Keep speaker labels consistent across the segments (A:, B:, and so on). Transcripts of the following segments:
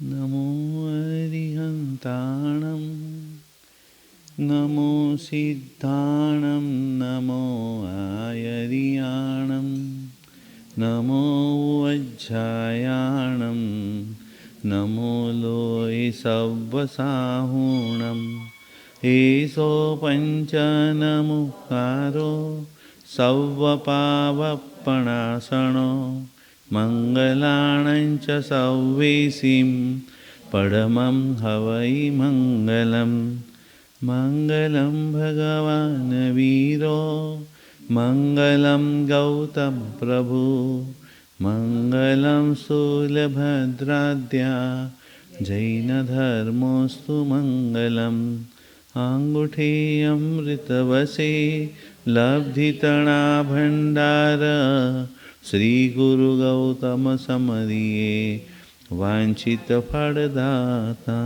A: नमो अरिहन्ताणं नमो सिद्धाणं नमो आयर्याणं नमो वज्रायाणं नमो लोय सव्वसाहूणम् एषो पञ्चनमुखारो सव्वपावपणासनो मङ्गलाणं च सव्वेसिं परमं हवै मङ्गलं मङ्गलं भगवान् वीरो मङ्गलं गौतमप्रभु मङ्गलं शूलभद्राद्या जैनधर्मोऽस्तु मङ्गलम् अङ्गुठेऽमृतवसे लब्धितृणाभण्डार श्रीगुरुगौतमसमदीये वाञ्छितफलदाता।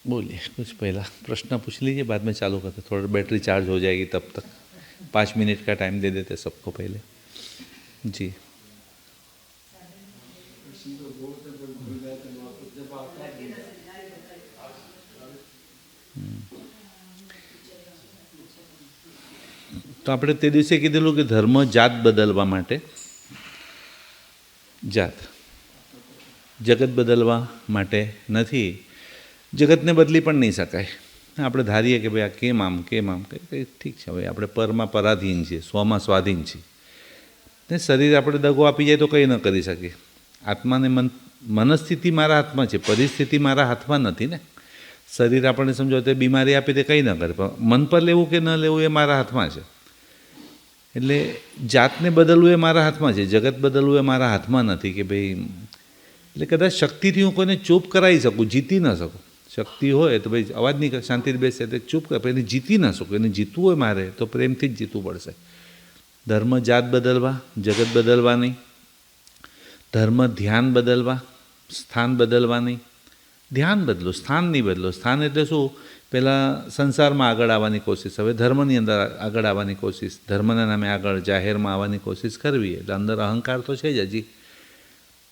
A: बोलिए कुछ पहला प्रश्न पूछ लीजिए, बाद में चालू करते, थोड़ा बैटरी चार्ज हो जाएगी तब तक। 5 मिनट का टाइम दे देते सबको पहले जी। તો આપણે તે દિવસે કીધેલું કે ધર્મ જાત બદલવા માટે, જાત જગત બદલવા માટે નથી, જગતને બદલી પણ નહીં શકાય. આપણે ધારીએ કે ભાઈ આ કેમ આમ કંઈ ઠીક છે, ભાઈ આપણે પરમાં પરાધીન છીએ, સ્વમાં સ્વાધીન છીએ. ને શરીર આપણે દગો આપી જાય તો કંઈ ન કરી શકીએ. આત્માને મનસ્થિતિ મારા હાથમાં છે, પરિસ્થિતિ મારા હાથમાં નથી ને. શરીર આપણને સમજો તે બીમારી આપે તે કંઈ ન કરે, પણ મન પર લેવું કે ન લેવું એ મારા હાથમાં છે. એટલે જાતને બદલવું એ મારા હાથમાં છે, જગત બદલવું એ મારા હાથમાં નથી. કે ભાઈ એટલે કદાચ શક્તિથી હું કોઈને ચૂપ કરાવી શકું, જીતી ન શકું. શક્તિ હોય તો ભાઈ અવાજ નહીં કરે, શાંતિથી બેસે તો ચૂપ કરે, પણ એને જીતી ન શકું. એને જીતવું હોય મારે તો પ્રેમથી જ જીતવું પડશે. ધર્મ જાત બદલવા, જગત બદલવા નહીં. ધર્મ ધ્યાન બદલવા, સ્થાન બદલવા નહીં. ધ્યાન બદલો, સ્થાન નહીં બદલો. સ્થાન એટલે શું? પહેલાં સંસારમાં આગળ આવવાની કોશિશ, હવે ધર્મની અંદર આગળ આવવાની કોશિશ, ધર્મના નામે આગળ જાહેરમાં આવવાની કોશિશ કરવી. એટલે અંદર અહંકાર તો છે જ હજી.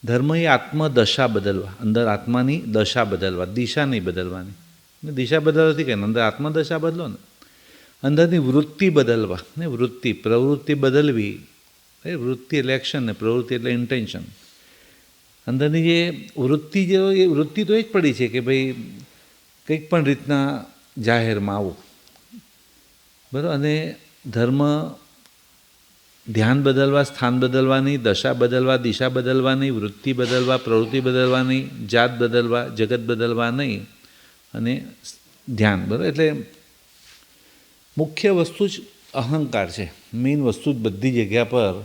A: ધર્મ એ આત્મદશા બદલવા, અંદર આત્માની દશા બદલવા, દિશા નહીં બદલવાની. દિશા બદલવાથી કંઈ અંદર આત્મદશા બદલો ને. અંદરની વૃત્તિ બદલવા ને, વૃત્તિ પ્રવૃત્તિ બદલવી. વૃત્તિ એટલે એક્શન ને પ્રવૃત્તિ એટલે ઇન્ટેન્શન. અંદરની જે વૃત્તિ જે એ વૃત્તિ તો એ જ પડી છે કે ભાઈ કંઈક પણ રીતના જાહેરમાં આવું, બરાબર. અને ધર્મ ધ્યાન બદલવા, સ્થાન બદલવાની, દશા બદલવા, દિશા બદલવાની, વૃત્તિ બદલવા, પ્રવૃત્તિ બદલવાની, જાત બદલવા, જગત બદલવા નહીં, અને ધ્યાન, બરાબર. એટલે મુખ્ય વસ્તુ જ અહંકાર છે, મેઇન વસ્તુ જ બધી જગ્યા પર.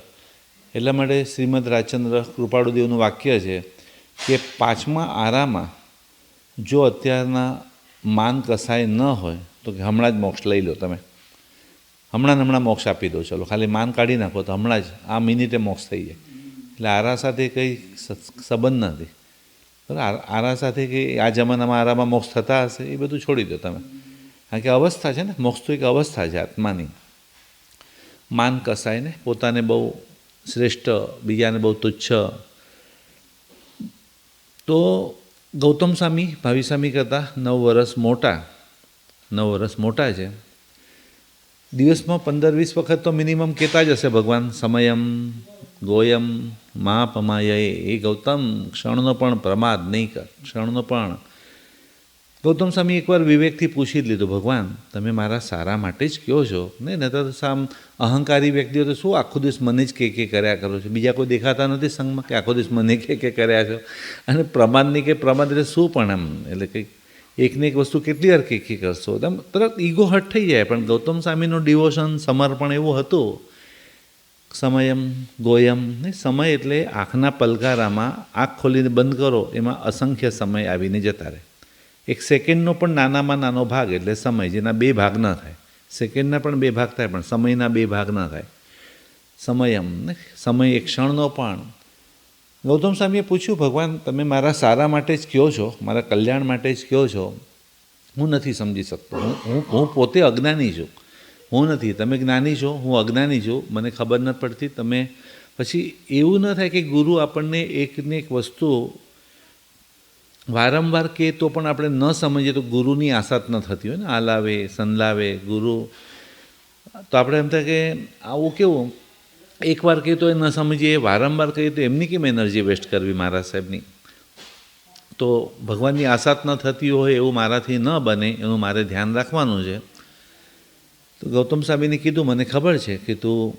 A: એટલા માટે શ્રીમદ રાજચંદ્ર કૃપાળુદેવનું વાક્ય છે કે 5મા આરામાં જો અત્યારના માન કસાય ન હોય તો કે હમણાં જ મોક્ષ લઈ લો તમે, હમણાં મોક્ષ આપી દો, ચલો ખાલી માન કાઢી નાખો તો હમણાં જ આ મિનિટે મોક્ષ થઈ જાય. એટલે આરા સાથે કંઈ સંબંધ નથી, બરાબર. આરા સાથે કે આ જમાનામાં આરામાં મોક્ષ થતા હશે એ બધું છોડી દો તમે, કારણ કે અવસ્થા છે ને. મોક્ષ તો એક અવસ્થા છે આત્માની. માન કસાય ને, પોતાને બહુ શ્રેષ્ઠ, બીજાને બહુ તુચ્છ. તો ગૌતમ સ્વામી ભાવી સ્વામી કરતાં 9 વર્ષ મોટા છે. દિવસમાં 15-20 વખત તો મિનિમમ કહેતા જ હશે ભગવાન સમયમ ગોયમ મહાપમાય. એ ગૌતમ ક્ષણનો પણ પ્રમાદ નહીં કર, ક્ષણનો પણ. ગૌતમ સ્વામી એકવાર વિવેકથી પૂછી જ લીધું, ભગવાન તમે મારા સારા માટે જ કહો છો ને? તો સામ અહંકારી વ્યક્તિઓ તો શું આખો દિવસ મને જ કે કર્યા કરો છો, બીજા કોઈ દેખાતા નથી સંઘમાં કે આખો દિવસ મને કે કર્યા છો. અને પ્રમાદની કે પ્રમાદ એટલે શું પણ એમ, એટલે કંઈક એકને એક વસ્તુ કેટલી વાર કે કરશો, એકદમ તરત ઈગો હટ થઈ જાય. પણ ગૌતમ સ્વામીનું ડિવોશન, સમર્પણ એવું હતું. સમયમ ગોયમ ને, સમય એટલે આંખના પલકારામાં આંખ ખોલીને બંધ કરો એમાં અસંખ્ય સમય આવીને જતા રહે. એક સેકન્ડનો પણ નાનામાં નાનો ભાગ એટલે સમય, જેના 2 ભાગ ન થાય. સેકન્ડના પણ 2 ભાગ થાય પણ સમયના 2 ભાગ ન થાય. સમયમ ને, સમય એક ક્ષણનો પણ. ગૌતમ સ્વામીએ પૂછ્યું, ભગવાન તમે મારા સારા માટે જ કહો છો, મારા કલ્યાણ માટે જ કહો છો, હું નથી સમજી શકતો. હું પોતે અજ્ઞાની છું. હું નથી, તમે જ્ઞાની છો, હું અજ્ઞાની છું, મને ખબર નથી પડતી. તમે પછી એવું ન થાય કે ગુરુ આપણને એકને એક વસ્તુ વારંવાર કહે તો પણ આપણે ન સમજીએ તો ગુરુની આસાત ન થતી હોય ને. આલાવે સંલાવે ગુરુ, તો આપણે એમ થાય કે આવું કેવું એકવાર કહીએ તો એ ન સમજીએ, વારંવાર કહીએ તો એમની કેમ એનર્જી વેસ્ટ કરવી મહારાજ સાહેબની. તો ભગવાનની આસાત ન થતી હોય એવું મારાથી ન બને, એનું મારે ધ્યાન રાખવાનું છે. તો ગૌતમ સ્વામીને કીધું, મને ખબર છે કે તું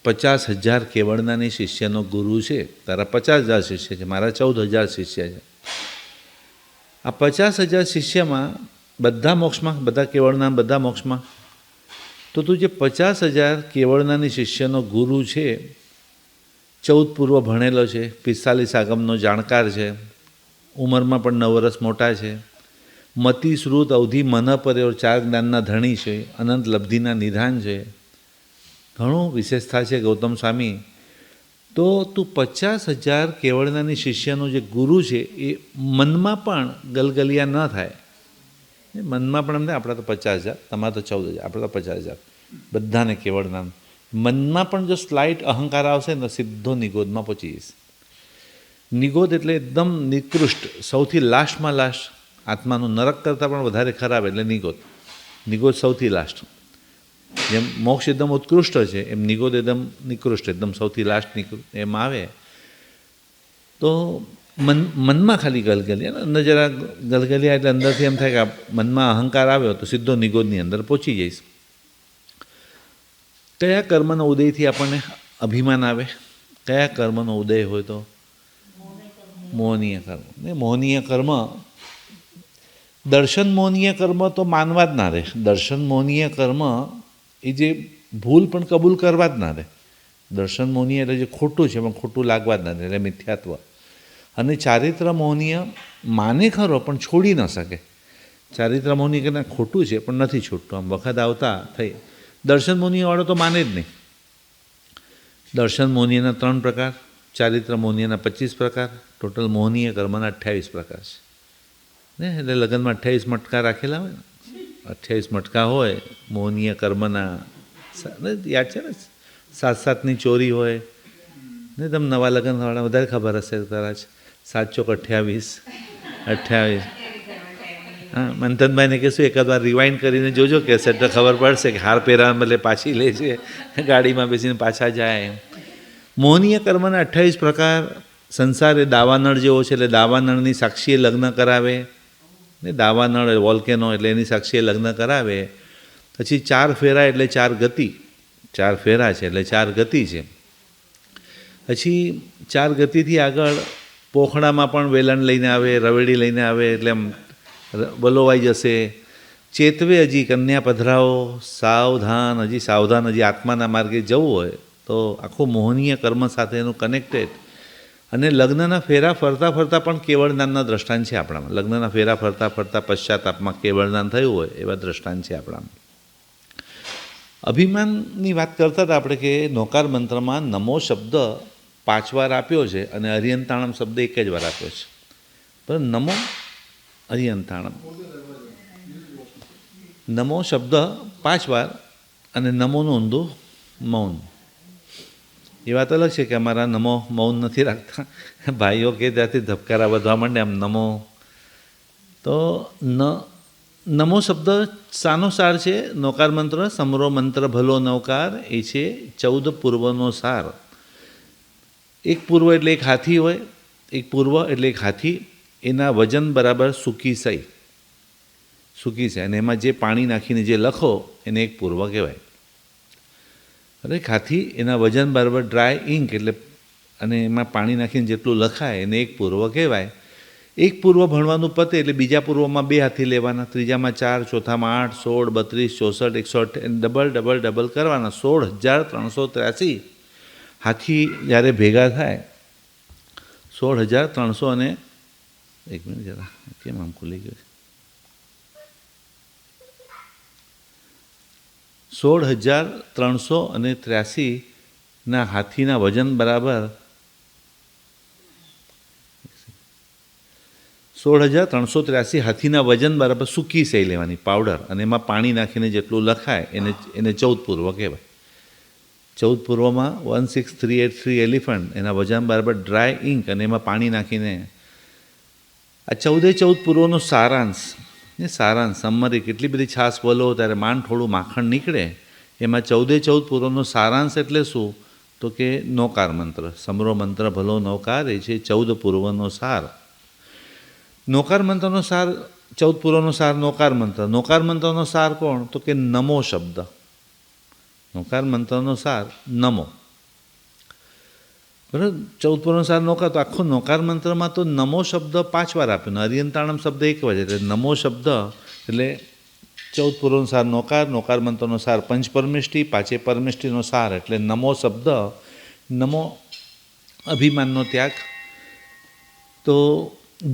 A: 50,000 કેવળનાની શિષ્યનો ગુરુ છે, તારા 50,000 શિષ્ય છે, મારા 14,000 શિષ્ય છે. આ 50,000 શિષ્યમાં બધા મોક્ષમાં, બધા કેવળના, બધા મોક્ષમાં. તો તું જે 50,000 કેવળનાની શિષ્યનો ગુરુ છે, 14 પૂર્વ ભણેલો છે, 45 આગમનો જાણકાર છે, ઉંમરમાં પણ 9 વર્ષ મોટા છે, મતિ શ્રુત અવધિ મન પર્યો 4 જ્ઞાનના ધણી છે, અનંત લબ્ધિના નિધાન છે, ઘણું વિશેષતા છે ગૌતમ સ્વામી. તો તું 50,000 કેવળનાની શિષ્યનો જે ગુરુ છે એ મનમાં પણ ગલગલિયા ન થાય. મનમાં પણ એમ થાય આપણા તો 50,000, તમારા તો 14,000, આપણા તો 50,000, બધાને કેવળના. મનમાં પણ જો સ્લાઇટ અહંકાર આવશે ને સીધો નિગોદમાં પહોંચી જઈશ. નિગોદ એટલે એકદમ નિકૃષ્ટ, સૌથી લાસ્ટમાં લાસ્ટ, આત્માનું નરક કરતાં પણ વધારે ખરાબ એટલે નિગોદ. નિગોદ સૌથી લાસ્ટ. જેમ મોક્ષ એકદમ ઉત્કૃષ્ટ છે એમ નિગોદ એકદમ નિકૃષ્ટ, એકદમ સૌથી લાસ્ટ એમ આવે. તો મનમાં ખાલી ગલગલિયા, અંદર જરા ગલગલિયા એટલે અંદરથી એમ થાય કે મનમાં અહંકાર આવ્યો તો સીધો નિગોદની અંદર પહોંચી જઈશ. કયા કર્મનો ઉદયથી આપણને અભિમાન આવે? કયા કર્મનો ઉદય હોય તો? મોહનીય કર્મ. ને મોહનીય કર્મ, દર્શન મોહનીય કર્મ તો માનવા જ ના રહે. દર્શન મોહનીય કર્મ એ જે ભૂલ પણ કબૂલ કરવા જ ના રહે. દર્શન મોહનીય એટલે જે ખોટું છે પણ ખોટું લાગવા જ ના રહે, એટલે મિથ્યાત્વ. અને ચારિત્ર મોહનીય માને ખરો પણ છોડી ન શકે. ચારિત્ર મોહનીય કે ખોટું છે પણ નથી છૂટતું, આમ વખત આવતા થઈ. દર્શન મોહનીયવાળો તો માને જ નહીં. દર્શન મોહનીયના 3 પ્રકાર, ચારિત્ર મોહનીયના 25 પ્રકાર, ટોટલ મોહનીય કર્મના 28 પ્રકાર છે ને. એટલે લગ્નમાં 28 મટકા રાખેલા હોય ને, 28 મટકા હોય મોહનીય કર્મના. યાદ છે ને, 7-7ની ચોરી હોય ને. તમે નવા લગ્નવાળા વધારે ખબર હશે કદાચ. 7 ચોક 28. હા, મંથનભાઈને કહેશું એકાદ વાર રિવાઇન્ડ કરીને જોજો કે સેટ તો ખબર પડશે કે હાર પહેરાવા બદલે પાછી લે છે, ગાડીમાં બેસીને પાછા જાય. મોહનીય કર્મના 28 પ્રકાર. સંસાર એ દાવાનળ જેવો છે, એટલે દાવાનળની સાક્ષીએ લગ્ન કરાવે ને. દાવાનળ વોલ્કેનો એટલે એની સાક્ષીએ લગ્ન કરાવે. પછી 4 ફેરા એટલે 4 ગતિ. 4 ફેરા છે એટલે 4 ગતિ છે. પછી 4 ગતિથી આગળ પોખડામાં પણ વેલણ લઈને આવે, રવેડી લઈને આવે, એટલે આમ વલોવાઈ જશે. ચેતવે હજી કન્યા પધરાવો, સાવધાન, હજી સાવધાન, હજી આત્માના માર્ગે જવું હોય તો આખું મોહનીય કર્મ સાથે એનું કનેક્ટેડ. અને લગ્નના ફેરા ફરતા ફરતા પણ કેવળદાનના દ્રષ્ટાંત છે આપણામાં. લગ્નના ફેરા ફરતા ફરતા પશ્ચાતાપમાં કેવળદાન થયું હોય એવા દ્રષ્ટાંત છે આપણામાં. અભિમાનની વાત કરતા હતા આપણે કે નોકાર મંત્રમાં નમો શબ્દ 5 વાર આપ્યો છે અને અરિયંતાણમ શબ્દ 1 જ વાર આપ્યો છે. પણ નમો અરિયંતાણમ, નમો શબ્દ 5 વાર અને નમોનું ઊંધું મૌન. એ વાત અલગ છે કે અમારા નમો મૌન નથી રાખતા. ભાઈઓ કે ત્યાંથી ધબકારા વધવા માંડે આમ નમો. તો નમો શબ્દ શાનો સાર છે? નૌકાર મંત્ર, સમરો મંત્ર ભલો નૌકાર, એ છે 14 પૂર્વનો સાર. એક પૂર્વ એટલે એક હાથી હોય, એક પૂર્વ એટલે એક હાથી, એના વજન બરાબર સૂકી સઈ. સૂકી સઈ અને એમાં જે પાણી નાખીને જે લખો એને એક પૂર્વ કહેવાય. અરે હાથી એના વજન બરાબર ડ્રાય ઇંક એટલે, અને એમાં પાણી નાખીને જેટલું લખાય એને એક પૂર્વ કહેવાય. એક પૂર્વ ભણવાનું પતે એટલે બીજા પૂર્વમાં 2 હાથી લેવાના, ત્રીજામાં 4, ચોથામાં 8, 16, 32, 64, 108, ડબલ ડબલ ડબલ કરવાના. 16,383 હાથી જ્યારે ભેગા થાય, 16,300 અને એક મિનિટ જરા કેમ આમ ખુલી ગયું છે, 16,383 હાથીના વજન બરાબર 16,383 હાથીના વજન બરાબર સૂકી સહી લેવાની પાવડર, અને એમાં પાણી નાખીને જેટલું લખાય એને 14 પૂર્વ કહેવાય. 14 પૂર્વમાં 16,383 એલિફન્ટ, એના વજન બરાબર ડ્રાય ઇંક, અને એમાં પાણી નાખીને આ 14 પૂર્વનો સારાંશ સમરી, કેટલી બધી છાશ બોલો ત્યારે માંડ થોડું માખણ નીકળે. એમાં 14 પૂર્વનો સારાંશ એટલે શું? તો કે નૌકાર મંત્ર, સમરો મંત્ર ભલો નૌકાર, એ છે 14 પૂર્વનો સાર. નૌકાર મંત્રનો સાર, 14 પૂર્વનો સાર નૌકાર મંત્ર. નૌકાર મંત્રનો સાર કોણ? તો કે નમો શબ્દ. નૌકાર મંત્રનો સાર નમો, બરાબર. 14 પૂર્વનો સાર નૌકાર, તો આખો નૌકાર મંત્રમાં તો નમો શબ્દ 5 વાર આપ્યો, અરિયંતાણમ શબ્દ 1 વાર, એટલે નમો શબ્દ એટલે 14 પૂર્વનો સાર નૌકાર, નૌકાર મંત્રનો સાર પંચપરમેષ્ટિ, પાંચે પરમેષ્ટિનો સાર એટલે નમો શબ્દ. નમો અભિમાનનો ત્યાગ. તો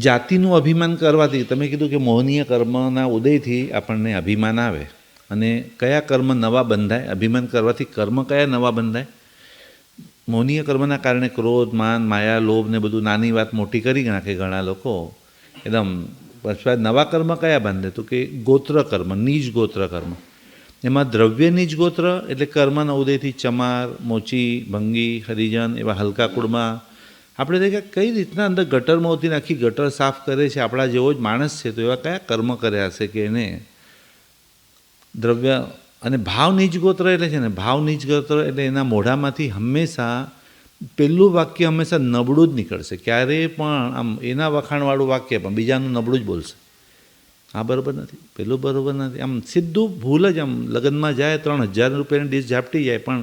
A: જાતિનું અભિમાન કરવાથી, તમે કીધું કે મોહનીય કર્મના ઉદયથી આપણને અભિમાન આવે, અને કયા કર્મ નવા બંધાય? અભિમાન કરવાથી કર્મ કયા નવા બંધાય? મોહનીય કર્મના કારણે ક્રોધ, માન, માયા, લોભ ને બધું નાની વાત મોટી કરી નાખે ઘણા લોકો. એકદમ પછી નવા કર્મ કયા બાંધે? તો કે ગોત્ર કર્મ, નીજ ગોત્ર કર્મ. એમાં દ્રવ્ય નીજ ગોત્ર એટલે કર્મના ઉદયથી ચમાર, મોચી, ભંગી, હરિજન એવા હલકા કુળમાં આપણે દેખ્યા કઈ રીતના અંદર ગટરમાં ઉતરીને આખી ગટર સાફ કરે છે. આપણા જેવો જ માણસ છે, તો એવા કયા કર્મ કર્યા હશે કે એને દ્રવ્ય. અને ભાવ નીચ ગોત્ર એટલે છે ને, ભાવ નીચ ગોત્ર એટલે એના મોઢામાંથી હંમેશા પહેલું વાક્ય હંમેશા નબળું જ નીકળશે. ક્યારેય પણ આમ એના વખાણવાળું વાક્ય પણ બીજાનું નબળું જ બોલશે. આ બરાબર નથી, પેલું બરાબર નથી, આમ સીધું ભૂલ જ. આમ લગ્નમાં જાય 3,000 રૂપિયાની ડીશ ઝાપટી જાય, પણ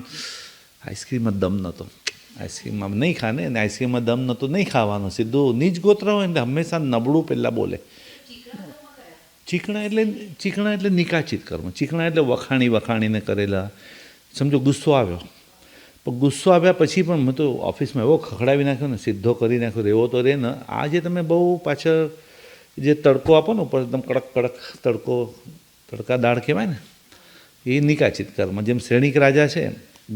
A: આઈસ્ક્રીમમાં દમ નહોતો, આઈસ્ક્રીમમાં નહીં ખાને, અને આઈસ્ક્રીમમાં દમ નહોતો નહીં ખાવાનું. સીધું નીચ ગોત્ર હોય એટલે હંમેશા નબળું પહેલાં બોલે. ચીકણા એટલે નિકાચિત કર્મ. ચીકણા એટલે વખાણીને કરેલા. સમજો ગુસ્સો આવ્યો, પણ ગુસ્સો આવ્યા પછી પણ મેં તો ઓફિસમાં એવો ખખડાવી નાખ્યો ને, સીધો કરી નાખ્યો, રહેવો તો રહે ને. આ જે તમે બહુ પાછળ જે તડકો આપો ને ઉપર, એકદમ કડક તડકો, તડકા દાળ કહેવાય ને, એ નિકાચિત કર્મ. જેમ શ્રેણિક રાજા છે,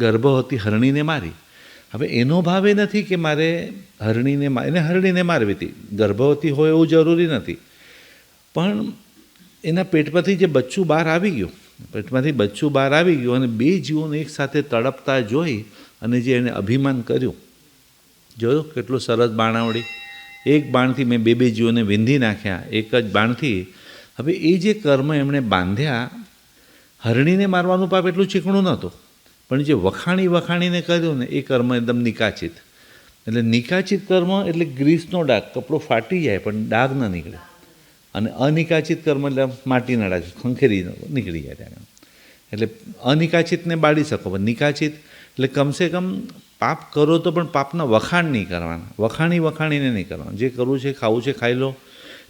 A: ગર્ભવતી હરણીને મારી. હવે એનો ભાવ એ નથી કે મારે હરણીને મારવી હતી. ગર્ભવતી હોય એવું જરૂરી નથી, પણ એના પેટમાંથી જે બચ્ચું બહાર આવી ગયું, અને બે જીવોને એકસાથે તડપતા જોઈ અને જે એણે અભિમાન કર્યું, જોયું કેટલું સરસ બાણાવડી. એક બાણથી મેં બે જીવોને વિંધી નાખ્યા, એક જ બાણથી. હવે એ જે કર્મ એમણે બાંધ્યા, હરણીને મારવાનું પાપ એટલું ચીકણું નહોતું, પણ જે વખાણીને કર્યું ને, એ કર્મ એકદમ નિકાચિત. એટલે નિકાચિત કર્મ એટલે ગ્રીસનો ડાઘ, કપડો ફાટી જાય પણ ડાઘ ન નીકળે. અને અનિકાચિત કર્મ એટલે માટીના ડાઘ, ખંખેરી નીકળી જાય ત્યાં. એટલે અનિકાચિતને બાળી શકો, પણ નિકાચિત એટલે કમસે કમ પાપ કરો તો પણ પાપના વખાણ નહીં કરવાના. વખાણીને નહીં કરવાના. જે કરવું છે, ખાવું છે ખાઈ લો,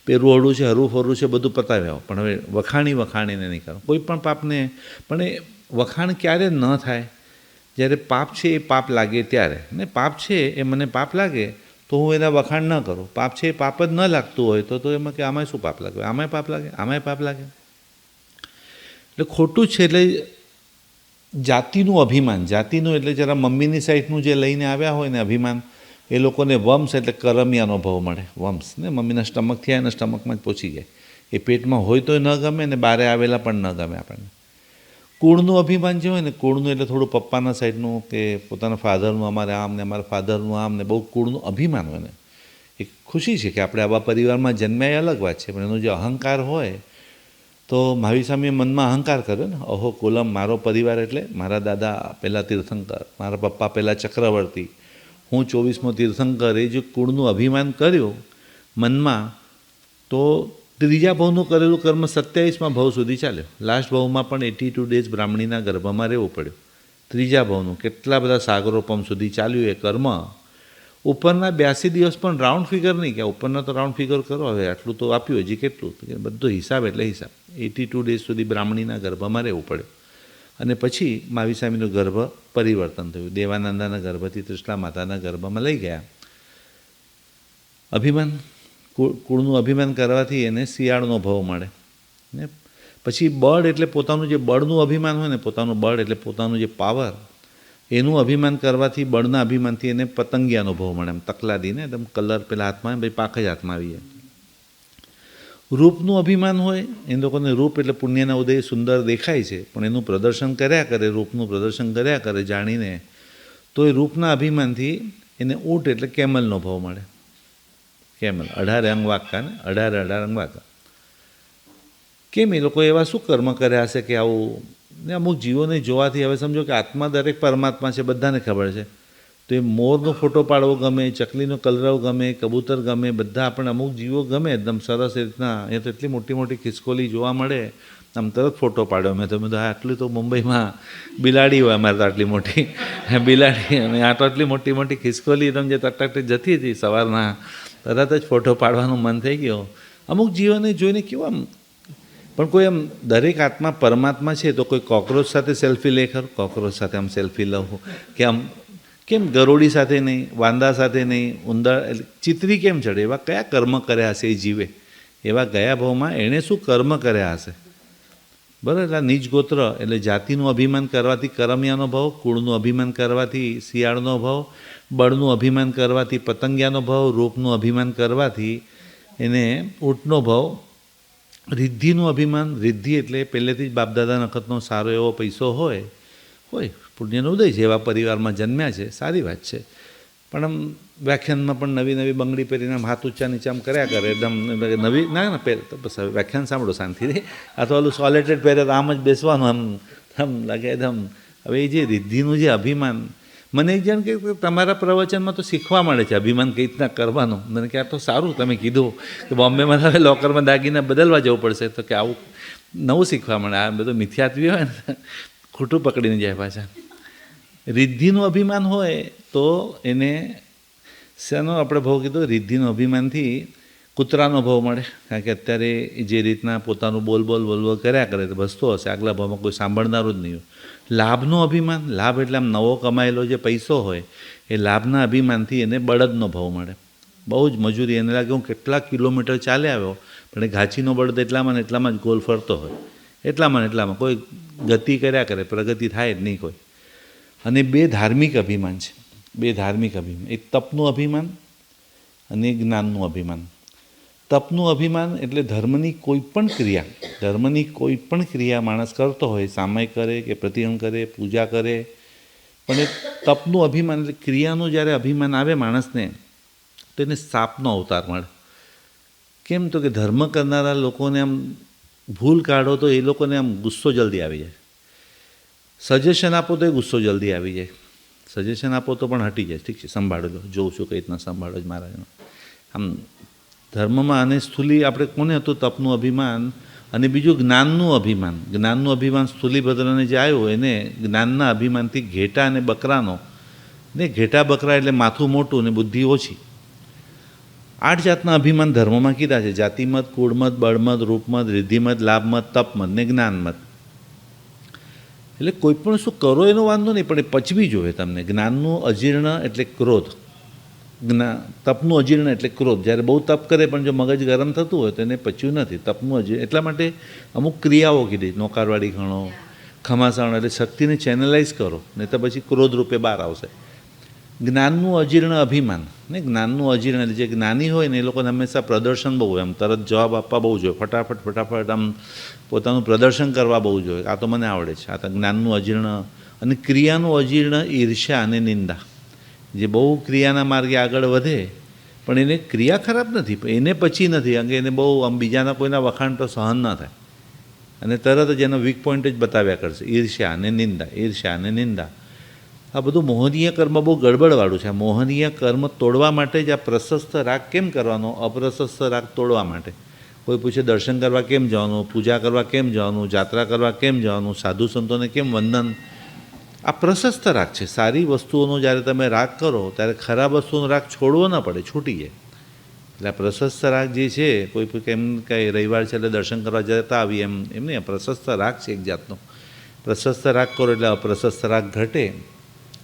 A: પહેરવું હળવું છે, હરવું ફરવું છે, બધું પતાવી આવો, પણ હવે વખાણીને નહીં કરવાનું કોઈ પણ પાપને. પણ એ વખાણ ક્યારે ન થાય? જ્યારે પાપ છે એ પાપ લાગે ત્યારે. ને પાપ છે એ મને પાપ લાગે તો હું એના વખાણ ન કરું. પાપ છે એ પાપ જ ન લાગતું હોય તો એમાં કે આમાંય શું પાપ લાગે, આમાંય પાપ લાગે. એટલે ખોટું છે. એટલે જાતિનું અભિમાન, જાતિનું એટલે જરા મમ્મીની સાઈડનું જે લઈને આવ્યા હોય ને અભિમાન, એ લોકોને વંશ એટલે કરમિયાનો ભાવ મળે. વંશ ને મમ્મીના સ્ટમકથી આવે ને સ્ટમકમાં જ પહોંચી જાય. એ પેટમાં હોય તોય ન ગમે ને બહારે આવેલા પણ ન ગમે આપણને. કુળનું અભિમાન જે હોય ને, કુળનું એટલે થોડું પપ્પાના સાઈડનું કે પોતાના ફાધરનું, અમારે આમ ને અમારા ફાધરનું આમ ને, બહુ કુળનું અભિમાન હોય ને. એક ખુશી છે કે આપણે આવા પરિવારમાં જન્મ્યા, એ અલગ વાત છે, પણ એનો જે અહંકાર હોય, તો મહાવીર સ્વામીએ મનમાં અહંકાર કર્યો ને, અહો કુલમ, મારો પરિવાર એટલે મારા દાદા પહેલાં તીર્થંકર, મારા પપ્પા પહેલાં ચક્રવર્તી, હું 24મો તીર્થંકર. એ જે કુળનું અભિમાન કર્યું મનમાં, તો ત્રીજા ભાવનું કરેલું કર્મ 27મા ભાવ સુધી ચાલ્યો. લાસ્ટ ભાવમાં પણ 82 ડેઝ બ્રાહ્મણીના ગર્ભમાં રહેવું પડ્યું. ત્રીજા ભાવનું કેટલા બધા સાગરોપમ સુધી ચાલ્યું એ કર્મ. ઉપરના 82 દિવસ પણ રાઉન્ડ ફિગર નહીં, કે ઉપરના તો રાઉન્ડ ફિગર કરો, હવે આટલું તો આપ્યું, હજી કેટલું, બધો હિસાબ એટલે હિસાબ. 82 ડેઝ સુધી બ્રાહ્મણીના ગર્ભમાં રહેવું પડ્યું. અને પછી મહાવીર સ્વામીનું ગર્ભ પરિવર્તન થયું. દેવાનંદાના ગર્ભથી ત્રિશલા માતાના ગર્ભમાં લઈ ગયા. અભિમાન, કુળનું અભિમાન કરવાથી એને શિયાળનો ભાવ મળે ને. પછી બળ એટલે પોતાનું જે બળનું અભિમાન હોય ને, પોતાનું બળ એટલે પોતાનું જે પાવર, એનું અભિમાન કરવાથી, બળના અભિમાનથી એને પતંગિયાનો ભાવ મળે. એમ તકલાદીને એકદમ કલર પેલા હાથમાં, ભાઈ પાક જ હાથમાં આવી જાય. રૂપનું અભિમાન હોય, એ લોકોને રૂપ એટલે પુણ્યના ઉદય સુંદર દેખાય છે, પણ એનું પ્રદર્શન કર્યા કરે, રૂપનું પ્રદર્શન કર્યા કરે જાણીને, તો એ રૂપના અભિમાનથી એને ઊંટ એટલે કેમલનો ભાવ મળે. કેમલ 18 અંગ વાંકા ને 18 અંગ વાંકા. કેમ એ લોકો એવા શું કર્મ કર્યા હશે કે આવું? ને અમુક જીવોને જોવાથી હવે સમજો કે આત્મા દરેક પરમાત્મા છે, બધાને ખબર છે. તો એ મોરનો ફોટો પાડવો ગમે, ચકલીનો કલરવ ગમે, કબૂતર ગમે, બધા આપણને અમુક જીવો ગમે એકદમ સરસ એ રીતના. એ તો એટલી મોટી મોટી ખિસકોલી જોવા મળે, આમ તરત ફોટો પાડ્યો મેં. તમે તો આટલી તો મુંબઈમાં બિલાડી હોય, અમારે તો આટલી મોટી બિલાડી, અને આ તો આટલી મોટી મોટી ખિસકોલી એકદમ જે ટકટક જતી હતી સવારના, તરત જ ફોટો પાડવાનું મન થઈ ગયો. અમુક જીવોને જોઈને કેવું આમ, પણ કોઈ આમ દરેક આત્મા પરમાત્મા છે તો કોઈ કોકરોચ સાથે સેલ્ફી લે ખરું? કોકરોચ સાથે આમ સેલ્ફી લઉં કે આમ કેમ ગરોળી સાથે નહીં, વાંદા સાથે નહીં, ઉંદર એટલે ચિત્રી કેમ ચડે? એવા કયા કર્મ કર્યા હશે એ જીવે? એવા ગયા ભાવમાં એણે શું કર્મ કર્યા હશે? બરાબર. એટલે નીચ ગોત્ર એટલે જાતિનું અભિમાન કરવાથી કરમિયાનો ભાવ, કુળનું અભિમાન કરવાથી શિયાળનો ભાવ, બળનું અભિમાન કરવાથી પતંગિયાનો ભાવ, રૂપનું અભિમાન કરવાથી એને ઊંટનો ભાવ, રિદ્ધિનું અભિમાન. રિદ્ધિ એટલે પહેલેથી જ બાપદાદા નખતનો સારો એવો પૈસો હોય પુણ્યનો ઉદય છે, એવા પરિવારમાં જન્મ્યા છે, સારી વાત છે. પણ આમ વ્યાખ્યાનમાં પણ નવી નવી બંગડી પહેરીને આમ હાથ ઊંચા નીચે આમ કર્યા કરે, એકદમ નવી ના પહેરે તો બસ વ્યાખ્યાન સાંભળો શાંતિથી. અથવા ઓલું સોલેટેડ પહેરે તો આમ જ બેસવાનું, આમ લાગે એકદમ. હવે એ જે રિદ્ધિનું જે અભિમાન, મને એક જણ કે તમારા પ્રવચનમાં તો શીખવા મળે છે અભિમાન કઈ રીતના કરવાનું. મને કે આ તો સારું તમે કીધું કે બોમ્બેમાં તમે લોકરમાં દાગીને બદલવા જવું પડશે, તો કે આવું નવું શીખવા મળે. આ બધું મિથ્યાત્વી હોય ને, ખોટું પકડીને જાય પાછા. રિદ્ધિનું અભિમાન હોય તો એને શેનો આપણે ભાવ કીધો? રિદ્ધિનો અભિમાનથી કૂતરાનો ભાવ મળે. કારણ કે અત્યારે જે રીતના પોતાનું બોલ કર્યા કરે તો બસતો હશે, આગલા ભાવમાં કોઈ સાંભળનારું જ નહીં હોય. લાભનો અભિમાન, લાભ એટલે આમ નવો કમાયેલો જે પૈસો હોય એ લાભના અભિમાનથી એને બળદનો ભાવ મળે. બહુ જ મજૂરી, એને લાગે હું કેટલા કિલોમીટર ચાલે આવ્યો, પણ એ ઘાંચીનો બળદ એટલામાં ને એટલામાં જ ગોલ ફરતો હોય, એટલામાં કોઈ ગતિ કર્યા કરે, પ્રગતિ થાય જ નહીં કોઈ. અને બે ધાર્મિક અભિમાન છે, બે ધાર્મિક અભિમાન. એક તપનું અભિમાન અને જ્ઞાનનું અભિમાન. તપનું અભિમાન એટલે ધર્મની કોઈ પણ ક્રિયા માણસ કરતો હોય, સામાયિક કરે કે પ્રતિહન કરે, પૂજા કરે, પણ એ તપનું અભિમાન એટલે ક્રિયાનું જ્યારે અભિમાન આવે માણસને તો એને સાપનો અવતાર મળે. કેમ તો કે ધર્મ કરનારા લોકોને આમ ભૂલ કાઢો તો એ લોકોને આમ ગુસ્સો જલ્દી આવી જાય. સજેશન આપો તો એ ગુસ્સો જલ્દી આવી જાય. સજેશન આપો તો પણ હટી જાય, ઠીક છે સંભાળો લો, જોઉં છું કઈ રીતના સંભાળો જ મહારાજનો. આમ ધર્મમાં અને સ્થૂલી આપણે કોને હતું તપનું અભિમાન, અને બીજું જ્ઞાનનું અભિમાન. જ્ઞાનનું અભિમાન સ્થૂલીભદ્રને જે આવ્યું એને જ્ઞાનના અભિમાનથી ઘેટા અને બકરાનો, ને ઘેટા બકરા એટલે માથું મોટું ને બુદ્ધિ ઓછી. 8 જાતના અભિમાન ધર્મમાં કીધા છે: જાતિમત, કુળમત, બળમત, રૂપમત, રિદ્ધિમત, લાભમત, તપમત ને જ્ઞાનમત. એટલે કોઈ પણ શું કરો એનો વાંધો નહીં, પણ એ પચવી જોઈએ તમને. જ્ઞાનનું અજીર્ણ એટલે ક્રોધ, તપનું અજીર્ણ એટલે ક્રોધ. જ્યારે બહુ તપ કરે પણ જો મગજ ગરમ થતું હોય તો એને પચ્યું નથી. તપનું અજીર્ણ એટલા માટે અમુક ક્રિયાઓ કીધી, નોકારવાળી ગણો, ખમાસણ એટલે શક્તિને ચેનલાઇઝ કરો, નહીં તો પછી ક્રોધ રૂપે બહાર આવશે. જ્ઞાનનું અજીર્ણ અભિમાન ને જ્ઞાનનું અજીર્ણ એટલે જે જ્ઞાની હોય ને એ લોકોને હંમેશા પ્રદર્શન બહુ હોય, આમ તરત જવાબ આપવા બહુ જોઈએ, ફટાફટ આમ પોતાનું પ્રદર્શન કરવા બહુ જોઈએ. આ તો મને આવડે છે. આ તો જ્ઞાનનું અજીર્ણ. અને ક્રિયાનું અજીર્ણ ઈર્ષ્યા અને નિંદા. જે બહુ ક્રિયાના માર્ગે આગળ વધે પણ એને ક્રિયા ખરાબ નથી, પણ એને પછી નથી, કારણ કે એને બહુ આમ બીજાના કોઈના વખાણ તો સહન ન થાય, અને તરત જ એનો વીક પોઈન્ટ જ બતાવ્યા કરશે. ઈર્ષ્યા અને નિંદા. આ બધું મોહનીય કર્મ બહુ ગડબડવાળું છે. આ મોહનીય કર્મ તોડવા માટે જ આ પ્રશસ્ત રાગ કેમ કરવાનો? અપ્રશસ્ત રાગ તોડવા માટે. કોઈ પૂછે દર્શન કરવા કેમ જવાનું, પૂજા કરવા કેમ જવાનું, જાત્રા કરવા કેમ જવાનું, સાધુ સંતોને કેમ વંદન? આ પ્રશસ્ત રાગ છે. સારી વસ્તુઓનો જ્યારે તમે રાગ કરો ત્યારે ખરાબ વસ્તુઓનો રાગ છોડવો ન પડે, છૂટી જાય. એટલે આ પ્રશસ્ત રાગ જે છે, કોઈ કેમ કંઈ રવિવાર છે એટલે દર્શન કરવા જતા આવીએ એમ નહીં. પ્રશસ્ત રાગ છે એક જાતનો. પ્રશસ્ત રાગ કરો એટલે અપ્રશસ્ત રાગ ઘટે.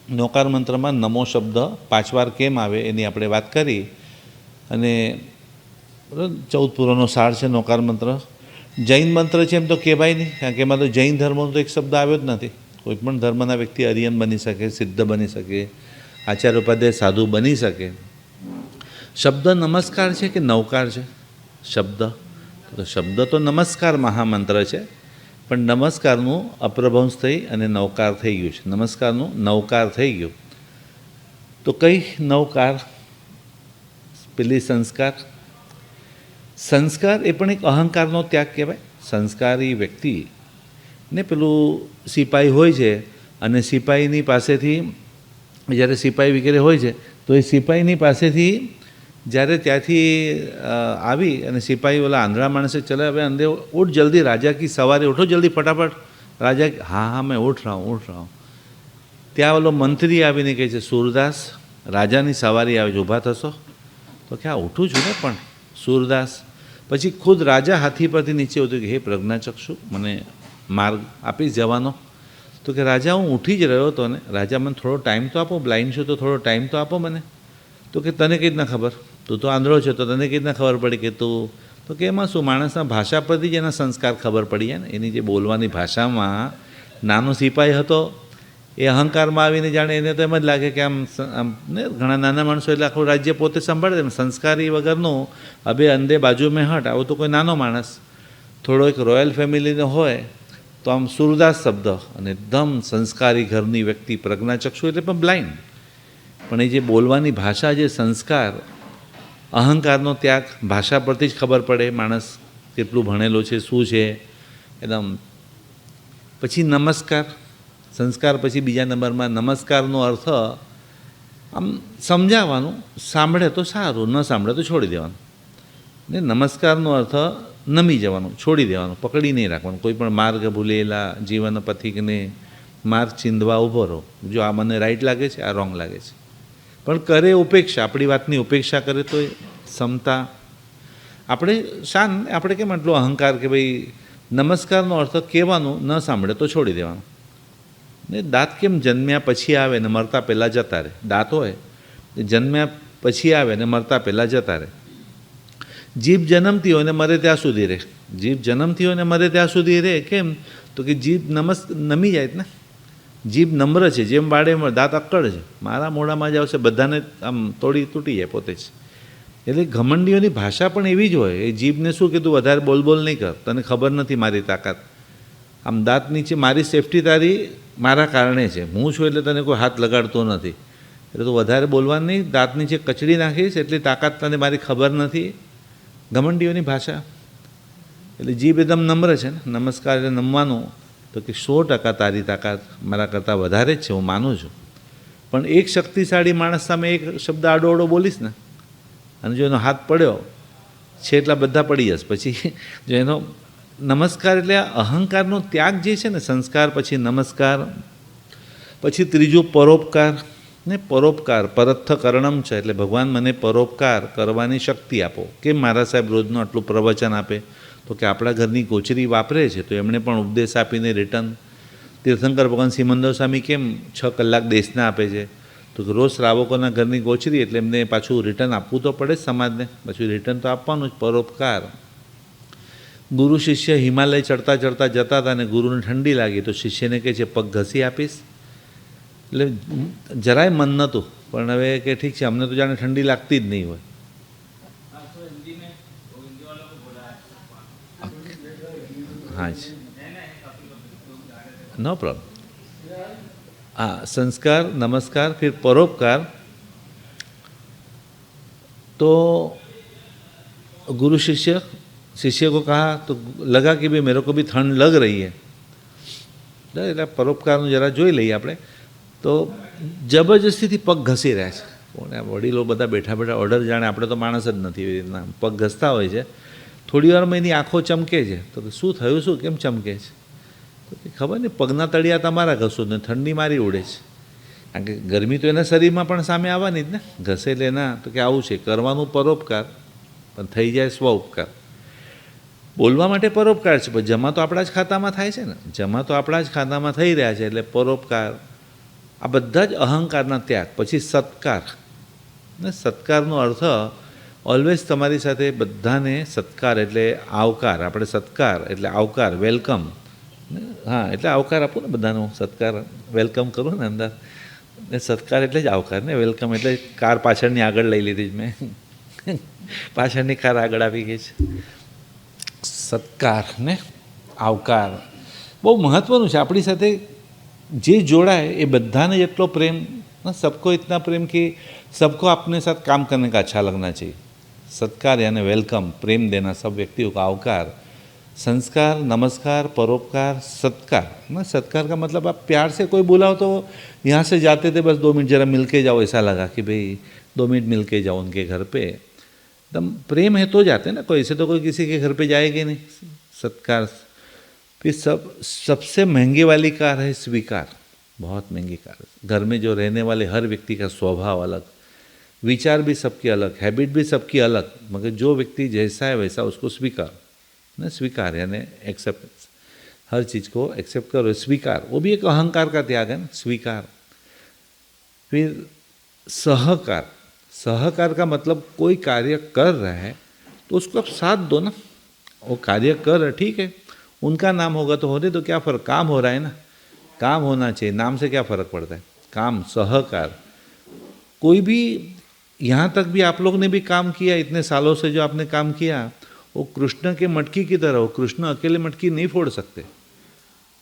A: નોકાર મંત્રમાં નમો શબ્દ 5 વાર કેમ આવે એની આપણે વાત કરી, અને 14 પૂર્વનો સાર છે નોકાર મંત્ર. જૈન મંત્ર છે એમ તો કહેવાય નહીં, કારણ કે એમાં તો જૈન ધર્મનો તો એક શબ્દ આવ્યો જ નથી. કોઈ પણ ધર્મના વ્યક્તિ આર્યન બની શકે, સિદ્ધ બની શકે, આચાર્ય ઉપાધ્યાય સાધુ બની શકે. શબ્દ નમસ્કાર છે કે નવકાર છે? શબ્દ તો શબ્દ તો નમસ્કાર મહામંત્ર છે, પણ નમસ્કારનું અપ્રભંશ થઈ અને નવકાર થઈ ગયું છે. નમસ્કારનું નવકાર થઈ ગયું. તો કઈ નવકાર? પેલી સંસ્કાર. સંસ્કાર એ પણ એક અહંકારનો ત્યાગ કહેવાય. સંસ્કારી વ્યક્તિ ને પેલું સિપાહી હોય છે, અને સિપાહીની પાસેથી જ્યારે સિપાહી વગેરે હોય છે તો એ સિપાહીની પાસેથી જ્યારે ત્યાંથી આવી અને સિપાહી ઓલા આંધળા માણસે ચલે, હવે અંદે ઉઠ જલ્દી રાજા કી સવારે ઉઠો જલ્દી ફટાફટ. રાજા હા હા મેં ઉઠ રહા હું. ત્યાં ઓલો મંત્રી આવીને કહે છે, સૂરદાસ રાજાની સવારી આવે છે, ઊભા થશો? તો કે હા ઉઠું છું ને પણ સૂરદાસ. પછી ખુદ રાજા હાથી પરથી નીચે ઉતર્યું કે હે પ્રજ્ઞાચક્ષુ, મને માર્ગ આપીશ જવાનો? તો કે રાજા હું ઉઠી જ રહ્યો હતો ને. રાજા મને થોડો ટાઈમ તો આપો, બ્લાઇન્ડ છું તો થોડો ટાઈમ તો આપો મને. તો કે તને કઈ રીતના ખબર? તું તો આંધળો છે તો તને કઈ રીતના ખબર પડી કે તું? તો કે એમાં શું, માણસના ભાષા પરથી જ એના સંસ્કાર ખબર પડી જાય ને. એની જે બોલવાની ભાષામાં નાનો સિપાહી હતો એ અહંકારમાં આવીને જાણે એને તો એમ જ લાગે કે આમ ને ઘણા નાના માણસો એટલે આખું રાજ્ય પોતે સંભાળે. સંસ્કારી વગરનું અબે અંધે બાજુ મેં હટ, આવો તો કોઈ નાનો માણસ થોડો એક રોયલ ફેમિલીનો હોય તો આમ સૂરદાસ શબ્દ, અને એકદમ સંસ્કારી ઘરની વ્યક્તિ, પ્રજ્ઞાચક્ષુ એટલે પણ બ્લાઇન્ડ. પણ એ જે બોલવાની ભાષા, જે સંસ્કાર, અહંકારનો ત્યાગ, ભાષા પરથી જ ખબર પડે માણસ કેટલું ભણેલો છે, શું છે એકદમ. પછી નમસ્કાર. સંસ્કાર પછી બીજા નંબરમાં નમસ્કારનો અર્થ આમ સમજાવવાનું, સાંભળે તો સારું, ન સાંભળે તો છોડી દેવાનું. ને નમસ્કારનો અર્થ નમી જવાનું, છોડી દેવાનું, પકડી નહીં રાખવાનું. કોઈ પણ માર્ગ ભૂલેલા જીવન પથિકને માર્ગ ચીંધવા ઊભો રહો. જો આ મને રાઈટ લાગે છે, આ રોંગ લાગે છે, પણ કરે ઉપેક્ષા, આપણી વાતની ઉપેક્ષા કરે તો ક્ષમતા. આપણે આપણે કેમ આટલો અહંકાર કે ભાઈ નમસ્કારનો અર્થ કહેવાનું, ન સાંભળે તો છોડી દેવાનું. ને દાંત કેમ જન્મ્યા પછી આવે ને મરતા પહેલાં જતા રહે? દાંત હોય જન્મ્યા પછી આવે ને મરતા પહેલાં જતા રહે. જીભ જન્મતી હોય ને મરે ત્યાં સુધી રહે. જીભ જન્મતી હોય ને મરે ત્યાં સુધી રહે. કેમ? તો કે જીભ નમી જાય ને. જીભ નમ્ર છે, જેમ બાળે દાંત અક્કડ છે, મારા મોઢામાં જ આવશે, બધાને આમ તૂટી જાય પોતે જ. એટલે ઘમંડીઓની ભાષા પણ એવી જ હોય. એ જીભને શું કીધું, વધારે બોલ નહીં કર, તને ખબર નથી મારી તાકાત. આમ દાંત નીચે મારી સેફટી તારી મારા કારણે છે, હું છું એટલે તને કોઈ હાથ લગાડતો નથી, એટલે તું વધારે બોલવાનું નહીં, દાંત નીચે કચડી નાખીશ એટલી તાકાત તને મારી ખબર નથી. ઘમંડીઓની ભાષા. એટલે જીભ એકદમ નમ્ર છે ને. નમસ્કાર એટલે નમવાનું. તો કે 100% તારી તાકાત મારા કરતાં વધારે જ છે, હું માનું છું. પણ એક શક્તિશાળી માણસ સામે એક શબ્દ આડો બોલીશ ને, અને જો એનો હાથ પડ્યો છે એટલા બધા પડી જશે. પછી જો એનો નમસ્કાર એટલે અહંકારનો ત્યાગ જે છે ને, સંસ્કાર પછી નમસ્કાર. પછી ત્રીજું પરોપકાર. ને પરોપકાર પરત્થ કરણમ છે, એટલે ભગવાન મને પરોપકાર કરવાની શક્તિ આપો. કેમ મારા સાહેબ રોજનું આટલું પ્રવચન આપે? તો કે આપણા ઘરની કોચરી વાપરે છે તો એમણે પણ ઉપદેશ આપીને રિટર્ન. તીર્થંકર ભગવાન સિમંદર સ્વામી કેમ 6 કલાક દેશના આપે છે? તો કે રોજ શ્રાવકોના ઘરની ગોચરી, એટલે એમને પાછું રિટર્ન આપવું તો પડે જ સમાજને, પાછું રિટર્ન તો આપવાનું જ. પરોપકાર. ગુરુ શિષ્ય હિમાલય ચડતા જતા હતા અને ગુરુને ઠંડી લાગી તો શિષ્યને કહે છે પગ ઘસી આપીશ. એટલે જરાય મન નહોતું, પણ હવે કે ઠીક છે, અમને તો જાણે ઠંડી લાગતી જ નહીં હોય. हाँ जी, नो प्रॉब्लम. हाँ, संस्कार, नमस्कार, फिर परोपकार. तो गुरु शिष्य को कहा तो लगा कि भाई मेरे को भी ठंड लग रही है, એટલે પરોપકારનું જરા જોઈ લઈએ આપણે. તો જબરજસ્તીથી પગ ઘસી રહ્યા છે. કોને વડીલો બધા બેઠા ઓર્ડર જાણે, આપણે તો માણસ જ નથી એવી રીતના પગ ઘસતા હોય છે. થોડી વારમાં એની આંખો ચમકે છે. તો શું થયું, શું કેમ ચમકે છે? તો ખબર નહીં, પગના તળિયા તમારા ઘસો ને ઠંડી મારી ઉડે છે. કારણ કે ગરમી તો એના શરીરમાં પણ સામે આવવાની જ ને, ઘસે એટલે એના. તો કે આવું છે કરવાનું પરોપકાર, પણ થઈ જાય સ્વ ઉપકાર. બોલવા માટે પરોપકાર છે, પણ જમા તો આપણા જ ખાતામાં થાય છે ને. જમા તો આપણા જ ખાતામાં થઈ રહ્યા છે, એટલે પરોપકાર. આ બધા જ અહંકારના ત્યાગ. પછી સત્કાર. ને સત્કારનો અર્થ ઓલવેઝ તમારી સાથે બધાને સત્કાર એટલે આવકાર. આપણે સત્કાર એટલે આવકાર, વેલકમ. હા, એટલે આવકાર આપો ને બધાનો. સત્કાર વેલકમ કરું ને અંદર. ને સત્કાર એટલે જ આવકાર ને. વેલકમ એટલે કાર પાછળની આગળ લઈ લીધી જ મેં, પાછળની કાર આગળ આવી ગઈ છે. સત્કાર ને આવકાર બહુ મહત્ત્વનું છે. આપણી સાથે જે જોડાય એ બધાને એટલો પ્રેમ, सबको इतना प्रेम कि सबको अपने साथ काम करने का अच्छा लगना चाहिए. सत्कार यानी वेलकम, प्रेम देना सब व्यक्तियों को, आवकार, संस्कार, नमस्कार, परोपकार, सत्कार. ना सत्कार का मतलब आप प्यार से कोई बुलाओ तो यहाँ से जाते थे बस 2 मिनट जरा मिल के जाओ, ऐसा लगा कि भाई 2 मिनट मिल के जाओ उनके घर पे, एकदम प्रेम है तो जाते ना. कोई ऐसे तो कोई किसी के घर पे जाएगी नहीं. सत्कार. फिर सबसे महंगी वाली कार है स्वीकार. बहुत महंगी कार. घर में जो रहने वाले हर व्यक्ति का स्वभाव अलग, विचार भी सबके अलग, हैबिट भी सबकी अलग, मगर जो व्यक्ति जैसा है वैसा उसको स्वीकार. ना स्वीकार यानी एक्सेप्टेंस, हर चीज़ को एक्सेप्ट करो, स्वीकार. वो भी एक अहंकार का त्याग है ना, स्वीकार. फिर सहकार. सहकार का मतलब कोई कार्य कर रहा है तो उसको आप साथ दो ना. वो कार्य कर रहा ठीक है, उनका नाम होगा तो होने दो, क्या फ़र्क, काम हो रहा है ना, काम होना चाहिए, नाम से क्या फ़र्क पड़ता है. काम, सहकार. कोई भी, यहाँ तक भी आप लोग ने भी काम किया, इतने सालों से जो आपने काम किया, वो कृष्ण के मटकी की तरह हो. कृष्ण अकेले मटकी नहीं फोड़ सकते.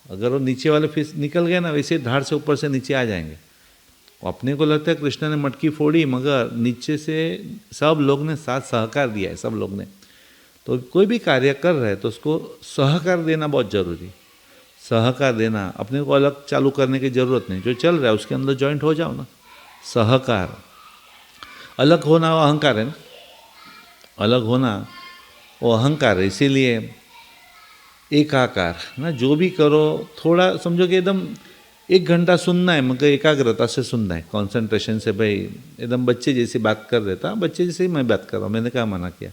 A: अगर वो नीचे वाले फिश निकल गए ना, वैसे धार से ऊपर से नीचे आ जाएंगे. अपने को लगता है कृष्ण ने मटकी फोड़ी, मगर नीचे से सब लोग ने साथ सहकार दिया है, सब लोग ने. तो कोई भी कार्य कर रहे हैं तो उसको सहकार देना बहुत ज़रूरी. सहकार देना. अपने को अलग चालू करने की ज़रूरत नहीं, जो चल रहा है उसके अंदर जॉइंट हो जाओ ना. सहकार. अलग होना वो अहंकार है ना, अलग होना वो अहंकार है. इसीलिए एकाकार ना, जो भी करो थोड़ा समझो कि एकदम 1 घंटा सुनना है, मगर एकाग्रता से सुनना है, कॉन्सेंट्रेशन से. भाई एकदम बच्चे जैसी बात कर रहे था, बच्चे जैसे ही मैं बात कर रहा हूँ, मैंने क्या मना किया,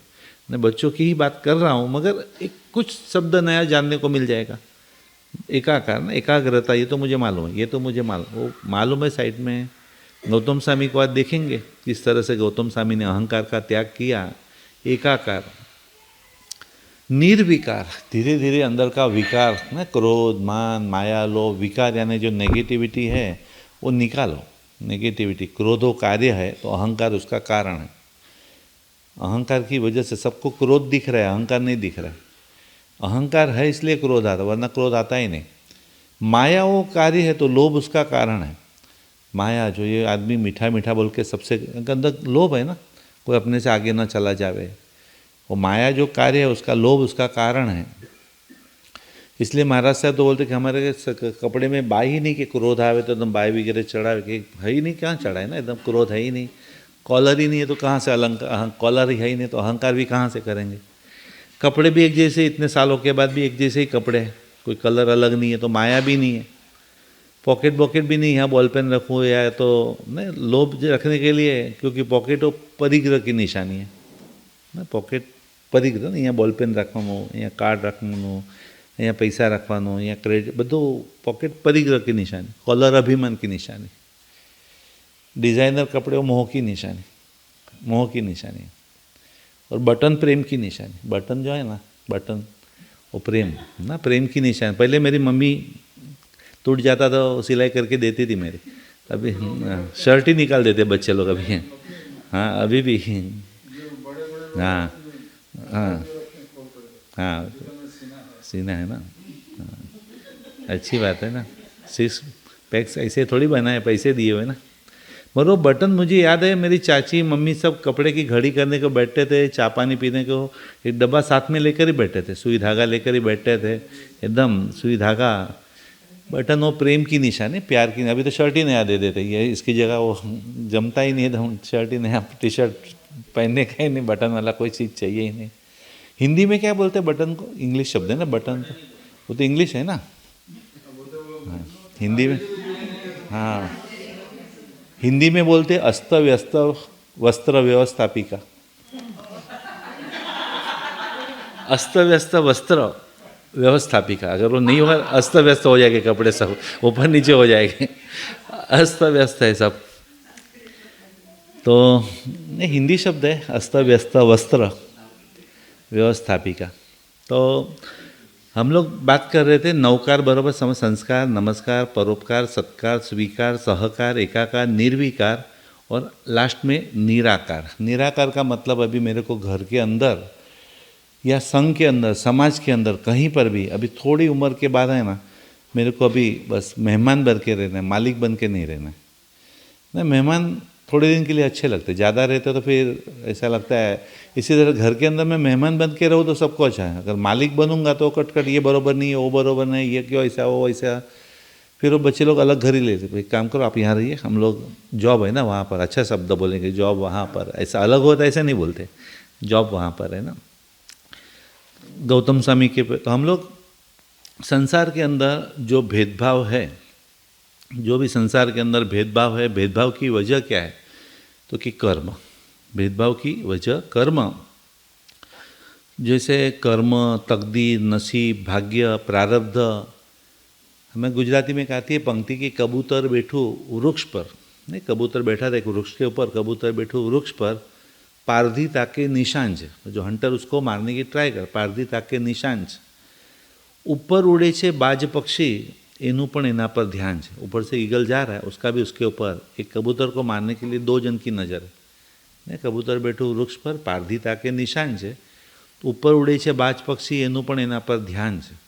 A: मैं बच्चों की ही बात कर रहा हूँ, मगर एक कुछ शब्द नया जानने को मिल जाएगा. एकाकार ना, एकाग्रता. ये तो मुझे मालूम है, ये तो मुझे मालूम है साइड में. गौतम स्वामी को आज देखेंगे किस तरह से गौतम स्वामी ने अहंकार का त्याग किया. एकाकार. निर्विकार. धीरे धीरे अंदर का विकार ना, क्रोध, मान, माया, लोभ, विकार यानी जो नेगेटिविटी है वो निकालो. नेगेटिविटी, क्रोधो कार्य है तो अहंकार उसका कारण है. अहंकार की वजह से सबको क्रोध दिख रहा है, अहंकार नहीं दिख रहा है. अहंकार है इसलिए क्रोध आता, वरना क्रोध आता ही नहीं. माया वो कार्य है तो लोभ उसका कारण है. माया जो ये आदमी मीठा मीठा बोल के सबसे अंदर लोभ है ना, कोई अपने से आगे ना चला जावे, वो माया जो कार्य है उसका लोभ उसका कारण है. इसलिए महाराज साहब तो बोलते कि हमारे कपड़े में बाई ही नहीं कि क्रोध आवे तो एकदम बाई वगैरह चढ़ावे, कि है ही नहीं, कहाँ चढ़ाए ना, एकदम क्रोध है ही नहीं. कॉलर ही नहीं है तो कहाँ से अलंकार, कॉलर ही है ही नहीं तो अहंकार भी कहाँ से करेंगे. कपड़े भी एक जैसे, इतने सालों के बाद भी एक जैसे ही कपड़े हैं, कोई कलर अलग नहीं है, तो माया भी नहीं है. पॉकेट भी नहीं, यहाँ बॉल पेन रखूँ या तो नहीं, लोभ रखने के लिए, क्योंकि पॉकेट वो परिग्रह की निशानी है ना. पॉकेट પરિગ્રહ, અહીંયા બોલપેન રાખવાનું, અહીંયા કાર્ડ રાખવાનું, અહીંયા પૈસા રાખવાનું, અહીંયા ક્રેડિટ, બધું પॉकेट परिग्रह की निशानी. कॉलर अभिमान की निशानी. डिज़ाइनर कपड़े वो मोह की निशानी, मोह की निशानी. और बटन प्रेम की निशानी. बटन जो है ना, बटन वो प्रेम ना, प्रेम की निशानी. पहले मेरी मम्मी टूट जाता तो सिलाई करके देती थी मेरी. अभी शर्ट ही निकाल देते बच्चे लोग अभी. हाँ अभी भी. हाँ हाँ हाँ, सीना है ना. हाँ, अच्छी बात है ना. 6 पैक्स ऐसे थोड़ी बनाए, पैसे दिए हुए ना. मगर बटन मुझे याद है, मेरी चाची मम्मी सब कपड़े की घड़ी करने को बैठते थे, चाय पानी पीने को एक डब्बा साथ में लेकर ही बैठे थे, सुई धागा लेकर ही बैठते थे, एकदम सुई धागा. बटन वो प्रेम की निशानी, प्यार की. अभी तो शर्ट ही नया दे देते, ये इसकी जगह वो जमता ही नहीं है, शर्ट ही नया, टी शर्ट पहनने का ही नहीं, बटन वाला कोई चीज़ चाहिए ही नहीं. हिंदी में क्या बोलते हैं बटन को? इंग्लिश शब्द है ना बटन, तो वो तो इंग्लिश है ना. हाँ, हिंदी में, हाँ हिंदी में बोलते अस्त व्यस्त वस्त्र व्यवस्थापिका. अस्त व्यस्त वस्त्र व्यवस्थापिका. अगर वो नहीं होगा, अस्त व्यस्त हो जाएंगे कपड़े, सब ऊपर नीचे हो जाएंगे, अस्त व्यस्त है सब. तो ये हिंदी शब्द है, अस्त व्यस्त वस्त्र व्यवस्थापिका. तो हम लोग बात कर रहे थे नौकार बराबर समय, संस्कार, नमस्कार, परोपकार, सत्कार, स्वीकार, सहकार, एकाकार, निर्विकार और लास्ट में निराकार. निराकार का मतलब अभी मेरे को घर के अंदर या संघ के अंदर, समाज के अंदर, कहीं पर भी अभी थोड़ी उम्र के बाद है ना, मेरे को अभी बस मेहमान बन के रहना है, मालिक बन के नहीं रहना है ना। मेहमान थोड़े दिन के लिए अच्छे लगते, ज़्यादा रहते तो फिर ऐसा लगता है। इसी तरह घर के अंदर मैं मेहमान बन के रहूँ तो सबको अच्छा है, अगर मालिक बनूंगा तो कट ये बरोबर नहीं है, वो बरोबर नहीं, ये क्यों ऐसा, वो ऐसा, फिर वो बच्चे लोग अलग घर ही लेते। भाई काम करो, आप यहाँ रहिए, हम लोग जॉब है ना वहाँ पर, अच्छा शब्द बोलेंगे, जॉब वहाँ पर, ऐसा अलग होता है ऐसा नहीं बोलते, जॉब वहाँ पर है ना। गौतम स्वामी के तो हम लोग संसार के अंदर जो भेदभाव है, जो भी संसार के अंदर भेदभाव है, भेदभाव की वजह क्या है, तो कि कर्म। भेदभाव की वजह कर्म। जैसे कर्म, तकदीर, नसीब, भाग्य, प्रारब्ध। हमें गुजराती में कहती है पंक्ति कि कबूतर बैठू वृक्ष पर, नहीं, कबूतर बैठा था एक वृक्ष के ऊपर, कबूतर बैठू वृक्ष पर, पारधी ताके निशान છે, जो हंटर उसको मारने की ट्राई कर, पारधी ताके निशान છે, ऊपर उड़े छे बाज पक्षी, एनू पण एना पर ध्यान है। ऊपर से ईगल जा रहा है, उसका भी उसके ऊपर, एक कबूतर को मारने के लिए दो जन की नज़र है। कबूतर बैठू वृक्ष पर, पारधी ताके निशान है, ऊपर उड़े छे बाज पक्षी, एनू पण एना पर ध्यान है।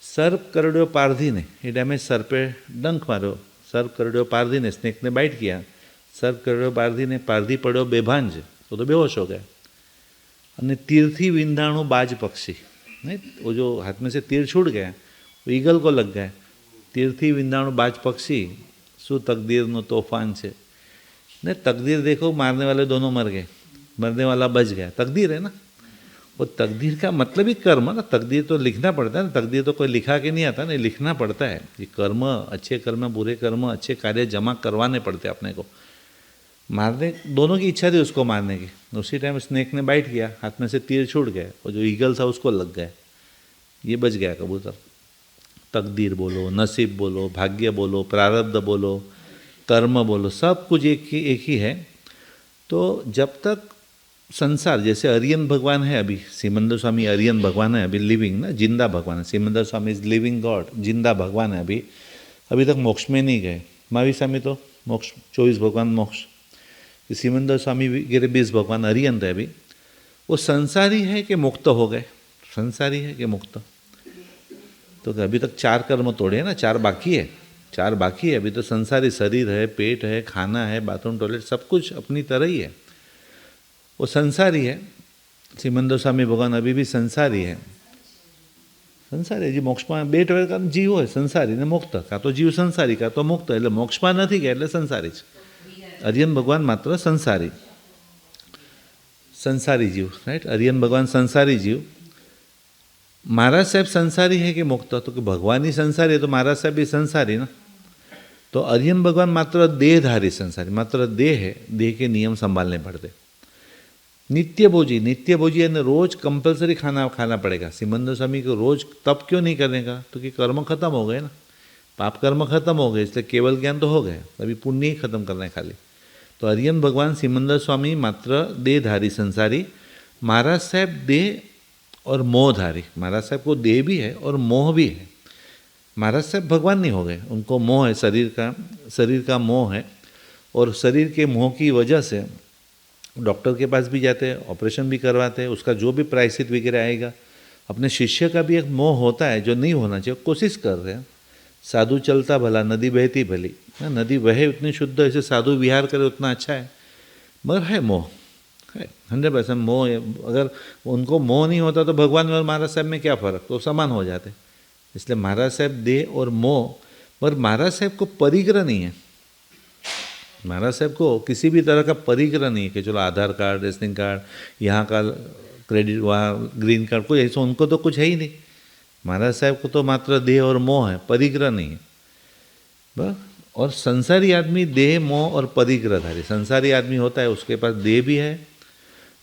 A: सर्प करड्यो पारधी ने, એ ટાઈમે सर्पे डंक मार्यो, सर्प करड्यो पारधी ने, स्नेक ने बाइट किया, सर्प करड्यो पारधी ने, पारधी पड्यो बेभान है, तो बेहोश हो गया। અને तीरथी विंधाणु बाज पक्षी, नहीं, वो जो हाथ में से तीर छूट गया वो ईगल को लग गया। तीरथी विंधाणु बाज पक्षी, शू तकदीरनो तोफान है। नहीं, तकदीर देखो, मारने वाले दोनों मर गए, मरने वाला बच गया, तकदीर है ना। वो तकदीर का मतलब ही कर्म ना, तकदीर तो लिखना पड़ता है ना, तकदीर तो कोई लिखा के नहीं आता ना, लिखना पड़ता है। ये कर्म, अच्छे कर्म, बुरे कर्म, अच्छे कार्य जमा करवाने पड़ते अपने को। मारने, दोनों की इच्छा थी उसको मारने की, उसी टाइम स्नेक ने बाइट किया, हाथ में से तीर छूट गया, और जो ईगल था उसको लग गया, ये बच गया कबूतर। तकदीर बोलो, नसीब बोलो, भाग्य बोलो, प्रारब्ध बोलो, कर्म बोलो, सब कुछ एक ही है। तो जब तक संसार, जैसे अरियन भगवान है अभी, सिमंदर स्वामी अरियन भगवान है अभी, लिविंग ना, जिंदा भगवान है। Simandhar Swami is living God, जिंदा भगवान है अभी तक मोक्ष में नहीं गए। महावीर स्वामी तो मोक्ष, 24 भगवान मोक्ष, सिमंदर स्वामी वगैरह 20 भगवान अरियन थे अभी। वो संसारी है कि मुक्त हो गए, संसारी है कि मुक्त? तो अभी तक 4 कर्म तोड़े हैं ना, 4 बाकी है, 4 बाकी है अभी तो। संसारी शरीर है, पेट है, खाना है, बाथरूम, टॉयलेट, सब कुछ अपनी तरह ही है, वो संसारी है। सिमंदर स्वामी भगवान अभी भी संसारी है, संसारी जी। मोक्षમાં બે ટકા જીવ હોય, સંસારી ને મુક્ત, કાં તો જીવ સંસારી કાં તો મુક્ત, એટલે મોક્ષમાં નથી ગયા એટલે સંસારી છે। અરિયન ભગવાન માત્ર સંસારી, संसारी जीव, राइट। अरियन भगवान संसारी जीव। महाराज साहब संसारी है कि मुक्त? तो कि भगवान ही संसारी है तो महाराज साहब भी संसारी ना। तो अरियन भगवान मात्र देहधारी संसारी, मात्र देह है, देह के नियम संभालने पड़ते। नित्यभोजी, नित्यभोजी यानी रोज कंपलसरी खाना पड़ेगा। सिमंदर स्वामी को रोज तप क्यों नहीं करने का? तो कि कर्म खत्म हो गए ना, पाप कर्म खत्म हो गए, इसलिए केवल ज्ञान तो हो गए, अभी पुण्य ही खत्म करना है खाली। तो अरियन भगवान सिमंदर स्वामी मात्र देहधारी संसारी। महाराज साहब देह और मोहधारी, महाराज साहब को देह भी है और मोह भी है। महाराज साहब भगवान नहीं हो गए, उनको मोह है, शरीर का मोह है, और शरीर के मोह की वजह से डॉक्टर के पास भी जाते हैं, ऑपरेशन भी करवाते हैं, उसका जो भी प्रायश्चित वगैरह आएगा। अपने शिष्य का भी एक मोह होता है जो नहीं होना चाहिए, कोशिश कर रहे हैं। साधु चलता भला, नदी बहती भली, नदी बहे उतनी शुद्ध, ऐसे साधु विहार करे उतना अच्छा है, मगर है मोह, है 100% मोह है। अगर उनको मोह नहीं होता तो भगवान और महाराज साहब में क्या फ़र्क, तो समान हो जाते। इसलिए महाराज साहब देह और मोह, मगर महाराज साहब को परिग्रह नहीं है। महाराज साहब को किसी भी तरह का परिग्रह नहीं है कि चलो आधार कार्ड, रेशनिंग कार्ड, यहाँ का क्रेडिट, वहाँ ग्रीन कार्ड, कोई ऐसा उनको तो कुछ है ही नहीं। महाराज साहब को तो मात्र देह और मोह है, परिग्रह नहीं है बस। और संसारी आदमी देह, मोह और परिग्रहधारी। संसारी आदमी होता है, उसके पास देह भी है,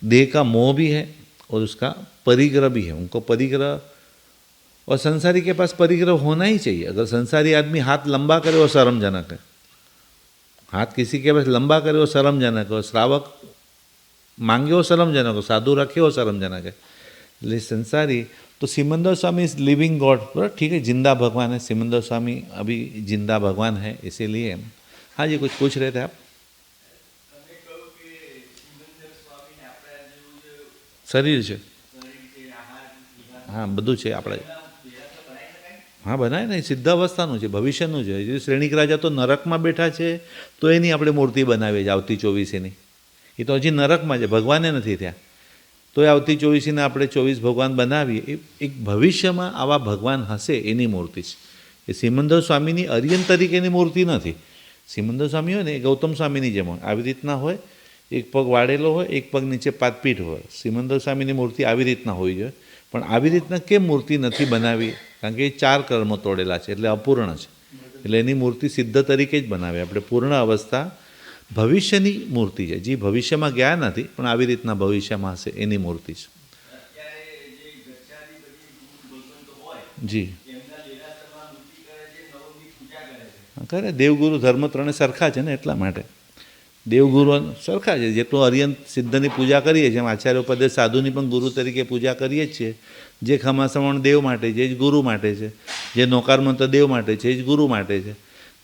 A: देह का मोह भी है, और उसका परिग्रह भी है, उनको परिग्रह। और संसारी के पास परिग्रह होना ही चाहिए। अगर संसारी आदमी हाथ लंबा करे वो शर्मजनक है, हाथ किसी के पास लंबा करे वो शर्मजनक है, श्रावक मांगे वो शर्मजनक हो, साधु रखे वो शर्मजनक है। इसलिए संसारी तो Simandhar Swami is living God, ठीक है, जिंदा भगवान है। सिमंदर स्वामी अभी जिंदा भगवान है, इसीलिए। हाँ जी, कुछ पूछ रहे थे आप? શરીર છે, હા બધું છે આપણે. હા બનાય ને, સિદ્ધાવસ્થાનું છે, ભવિષ્યનું છે. જે શ્રેણિક રાજા તો નરકમાં બેઠા છે તો એની આપણે મૂર્તિ બનાવીએ છીએ આવતી ચોવીસીની. એ તો હજી નરકમાં છે, ભગવાને નથી થયા, તો એ આવતી ચોવીસીને આપણે 24 ભગવાન બનાવીએ. એ એક ભવિષ્યમાં આવા ભગવાન હશે એની મૂર્તિ છે. એ સિમંદર સ્વામીની અરિયન તરીકેની મૂર્તિ નથી. સિમંદર સ્વામી હોય ને એ ગૌતમ સ્વામીની જેમ હોય, આવી રીતના હોય, એક પગ વાળેલો હોય, એક પગ નીચે પાતપીઠ હોય. સિમંદર સ્વામીની મૂર્તિ આવી રીતના હોવી જોઈએ. પણ આવી રીતના કેમ મૂર્તિ નથી બનાવી? કારણ કે એ 4 કર્મો તોડેલા છે, એટલે અપૂર્ણ છે. એટલે એની મૂર્તિ સિદ્ધ તરીકે જ બનાવે. આપણે પૂર્ણ અવસ્થા ભવિષ્યની મૂર્તિ છે, જે ભવિષ્યમાં ગયા નથી પણ આવી રીતના ભવિષ્યમાં હશે એની મૂર્તિ છે. જી ખરે દેવગુરુ ધર્મ ત્રણે સરખા છે ને, એટલા માટે દેવગુરુ સરખા છે. જેટલું અરિયંત સિદ્ધની પૂજા કરીએ છીએ, એમ આચાર્ય ઉપદેશ સાધુની પણ ગુરુ તરીકે પૂજા કરીએ જ છીએ. જે ખમાસમણ દેવ માટે છે એ જ ગુરુ માટે છે, જે નોકારમંત્ર દેવ માટે છે એ જ ગુરુ માટે છે.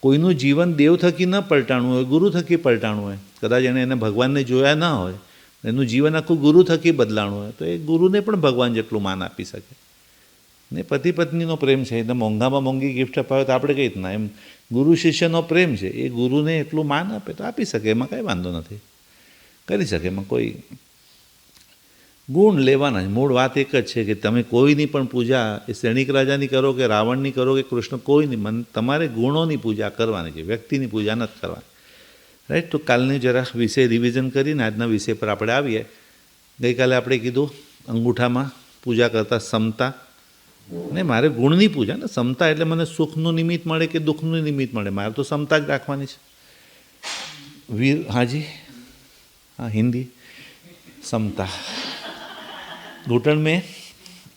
A: કોઈનું જીવન દેવ થકી ન પલટાણું હોય, ગુરુ થકી પલટાણું હોય, કદાચ એને ભગવાનને જોયા ન હોય, એનું જીવન આખું ગુરુ થકી બદલાણું હોય, તો એ ગુરુને પણ ભગવાન જેટલું માન આપી શકે. ને પતિ પત્નીનો પ્રેમ છે, એટલે મોંઘામાં મોંઘી ગિફ્ટ અપાવે તો આપણે કઈ રીતના, એમ ગુરુ શિષ્યનો પ્રેમ છે, એ ગુરુને એટલું માન આપે તો આપી શકે, એમાં કંઈ વાંધો નથી, કરી શકે. એમાં કોઈ ગુણ લેવાના જ. મૂળ વાત એક જ છે કે તમે કોઈની પણ પૂજા એ શ્રેણિક રાજાની કરો કે રાવણની કરો કે કૃષ્ણ, કોઈની, તમારે ગુણોની પૂજા કરવાની છે, વ્યક્તિની પૂજા નથી કરવાની. રાઈટ. તો કાલની જરા વિષય રિવિઝન કરીને આજના વિષય પર આપણે આવીએ. ગઈકાલે આપણે કીધું અંગૂઠામાં પૂજા કરતાં સમતા, ને મારે ગુણની પૂજા ને, સમતા એટલે મને સુખનું નિમિત્ત મળે કે દુઃખનું નિમિત્ત મળે, મારે તો સમતા જ રાખવાની છે. વીર, હાજી, हाँ हिंदी, समता. घुटन में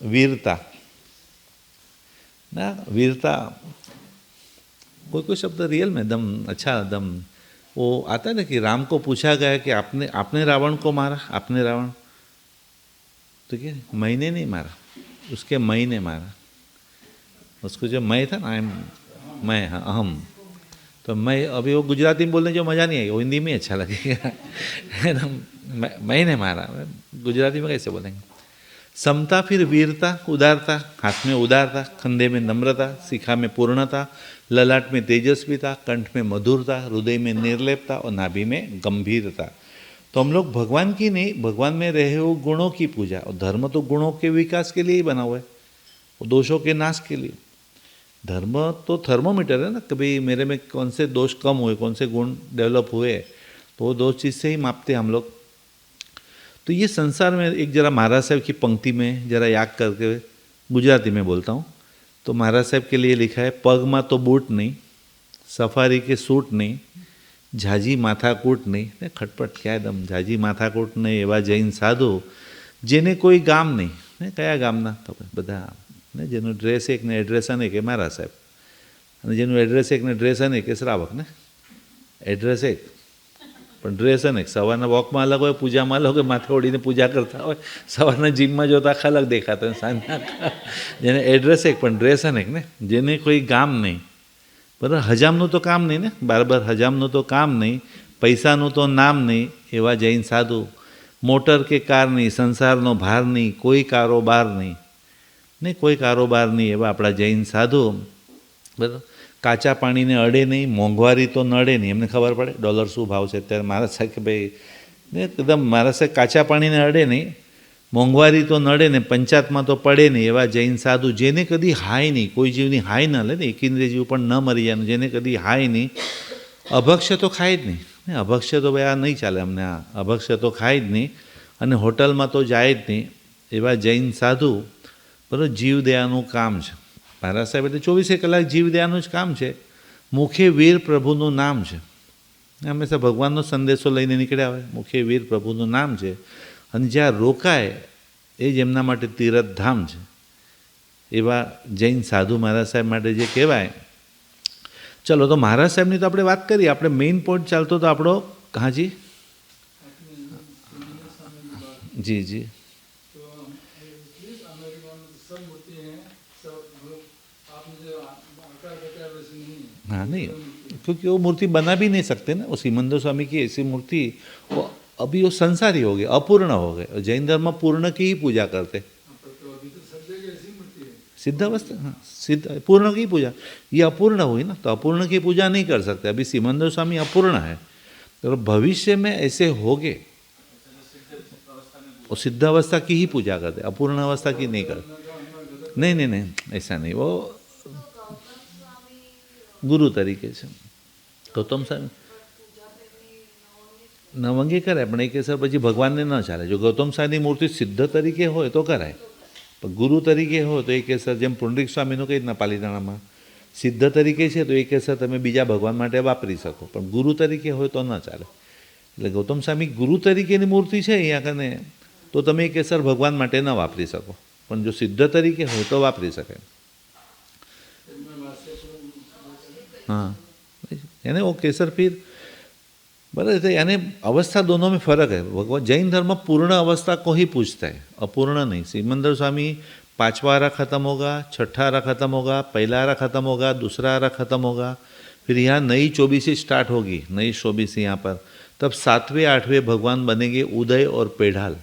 A: वीरता ना, वीरता कोई कोई शब्द रियल में दम अच्छा, दम वो आता है ना कि राम को पूछा गया कि आपने रावण को मारा, आपने रावण, तो क्या मैंने नहीं मारा, उसके मई ने मारा. उसको जो मैं था ना, मैं, हाँ अहम, तो मैं, अभी वो गुजराती में बोलने जो मज़ा नहीं आई, वो हिंदी में अच्छा लगेगा. है ना, मैंने मारा, गुजराती में कैसे बोलेंगे. समता, फिर वीरता, उदारता, हाथ में उदारता, कंधे में नम्रता, शिखा में पूर्णता, ललाट में तेजस्विता, कंठ में मधुरता, हृदय में निर्लेपता और नाभि में गंभीरता. तो हम लोग भगवान की नहीं, भगवान में रहे हुए गुणों की पूजा. और धर्म तो गुणों के विकास के लिए ही बना हुआ है, और दोषों के नाश के लिए. धर्म तो थर्मोमीटर है ना, कभी मेरे में कौन से दोष कम हुए, कौन से गुण डेवलप हुए, तो वो 2 चीज़ से ही मापते हम लोग. तो ये संसार में एक जरा महाराज साहब की पंक्ति में जरा याद करके गुजराती में बोलता हूँ. तो महाराज साहब के लिए लिखा है, पग में तो बूट नहीं, सफारी के सूट नहीं, झाजी माथाकूट नहीं. खटपट क्या दम, झाजी माथाकूट नहीं एवा जैन साधु जेने कोई गाम नहीं. कया गामना? तो બધા ને જેનું ડ્રેસ એક ને એડ્રેસ અનેક એ મારા સાહેબ, અને જેનું એડ્રેસ એક ને ડ્રેસ અનેક એ શ્રાવક ને. એડ્રેસ એક પણ ડ્રેસ અનેક. સવારના વોકમાં અલગ હોય, પૂજામાં અલગ હોય, માથે ઓળીને પૂજા કરતા હોય, સવારના જીમમાં જોતા આખા અલગ દેખાતા હોય, સાંજના. જેને એડ્રેસ એક પણ ડ્રેસ અનેક ને, જેને કોઈ ગામ નહીં, બરાબર. હજામનું તો કામ નહીં ને, બરાબર, હજામનું તો કામ નહીં, પૈસાનું તો નામ નહીં, એવા જૈન સાધુ. મોટર કે કાર નહીં, સંસારનો ભાર નહીં, કોઈ કારોબાર નહીં, ને કોઈ કારોબાર નહીં, એવા આપણા જૈન સાધુ. બરાબર. કાચા પાણીને અડે નહીં, મોંઘવારી તો નડે નહીં. એમને ખબર પડે ડોલર શું ભાવ છે અત્યારે. મારા સાહેબ કે ભાઈ ને એકદમ મારા સાહેબ કાચા પાણીને અડે નહીં, મોંઘવારી તો નડે ને, પંચાયતમાં તો પડે નહીં, એવા જૈન સાધુ. જેને કદી હાય નહીં, કોઈ જીવની હાય ન લે ને, એક ઇન્દ્રિય જીવ પણ ન મરી જાય, જેને કદી હાય નહીં, અભક્ષ્ય તો ખાય જ નહીં. અભક્ષ્ય તો ભાઈ આ નહીં ચાલે અમને, આ અભક્ષ્ય તો ખાય જ નહીં, અને હોટલમાં તો જાય જ નહીં, એવા જૈન સાધુ. બરાબર. જીવદયાનું કામ છે મહારાજ સાહેબ, એટલે 24 કલાક જીવદયાનું જ કામ છે. મુખે વીર પ્રભુનું નામ છે, હંમેશા ભગવાનનો સંદેશો લઈને નીકળ્યા હોય. મુખે વીર પ્રભુનું નામ છે, અને જ્યાં રોકાય એ જ એમના માટે તીરથધામ છે. એવા જૈન સાધુ મહારાજ સાહેબ માટે જે કહેવાય. ચલો, તો મહારાજ સાહેબની તો આપણે વાત કરીએ. આપણે મેઇન પોઈન્ટ ચાલતો તો આપણો, હાજી जी जी हाँ नहीं, क्योंकि वो मूर्ति बना भी नहीं सकते ना. वो सिमंदर स्वामी की ऐसी मूर्ति वो अभी वो संसारी हो गए, अपूर्ण हो गए। और जैन धर्म पूर्ण की ही पूजा करते, सिद्ध अवस्था, हाँ सिद्ध पूर्ण की पूजा। ये अपूर्ण हुई ना, तो अपूर्ण की पूजा नहीं कर सकते। अभी सिमंदर स्वामी अपूर्ण है, तो भविष्य में ऐसे होगे वो सिद्ध अवस्था की ही पूजा करते, अपूर्ण अवस्था की नहीं करते। नहीं नहीं नहीं, ऐसा नहीं, वो गुरु तरीके से ગૌતમ સ્વામી નવંગી કરાય, પણ એ કેસર પછી ભગવાનને ન ચાલે. જો ગૌતમ સ્વામીની મૂર્તિ સિદ્ધ તરીકે હોય તો કરાય, પણ ગુરુ તરીકે હોય તો એ કેસર, જેમ પુંડરીક સ્વામીનું કઈ રીતના પાલીતાણામાં સિદ્ધ તરીકે છે તો એ કેસર તમે બીજા ભગવાન માટે વાપરી શકો, પણ ગુરુ તરીકે હોય તો ન ચાલે. એટલે ગૌતમ સ્વામી ગુરુ તરીકેની મૂર્તિ છે અહીંયા કને, તો તમે એ કેસર ભગવાન માટે ન વાપરી શકો, પણ જો સિદ્ધ તરીકે હોય તો વાપરી શકાય. हाँ, यानी वो केसर फिर बराबर है, यानी अवस्था दोनों में फर्क है. भगवान जैन धर्म पूर्ण अवस्था को ही पूछता है, अपूर्ण नहीं. सिमंदर स्वामी 5वां आरा खत्म होगा, 6ठा आरा खत्म होगा, पहला आरा खत्म होगा, दूसरा आरा खत्म होगा, फिर यहाँ नई 24 स्टार्ट होगी, नई 24 यहाँ पर, तब 7वें 8वें भगवान बनेंगे उदय और पेढ़ाल,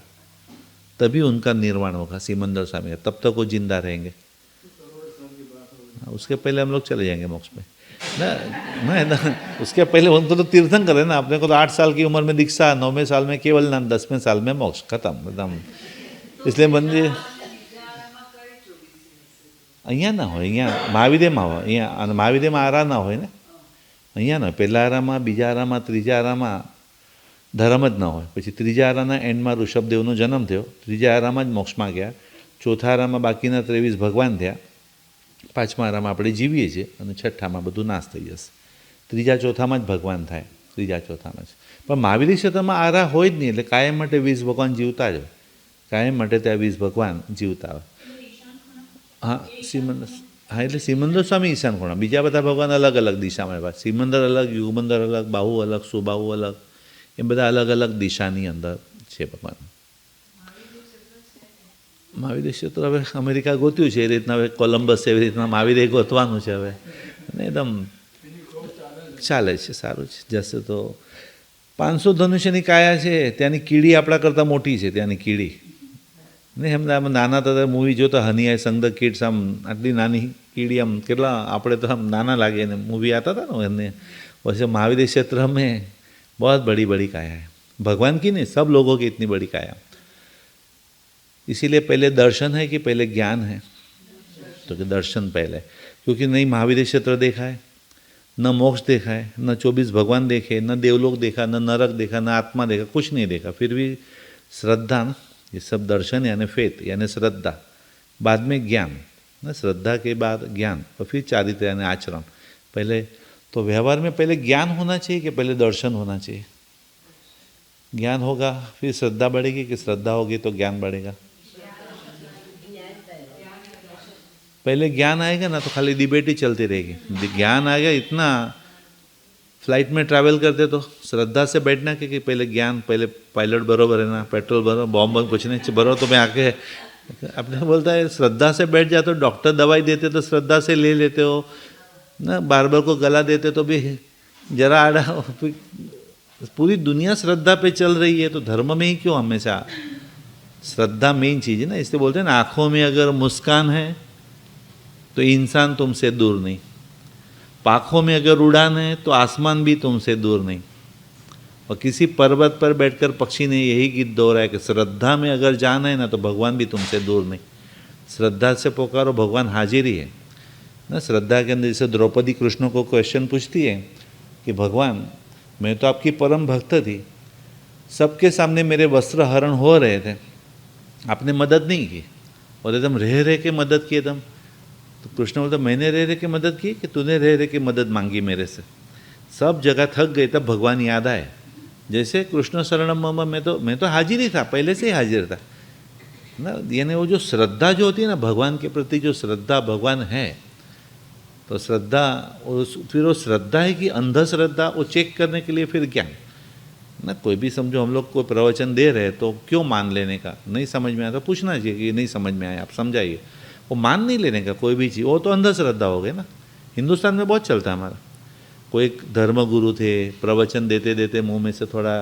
A: तभी उनका निर्माण होगा सिमंदर स्वामी का. तब तक वो जिंदा रहेंगे, उसके पहले हम लोग चले जाएंगे मोक्ष में ना. उसके पहले उनको तो तीर्थंकर है ना. अपने को तो 8 साल की उम्र में दीक्षा, 9वें साल में केवल ना, 10वें साल में मोक्ष, खत्म एकदम. इसलिए मंदिर અહીંયા ના હોય, અહીંયા મહાવિદેમાં હોય, અહીંયા અને મહાવિદેમાં આરા ના હોય ને, અહીંયા ના. પહેલા આરામાં, બીજા આરામાં, ત્રીજા આરામાં ધર્મ જ ન હોય. પછી ત્રીજા આરાના એન્ડમાં ઋષભદેવનો જન્મ થયો, ત્રીજા આરામાં જ મોક્ષમાં ગયા, ચોથા આરામાં બાકીના 23 ભગવાન થયા, 5મા આરામાં આપણે જીવીએ છીએ, અને 6ઠામાં બધું નાશ થઈ જશે. ત્રીજા ચોથામાં જ ભગવાન થાય, ત્રીજા ચોથામાં જ. પણ મહાવીર ક્ષેત્રમાં આરા હોય જ નહીં, એટલે કાયમ માટે 20 ભગવાન જીવતા જ હોય, કાયમ માટે ત્યાં 20 ભગવાન જીવતા હોય. હા સિમંદર, હા એટલે સિમંદર સ્વામી ઈશાન ખૂણા, બીજા બધા ભગવાન અલગ અલગ દિશામાં આવ્યા. સિમંદર અલગ, યુગમંદર અલગ, બાહુ અલગ, સુબાહુ અલગ, એ બધા અલગ અલગ દિશાની અંદર છે ભગવાન. મહાવીર ક્ષેત્ર હવે અમેરિકા ગોત્યું છે, એ રીતના હવે કોલમ્બસ એવી રીતના મહાવીરે ગોતવાનું છે હવે, અને એકદમ ચાલે છે, સારું છે. જશે તો 500 ધનુષ્યની કાયા છે, ત્યાંની કીડી આપણા કરતાં મોટી છે, ત્યાંની કીડી નહીં. એમ આમ નાના હતા મૂવી જોતા, હની આય સંગ ધ કિડ્સ, આમ આટલી નાની કીડી, આમ કેટલા આપણે તો આમ નાના લાગે ને મૂવી आता था ना એમને. वैसे महावीर क्षेत्र में बहुत बड़ी बड़ी काया है, भगवान की नहीं, सब लोगों की इतनी बड़ी काया. इसीलिए पहले दर्शन है कि पहले ज्ञान है, तो कि दर्शन पहले, क्योंकि नहीं महावीर क्षेत्र देखा है, न मोक्ष देखा है, न 24 भगवान देखे, न देवलोक देखा, न नरक देखा, न आत्मा देखा, कुछ नहीं देखा. फिर भी श्रद्धा ना, ये सब दर्शन यानी फेथ यानी श्रद्धा, बाद में ज्ञान ना, श्रद्धा के बाद ज्ञान, और फिर चारित्र यानी आचरण. पहले तो व्यवहार में पहले ज्ञान होना चाहिए कि पहले दर्शन होना चाहिए? ज्ञान होगा फिर श्रद्धा बढ़ेगी, कि श्रद्धा होगी तो ज्ञान बढ़ेगा? पहले ज्ञान आएगा ना तो खाली डिबेट ही चलती रहेगी. ज्ञान आ गया, इतना फ्लाइट में ट्रैवल करते तो श्रद्धा से बैठना कि पहले ज्ञान, पहले पायलट बरोबर है ना, पेट्रोल भरो, बॉम्ब कुछ नहीं भरो, तो मैं आके अपने बोलता है श्रद्धा से बैठ जाते हो. डॉक्टर दवाई देते तो श्रद्धा से ले लेते हो ना, बार्बर को गला देते तो भी जरा आड़ा. पूरी दुनिया श्रद्धा पे चल रही है, तो धर्म में ही क्यों हमेशा श्रद्धा मेन चीज़ है ना. इसलिए बोलते हैं ना, आँखों में अगर मुस्कान है तो इंसान तुमसे दूर नहीं, पाखों में अगर उड़ान है तो आसमान भी तुमसे दूर नहीं. और किसी पर्वत पर बैठकर पक्षी ने यही गीत दोहराया कि श्रद्धा में अगर जाना है ना तो भगवान भी तुमसे दूर नहीं. श्रद्धा से पुकारो, भगवान हाजिर ही है ना. श्रद्धा के अंदर जैसे द्रौपदी कृष्ण को क्वेश्चन पूछती है कि भगवान मैं तो आपकी परम भक्त थी, सबके सामने मेरे वस्त्र हरण हो रहे थे, आपने मदद नहीं की, और एकदम रह रह के मदद की एकदम. तो कृष्ण बोलता मैंने रह रहे की मदद की कि तूने रह रहे की मदद मांगी मेरे से? सब जगह थक गए, तब भगवान याद आए. जैसे कृष्ण शरणम मम, मैं तो हाजिर ही था, पहले से ही हाजिर था ना. यानी वो जो श्रद्धा जो होती है ना, भगवान के प्रति जो श्रद्धा भगवान है, तो श्रद्धा, फिर वो श्रद्धा है कि अंधश्रद्धा, वो चेक करने के लिए फिर ज्ञान ना. कोई भी समझो हम लोग कोई प्रवचन दे रहे हैं तो क्यों मान लेने का, नहीं समझ में आया तो पूछना चाहिए कि नहीं समझ में आया, आप समझाइए. वो मान नहीं लेने का कोई भी चीज़, वो तो अंधश्रद्धा हो गई ना. हिंदुस्तान में बहुत चलता है हमारा. कोई धर्म गुरु थे, प्रवचन देते देते मुंह में से थोड़ा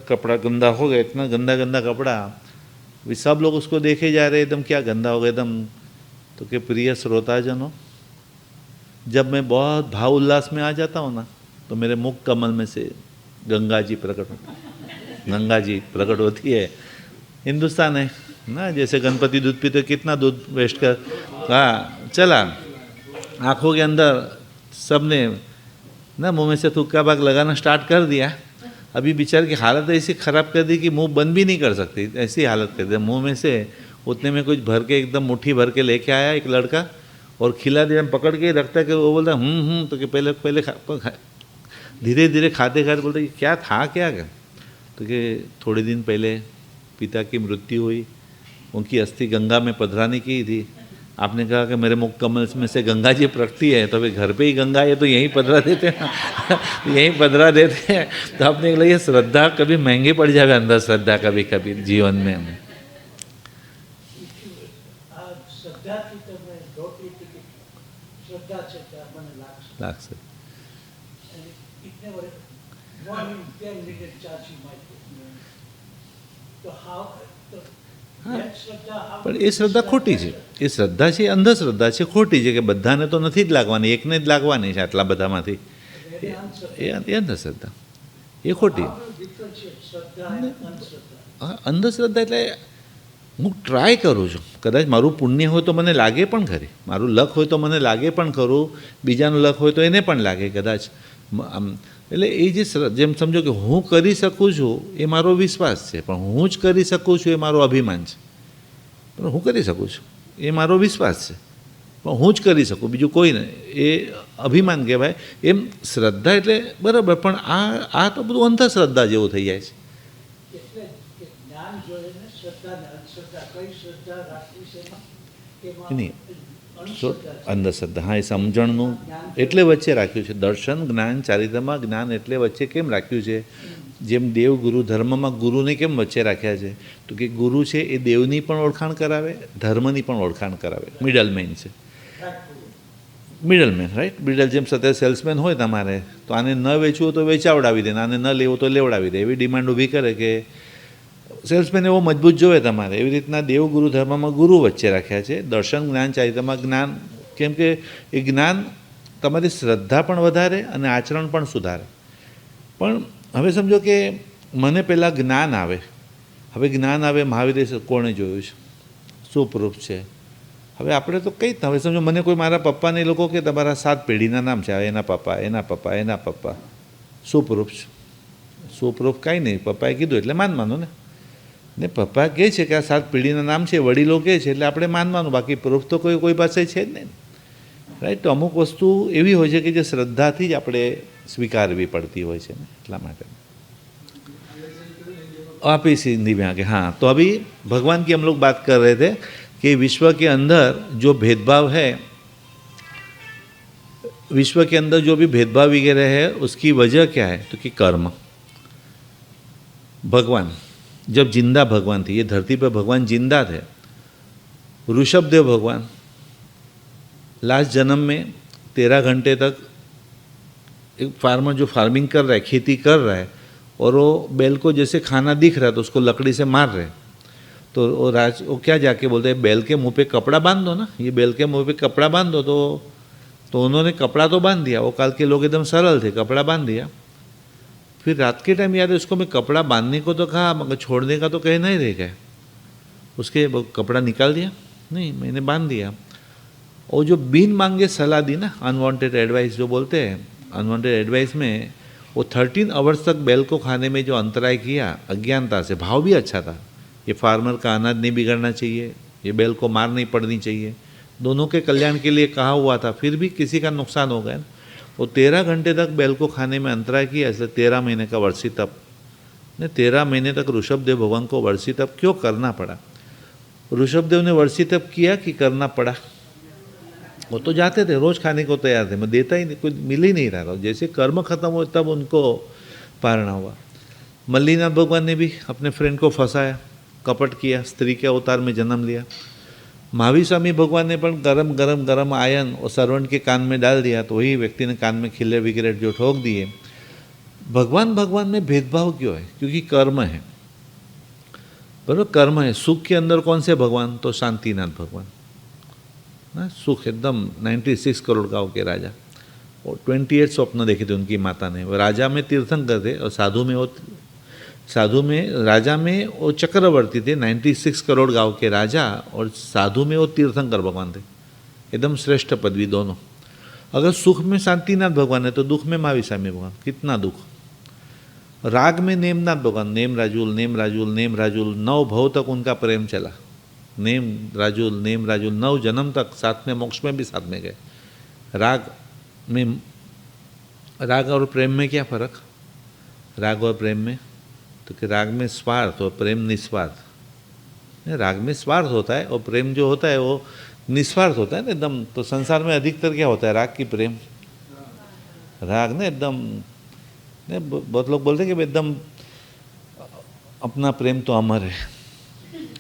A: कपड़ा गंदा हो गया, इतना गंदा गंदा कपड़ा, भी सब लोग उसको देखे जा रहे एकदम क्या गंदा हो गया एकदम। तो कि प्रिय श्रोताजनों, जब मैं बहुत भाव उल्लास में आ जाता हूँ ना, तो मेरे मुख कमल में से गंगा जी प्रकट होती है। हिंदुस्तान है ना, जैसे गणपति दूध पीते, कितना दूध वेस्ट कर, हाँ चला आँखों के अंदर सबने ना मुंह में से थूका भाग लगाना स्टार्ट कर दिया। अभी बेचारे की हालत ऐसी ख़राब कर दी कि मुंह बंद भी नहीं कर सकती, ऐसी हालत कर दी। मुंह में से उतने में कुछ भर के एकदम मुट्ठी भर के लेके आया एक लड़का और खिला दिया, पकड़ के रखता कि वो बोलता तो कि पहले धीरे धीरे खाते खाते बोलते क्या था क्या तो कि थोड़े दिन पहले पिता की मृत्यु हुई, उनकी अस्थि गंगा में पधराने की थी। आपने कहा कि मेरे मुख कमल में से गंगा जी प्रकटी है, तो फिर घर पे ही गंगा है तो यहीं पधरा देते हैं यहीं पधरा देते हैं। तो आपने कहा ये श्रद्धा कभी महंगी पड़ जाएगा, अंदर श्रद्धा कभी कभी जीवन में। लागશે પણ એ શ્રદ્ધા ખોટી છે, એ શ્રદ્ધા છે અંધશ્રદ્ધા છે, ખોટી છે કે બધાને તો નથી જ લાગવાની, એકને જ લાગવાની છે આટલા બધામાંથી, એ અંધશ્રદ્ધા, એ ખોટી। અંધશ્રદ્ધા એટલે હું ટ્રાય કરું છું, કદાચ મારું પુણ્ય હોય તો મને લાગે પણ ખરી, મારું લક હોય તો મને લાગે પણ ખરું, બીજાનું લક હોય તો એને પણ લાગે કદાચ આમ। એટલે એ જે જેમ સમજો કે હું કરી શકું છું એ મારો વિશ્વાસ છે, પણ હું જ કરી શકું છું એ મારો અભિમાન છે। પણ હું કરી શકું છું એ મારો વિશ્વાસ છે, પણ હું જ કરી શકું, બીજું કોઈ નહીં, એ અભિમાન કહેવાય। એમ શ્રદ્ધા એટલે બરાબર, પણ આ તો બધું અંધશ્રદ્ધા જેવું થઈ જાય છે। નહીં અંધશ્રદ્ધા, હા એ સમજણનું એટલે વચ્ચે રાખ્યું છે, દર્શન જ્ઞાન ચારિત્રમાં જ્ઞાન એટલે વચ્ચે કેમ રાખ્યું છે? જેમ દેવ ગુરુ ધર્મમાં ગુરુને કેમ વચ્ચે રાખ્યા છે? તો કે ગુરુ છે એ દેવની પણ ઓળખાણ કરાવે, ધર્મની પણ ઓળખાણ કરાવે, મિડલમેન છે, મિડલમેન રાઈટ। મિડલ જેમ સત્ય સેલ્સમેન હોય તમારે, તો આને ન વેચવું તો વેચાવડાવી દે, આને ન લેવું તો લેવડાવી દે, એવી ડિમાન્ડ ઊભી કરે કે સેલ્સમેન એવો મજબૂત જોવે તમારે। એવી રીતના દેવ ગુરુ ધર્મમાં ગુરુ વચ્ચે રાખ્યા છે, દર્શન જ્ઞાન ચારિત્રમાં જ્ઞાન, કેમ કે એ જ્ઞાન તમારી શ્રદ્ધા પણ વધારે અને આચરણ પણ સુધારે। પણ હવે સમજો કે મને પહેલાં જ્ઞાન આવે, હવે જ્ઞાન આવે મહાવીર કોણે જોયું છે, શું પ્રૂફ છે? હવે આપણે તો કંઈ હવે સમજો મને કોઈ મારા પપ્પાને એ લોકો કે તમારા 7 પેઢીના નામ છે, એના પપ્પા એના પપ્પા એના પપ્પા, શું પ્રૂફ છે? શું પ્રૂફ કાંઈ નહીં, પપ્પાએ કીધું એટલે માનવાનું ને પપ્પા કહે છે કે આ 7 પેઢીના નામ છે, વડીલો કહે છે એટલે આપણે માનવાનું, બાકી પ્રૂફ તો કોઈ પાસે છે જ નહીં, રાઈટ। તો અમુક વસ્તુ એવી હોય છે કે જે શ્રદ્ધાથી જ આપણે स्वीकारवी पड़ती हो એટલા માટે। आप इस हिंदी में आगे, हाँ तो अभी भगवान की हम लोग बात कर रहे थे कि विश्व के अंदर जो भेदभाव है, विश्व के अंदर जो भी भेदभाव वगैरह है उसकी वजह क्या है? तो कि कर्म। भगवान जब जिंदा भगवान थे, ये धरती पर भगवान जिंदा थे, ऋषभदेव भगवान लास्ट जन्म में 13 घंटे तक एक फार्मर जो फार्मिंग कर रहा है, खेती कर रहा है, और वो बैल को जैसे खाना दिख रहा है तो उसको लकड़ी से मार रहे, तो वो क्या जाके बोलते हैं बैल के मुंह पे कपड़ा बांध दो ना, ये बैल के मुंह पे कपड़ा बांध दो। तो उन्होंने कपड़ा तो बांध दिया, वो काल के लोग एकदम सरल थे, कपड़ा बांध दिया। फिर रात के टाइम याद है उसको मैं कपड़ा बांधने को तो कहा मगर छोड़ने का तो कह नहीं रह गए, उसके कपड़ा निकाल दिया, नहीं मैंने बांध दिया। और जो बिन मांगे सलाह दी ना, अनवांटेड एडवाइस जो बोलते हैं, अनवांटेड एडवाइस में वो 13 आवर्स तक बैल को खाने में जो अंतराय किया अज्ञानता से, भाव भी अच्छा था, ये फार्मर का अनाज नहीं बिगड़ना चाहिए, ये बैल को मार नहीं पड़नी चाहिए, दोनों के कल्याण के लिए कहा हुआ था, फिर भी किसी का नुकसान हो गया। वो 13 घंटे तक बैल को खाने में अंतराय किया, इसलिए 13 महीने का वर्षी तप ने 13 महीने तक ऋषभदेव भगवान को वर्षी तप क्यों करना पड़ा? ऋषभदेव ने वर्षी तप किया कि करना पड़ा? वो तो जाते थे, रोज खाने को तैयार थे, मैं देता ही नहीं, कुछ मिल ही नहीं रहा था। जैसे कर्म खत्म हो तब उनको पारणा हुआ। मल्लीनाथ भगवान ने भी अपने फ्रेंड को फंसाया, कपट किया, स्त्री के अवतार में जन्म लिया। महावीर स्वामी भगवान ने पण गरम गरम गरम आयन और सर्वेंट के कान में डाल दिया, तो वही व्यक्ति ने कान में खिले विगरेट जो ठोक दिए। भगवान भगवान में भेदभाव क्यों है? क्योंकि कर्म है, बराबर, कर्म है। सुख के अंदर कौन से भगवान? तो शांतिनाथ भगवान ना, सुख एकदम 96 करोड़ गाँव के राजा, और 28 स्वप्न देखे थे उनकी माता ने। वो राजा में तीर्थंकर थे और साधु में राजा में वो चक्रवर्ती थे, 96 करोड़ गाँव के राजा, और साधु में वो तीर्थंकर भगवान थे, एकदम श्रेष्ठ पदवी दोनों। अगर सुख में शांतिनाथ भगवान है तो दुख में महावीर स्वामी भगवान, कितना दुख। राग में नेमनाथ भगवान, name Rajul name Rajul name Rajul, 9 भव तक उनका प्रेम चला, नेम राजुल 9 जन्म तक, साथ में मोक्ष में भी साथ में गए। राग और प्रेम में क्या फर्क? राग और प्रेम में तो कि राग में स्वार्थ और प्रेम निस्वार्थ। राग में स्वार्थ होता है और प्रेम जो होता है वो निस्वार्थ होता है ना एकदम। तो संसार में अधिकतर क्या होता है? राग की प्रेम। राग ना एकदम, बहुत लोग बोलते हैं कि एकदम अपना प्रेम तो अमर है,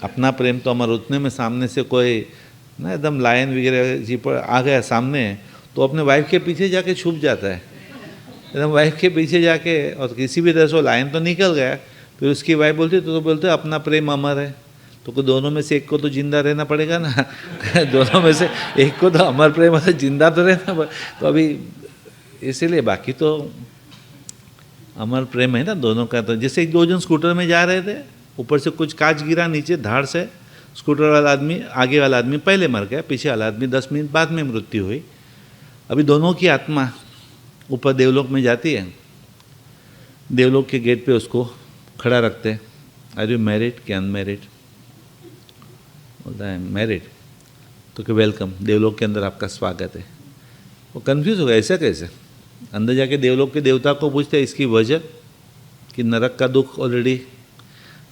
A: अपना प्रेम तो अमर। उतने में सामने से कोई ना एकदम लायन वगैरह जी पर आ गया सामने, तो अपने वाइफ के पीछे जाके छुप जाता है, एकदम वाइफ के पीछे जाके, और किसी भी तरह से लायन तो निकल गया, फिर उसकी वाइफ बोलती तो बोलते अपना प्रेम अमर है। तो दोनों में से एक को तो जिंदा रहना पड़ेगा ना दोनों में से एक को तो अमर प्रेम है, जिंदा तो रहना। तो अभी इसीलिए, बाकी तो अमर प्रेम है ना दोनों का। तो जैसे 2 जन स्कूटर में जा रहे थे, ऊपर से कुछ कांच गिरा नीचे धाड़ से, स्कूटर वाला आदमी, आगे वाला आदमी पहले मर गया, पीछे वाला आदमी 10 मिनट बाद में मृत्यु हुई। अभी दोनों की आत्मा ऊपर देवलोक में जाती है, देवलोक के गेट पे उसको खड़ा रखते हैं, आर यू मैरिड कि अनमैरिड? बोलता है मैरिड, तो कि वेलकम, देवलोक के अंदर आपका स्वागत है। वो कंफ्यूज हो गया, ऐसा कैसे? अंदर जाके देवलोक के देवता को पूछते हैं इसकी वजह, कि नरक का दुख ऑलरेडी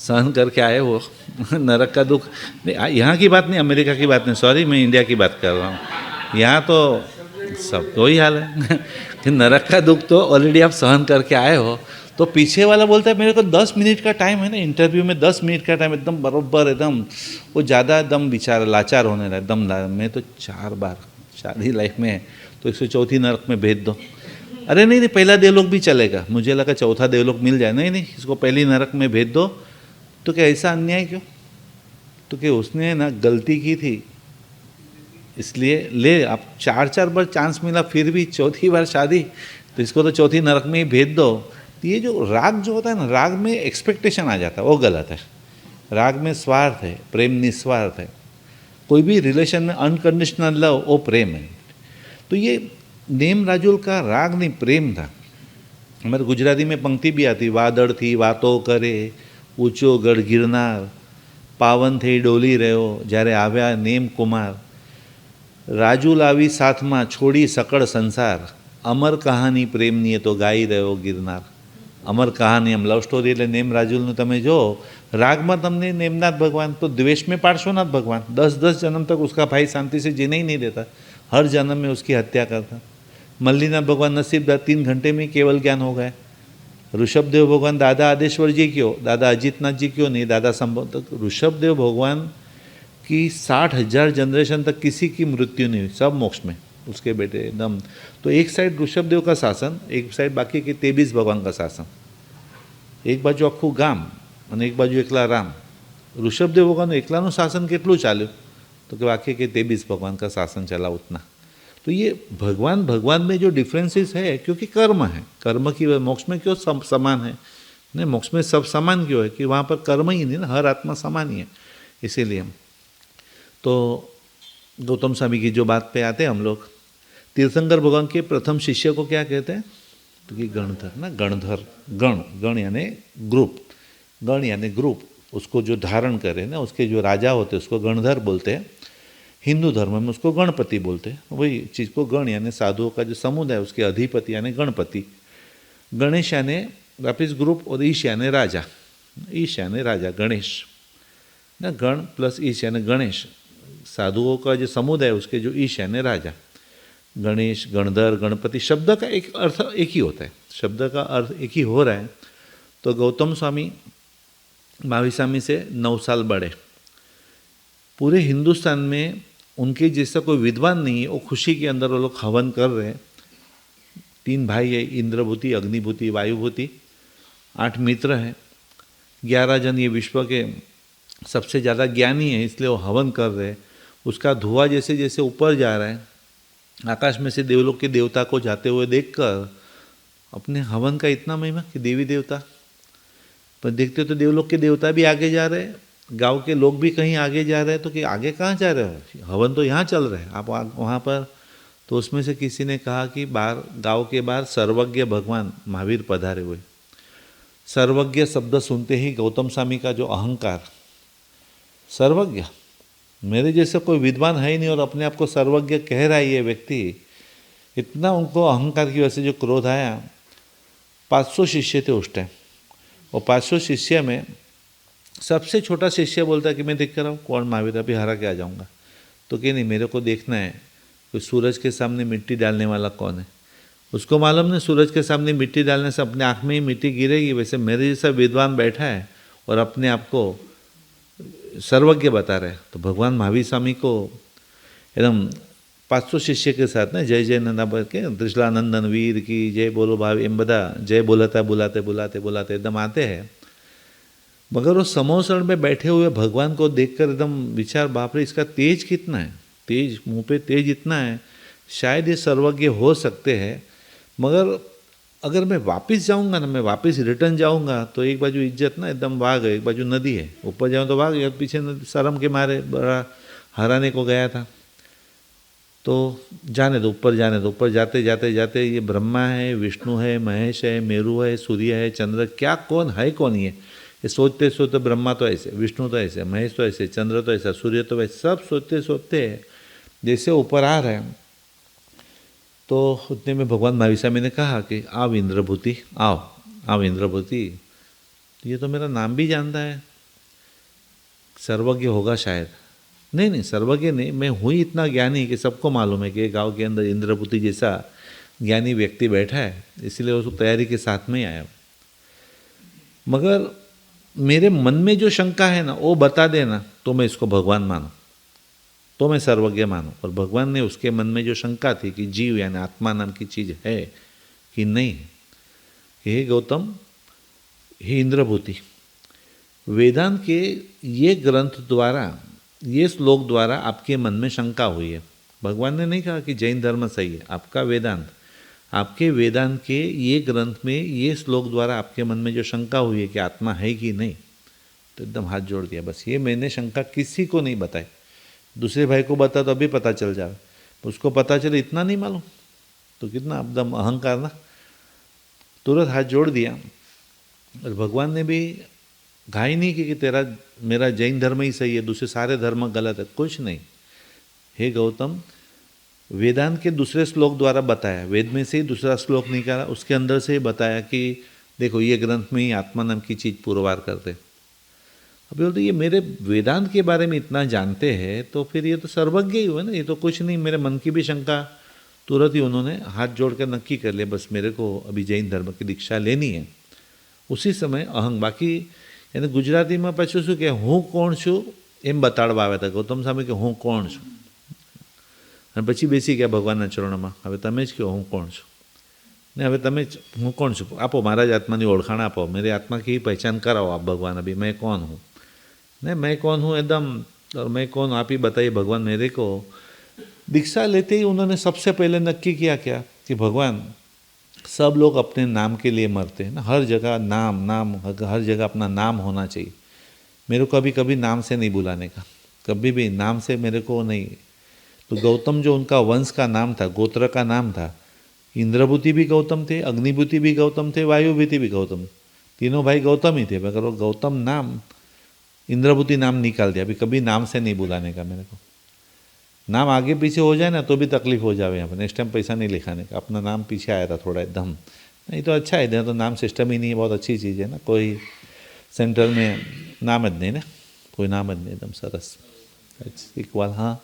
A: सहन करके आए हो नरक का दुख, यहाँ की बात नहीं, अमेरिका की बात नहीं, सॉरी, मैं इंडिया की बात कर रहा हूँ। यहाँ तो सब तो ही हाल है कि नरक का दुख तो ऑलरेडी आप सहन करके आए हो। तो पीछे वाला बोलता है मेरे को 10 मिनट का टाइम है ना, इंटरव्यू में 10 मिनट का टाइम, एकदम बरोबर, एकदम वो ज़्यादा एकदम बेचारा लाचार होने लगा, एकदम मैं तो 4 बार शादी लाइफ में है, तो 104 नरक में भेज दो। अरे नहीं, पहला देवलोक भी चलेगा, मुझे लगा चौथा देवलोक मिल जाए। नहीं, इसको पहली नरक में भेज दो। तो क्या ऐसा अन्याय क्यों? तो क्या उसने ना गलती की थी, इसलिए ले, आप 4 बार चांस मिला, फिर भी चौथी बार शादी, तो इसको तो चौथी नरक में ही भेज दो। तो ये जो राग जो होता है ना, राग में एक्सपेक्टेशन आ जाता है, वो गलत है। राग में स्वार्थ है, प्रेम निस्वार्थ है। कोई भी रिलेशन में अनकंडीशनल लव, वो प्रेम है। तो ये नेम राजुल का राग नहीं, प्रेम था। हमारे गुजराती में पंक्ति भी आती, वादड़ थी वातो करे, ऊंचो गढ़ गिरनार, पावन थे डोली રહ્યો, જ્યારે આવ્યા नेम कुमार, રાજુ લાવી સાથમાં છોડી સકળ સંસાર, અમર કહાની પ્રેમની તો ગાઈ રહ્યો गिरनार। અમર કહાની, એમ લવ સ્ટોરી એટલે नेम राजुलનું તમે જો, रागમાં તમને नेमनाथ भगवान, तो द्वेष में पार्श्वनाथ भगवान 10-10 जन्म तक उसका भाई शांति से जीने ही नहीं देता, हर जन्म में उसकी हत्या करता। मल्लीनाथ भगवान नसीबदार, 3 घंटे में केवल ज्ञान हो गया। ऋषभदेव भगवान दादा आदेश्वर जी क्यों, दादा अजीतनाथ जी क्यों नहीं, दादा संभव तक ऋषभदेव भगवान की 60,000 जनरेशन तक किसी की मृत्यु नहीं हुई, सब मोक्ष में उसके बेटे एकदम। तो एक साइड ऋषभदेव का शासन, एक साइड बाकी के 23 भगवान का शासन, एक बाजू आखू गाम और एक बाजू एकला राम। ऋषभदेव भगवान एकलाનું શાસન કેટલું ચાલ્યું? तो कि बाकी के 23 भगवान का शासन चला उतना। तो ये भगवान में जो डिफरेंसेस है, क्योंकि कर्म है, कर्म की मोक्ष में क्यों समान है? नहीं, मोक्ष में सब समान क्यों है? कि वहाँ पर कर्म ही नहीं ना, हर आत्मा समान ही है, इसीलिए। तो गौतम स्वामी की जो बात पे आते हैं हम लोग, तीर्थंकर भगवान के प्रथम शिष्य को क्या कहते हैं? तो कि गणधर ना, गणधर, गण यानी ग्रुप, गण यानी ग्रुप, उसको जो धारण करे ना, उसके जो राजा होते हैं उसको गणधर बोलते हैं। हिंदू धर्म में उसको गणपति बोलते हैं। वही चीज़ को गण यानी साधुओं का जो समुदाय, उसके अधिपति यानी गणपति। गणेश यानी वापिस ग्रुप, और ईश यानी राजा, ईश यानी राजा, गणेश ना, गण प्लस ईश यानी गणेश, साधुओं का जो समुदाय उसके जो ईश यानी राजा। गणेश, गणधर, गणपति शब्द का एक अर्थ एक ही होता है, शब्द का अर्थ एक ही हो रहा है। तो गौतम स्वामी महावीर स्वामी से 9 साल बड़े, पूरे हिंदुस्तान में उनके जैसा कोई विद्वान नहीं है। वो खुशी के अंदर वो लोग हवन कर रहे हैं, 3 भाई है, इंद्रभूति, अग्निभूति, वायुभूति, 8 मित्र हैं, 11 जन ये विश्व के सबसे ज़्यादा ज्ञानी है, इसलिए वो हवन कर रहे हैं। उसका धुआं जैसे जैसे ऊपर जा रहा है, आकाश में से देवलोक के देवता को जाते हुए देखकर अपने हवन का इतना महिमा कि देवी देवता, पर देखते तो देवलोक के देवता भी आगे जा रहे हैं, गांव के लोग भी कहीं आगे जा रहे हैं, तो कि आगे कहाँ जा रहे हो, हवन तो यहाँ चल रहा है, आप वहाँ पर। तो उसमें से किसी ने कहा कि बाहर, गांव के बाहर सर्वज्ञ भगवान महावीर पधारे हुए। सर्वज्ञ शब्द सुनते ही गौतम स्वामी का जो अहंकार, सर्वज्ञ, मेरे जैसे कोई विद्वान है ही नहीं और अपने आप को सर्वज्ञ कह रहा है ये व्यक्ति, इतना उनको अहंकार की वजह से जो क्रोध आया। 500 शिष्य थे उस टाइम, और 500 शिष्य में सबसे छोटा शिष्य बोलता है कि मैं देख कर रहा हूँ कौन महावीर, अभी हरा के आ जाऊँगा। तो कि नहीं, मेरे को देखना है कोई सूरज के सामने मिट्टी डालने वाला कौन है। उसको मालूम नहीं सूरज के सामने मिट्टी डालने से अपने आँख में ही मिट्टी गिरेगी, वैसे मेरे जैसा विद्वान बैठा है और अपने आप को सर्वज्ञ बता रहे। तो भगवान महावीर स्वामी को एकदम 500 शिष्य के साथ ना जय जय नंदा बोल के त्रिशलानंदन वीर की जय बोलो भाव एम बदा जय बोलता बुलाते बुलाते बुलाते एकदम आते हैं। मगर वो समोसण में बैठे हुए भगवान को देखकर एकदम विचार, बाप रे इसका तेज कितना है, तेज मुंह पे तेज इतना है, शायद ये सर्वज्ञ हो सकते हैं। मगर अगर मैं वापस जाऊंगा ना, मैं वापस रिटर्न जाऊंगा तो एक बाजू इज्जत ना एकदम वाघ है, एक बाजू नदी है, ऊपर जाऊँ तो वाघ है, पीछे नदी, शर्म के मारे बड़ा हराने को गया था। तो जाने दो, ऊपर जाने दो। ऊपर जाते जाते जाते ये ब्रह्मा है, विष्णु है, महेश है, मेरु है, सूर्य है, चंद्र, क्या कौन है कौन ये सोचते सोचते ब्रह्मा तो ऐसे, विष्णु तो ऐसे, महेश तो ऐसे, चंद्र तो ऐसा, सूर्य तो वैसे, सब सोचते सोचते जैसे ऊपर आ रहे हैं। तो उतने में भगवान महावीर स्वामी ने कहा कि आओ इंद्रभूति, आओ आओ इंद्रभूति, ये तो मेरा नाम भी जानता है, सर्वज्ञ होगा शायद। नहीं नहीं, सर्वज्ञ नहीं, मैं हूँ इतना ज्ञानी कि सबको मालूम है कि गांव के अंदर इंद्रभूति जैसा ज्ञानी व्यक्ति बैठा है, इसलिए उसको तैयारी के साथ में ही आया। मगर मेरे मन में जो शंका है ना, वो बता देना तो मैं इसको भगवान मानूं, तो मैं सर्वज्ञ मानूं। और भगवान ने उसके मन में जो शंका थी कि जीव यानी आत्मा नाम की चीज़ है कि नहीं, हे गौतम, हे इंद्रभूति, वेदांत के ये ग्रंथ द्वारा, ये श्लोक द्वारा आपके मन में शंका हुई है। भगवान ने नहीं कहा कि जैन धर्म सही है, आपका वेदांत, आपके वेदांत के ये ग्रंथ में ये श्लोक द्वारा आपके मन में जो शंका हुई है कि आत्मा है कि नहीं, तो एकदम हाथ जोड़ दिया, बस ये मैंने शंका किसी को नहीं बताई। दूसरे भाई को बता तो अभी पता चल जाए, उसको पता चले इतना नहीं मालूम, तो कितना एकदम अहंकार ना। तुरंत हाथ जोड़ दिया। और भगवान ने भी घाई नहीं की कि तेरा मेरा जैन धर्म ही सही है, दूसरे सारे धर्म गलत है, कुछ नहीं। हे गौतम, वेदांत के दूसरे श्लोक द्वारा बताया, वेद में से ही दूसरा श्लोक निकाला, उसके अंदर से ही बताया कि देखो ये ग्रंथ में ही आत्मा नाम की चीज़ पुरवार करते। अभी बोलते ये मेरे वेदांत के बारे में इतना जानते हैं, तो फिर ये तो सर्वज्ञ ही हुए ना, ये तो कुछ नहीं, मेरे मन की भी शंका तुरंत ही उन्होंने हाथ जोड़कर नक्की कर लिया, बस मेरे को अभी जैन धर्म की दीक्षा लेनी है। उसी समय अहंग, बाकी यानी गुजराती में पाછું શું કે હું કોણ છું એમ બતાડવા આવ્યા હતા ગૌતમ સ્વામી કે હું કોણ છું, અને પછી બેસી ગયા ભગવાનના ચરણોમાં, હવે તમે જ કહો હું કોણ છું, ને હવે તમે હું કોણ છું આપો, મારા જ આત્માની ઓળખાણ આપો, मेरी आत्मा की पहचान कराओ आप भगवान, अभी मैं कौन हूँ, नहीं मैं कौन हूँ एकदम, और मैं कौन आप ही बताइए भगवान। मेरे को दीक्षा लेते ही उन्होंने सबसे पहले नक्की किया क्या कि भगवान सब लोग अपने नाम के लिए मरते हैं ना, हर जगह नाम नाम, हर जगह अपना नाम होना चाहिए, मेरे को कभी कभी नाम से नहीं बुलाने का, कभी भी नाम से मेरे को नहीं। तो गौतम जो उनका वंश का नाम था, गोत्र का नाम था, इंद्रभूति भी गौतम थे, अग्निभूति भी गौतम थे, वायुभूति भी गौतम, तीनों भाई गौतम ही थे, मगर वो गौतम नाम इंद्रभूति नाम निकाल दिया, अभी कभी नाम से नहीं बुलाने का मेरे को। नाम आगे पीछे हो जाए ना तो भी तकलीफ हो जाए, यहाँ पर नेक्स्ट टाइम पैसा नहीं लिखाने का, अपना नाम पीछे आया था थोड़ा एकदम, नहीं तो अच्छा है, तो नाम सिस्टम ही नहीं है, बहुत अच्छी चीज़ है ना, कोई सेंटर में नाम જ नहीं ना, कोई नाम જ नहीं, एकदम सरस इकबाल, हाँ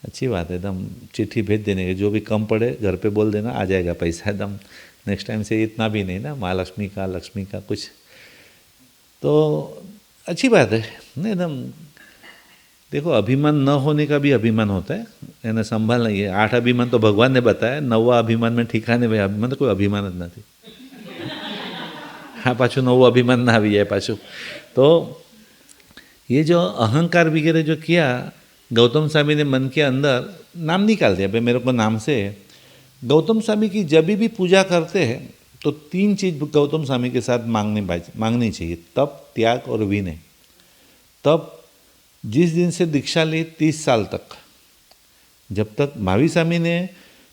A: अच्छी बात है, एकदम चिट्ठी भेज देने की, जो भी कम पड़े घर पे बोल देना, आ जाएगा पैसा एकदम, नेक्स्ट टाइम से इतना भी नहीं ना, महालक्ष्मी का लक्ष्मी का कुछ, तो अच्छी बात है ना एकदम। देखो, अभिमान न होने का भी अभिमान होता है, એને સંભાળના એ 8 અભિમાન तो भगवान ने बताया, 9वां अभिमान में ठिकाने भाई अभिमान तो कोई अभिमान ज नहीं। हाँ, पाछू 9वां अभिमान ना આવી જાય पाछू। तो ये जो अहंकार वगैरह जो किया, गौतम स्वामी ने मन के अंदर नाम निकाल दिया, भाई मेरे को नाम से। गौतम स्वामी की जब भी पूजा करते हैं तो 3 चीज़ गौतम स्वामी के साथ मांगनी चाहिए, तप, त्याग और विनय। तप, जिस दिन से दीक्षा ली 30 साल तक, जब तक महावीर स्वामी ने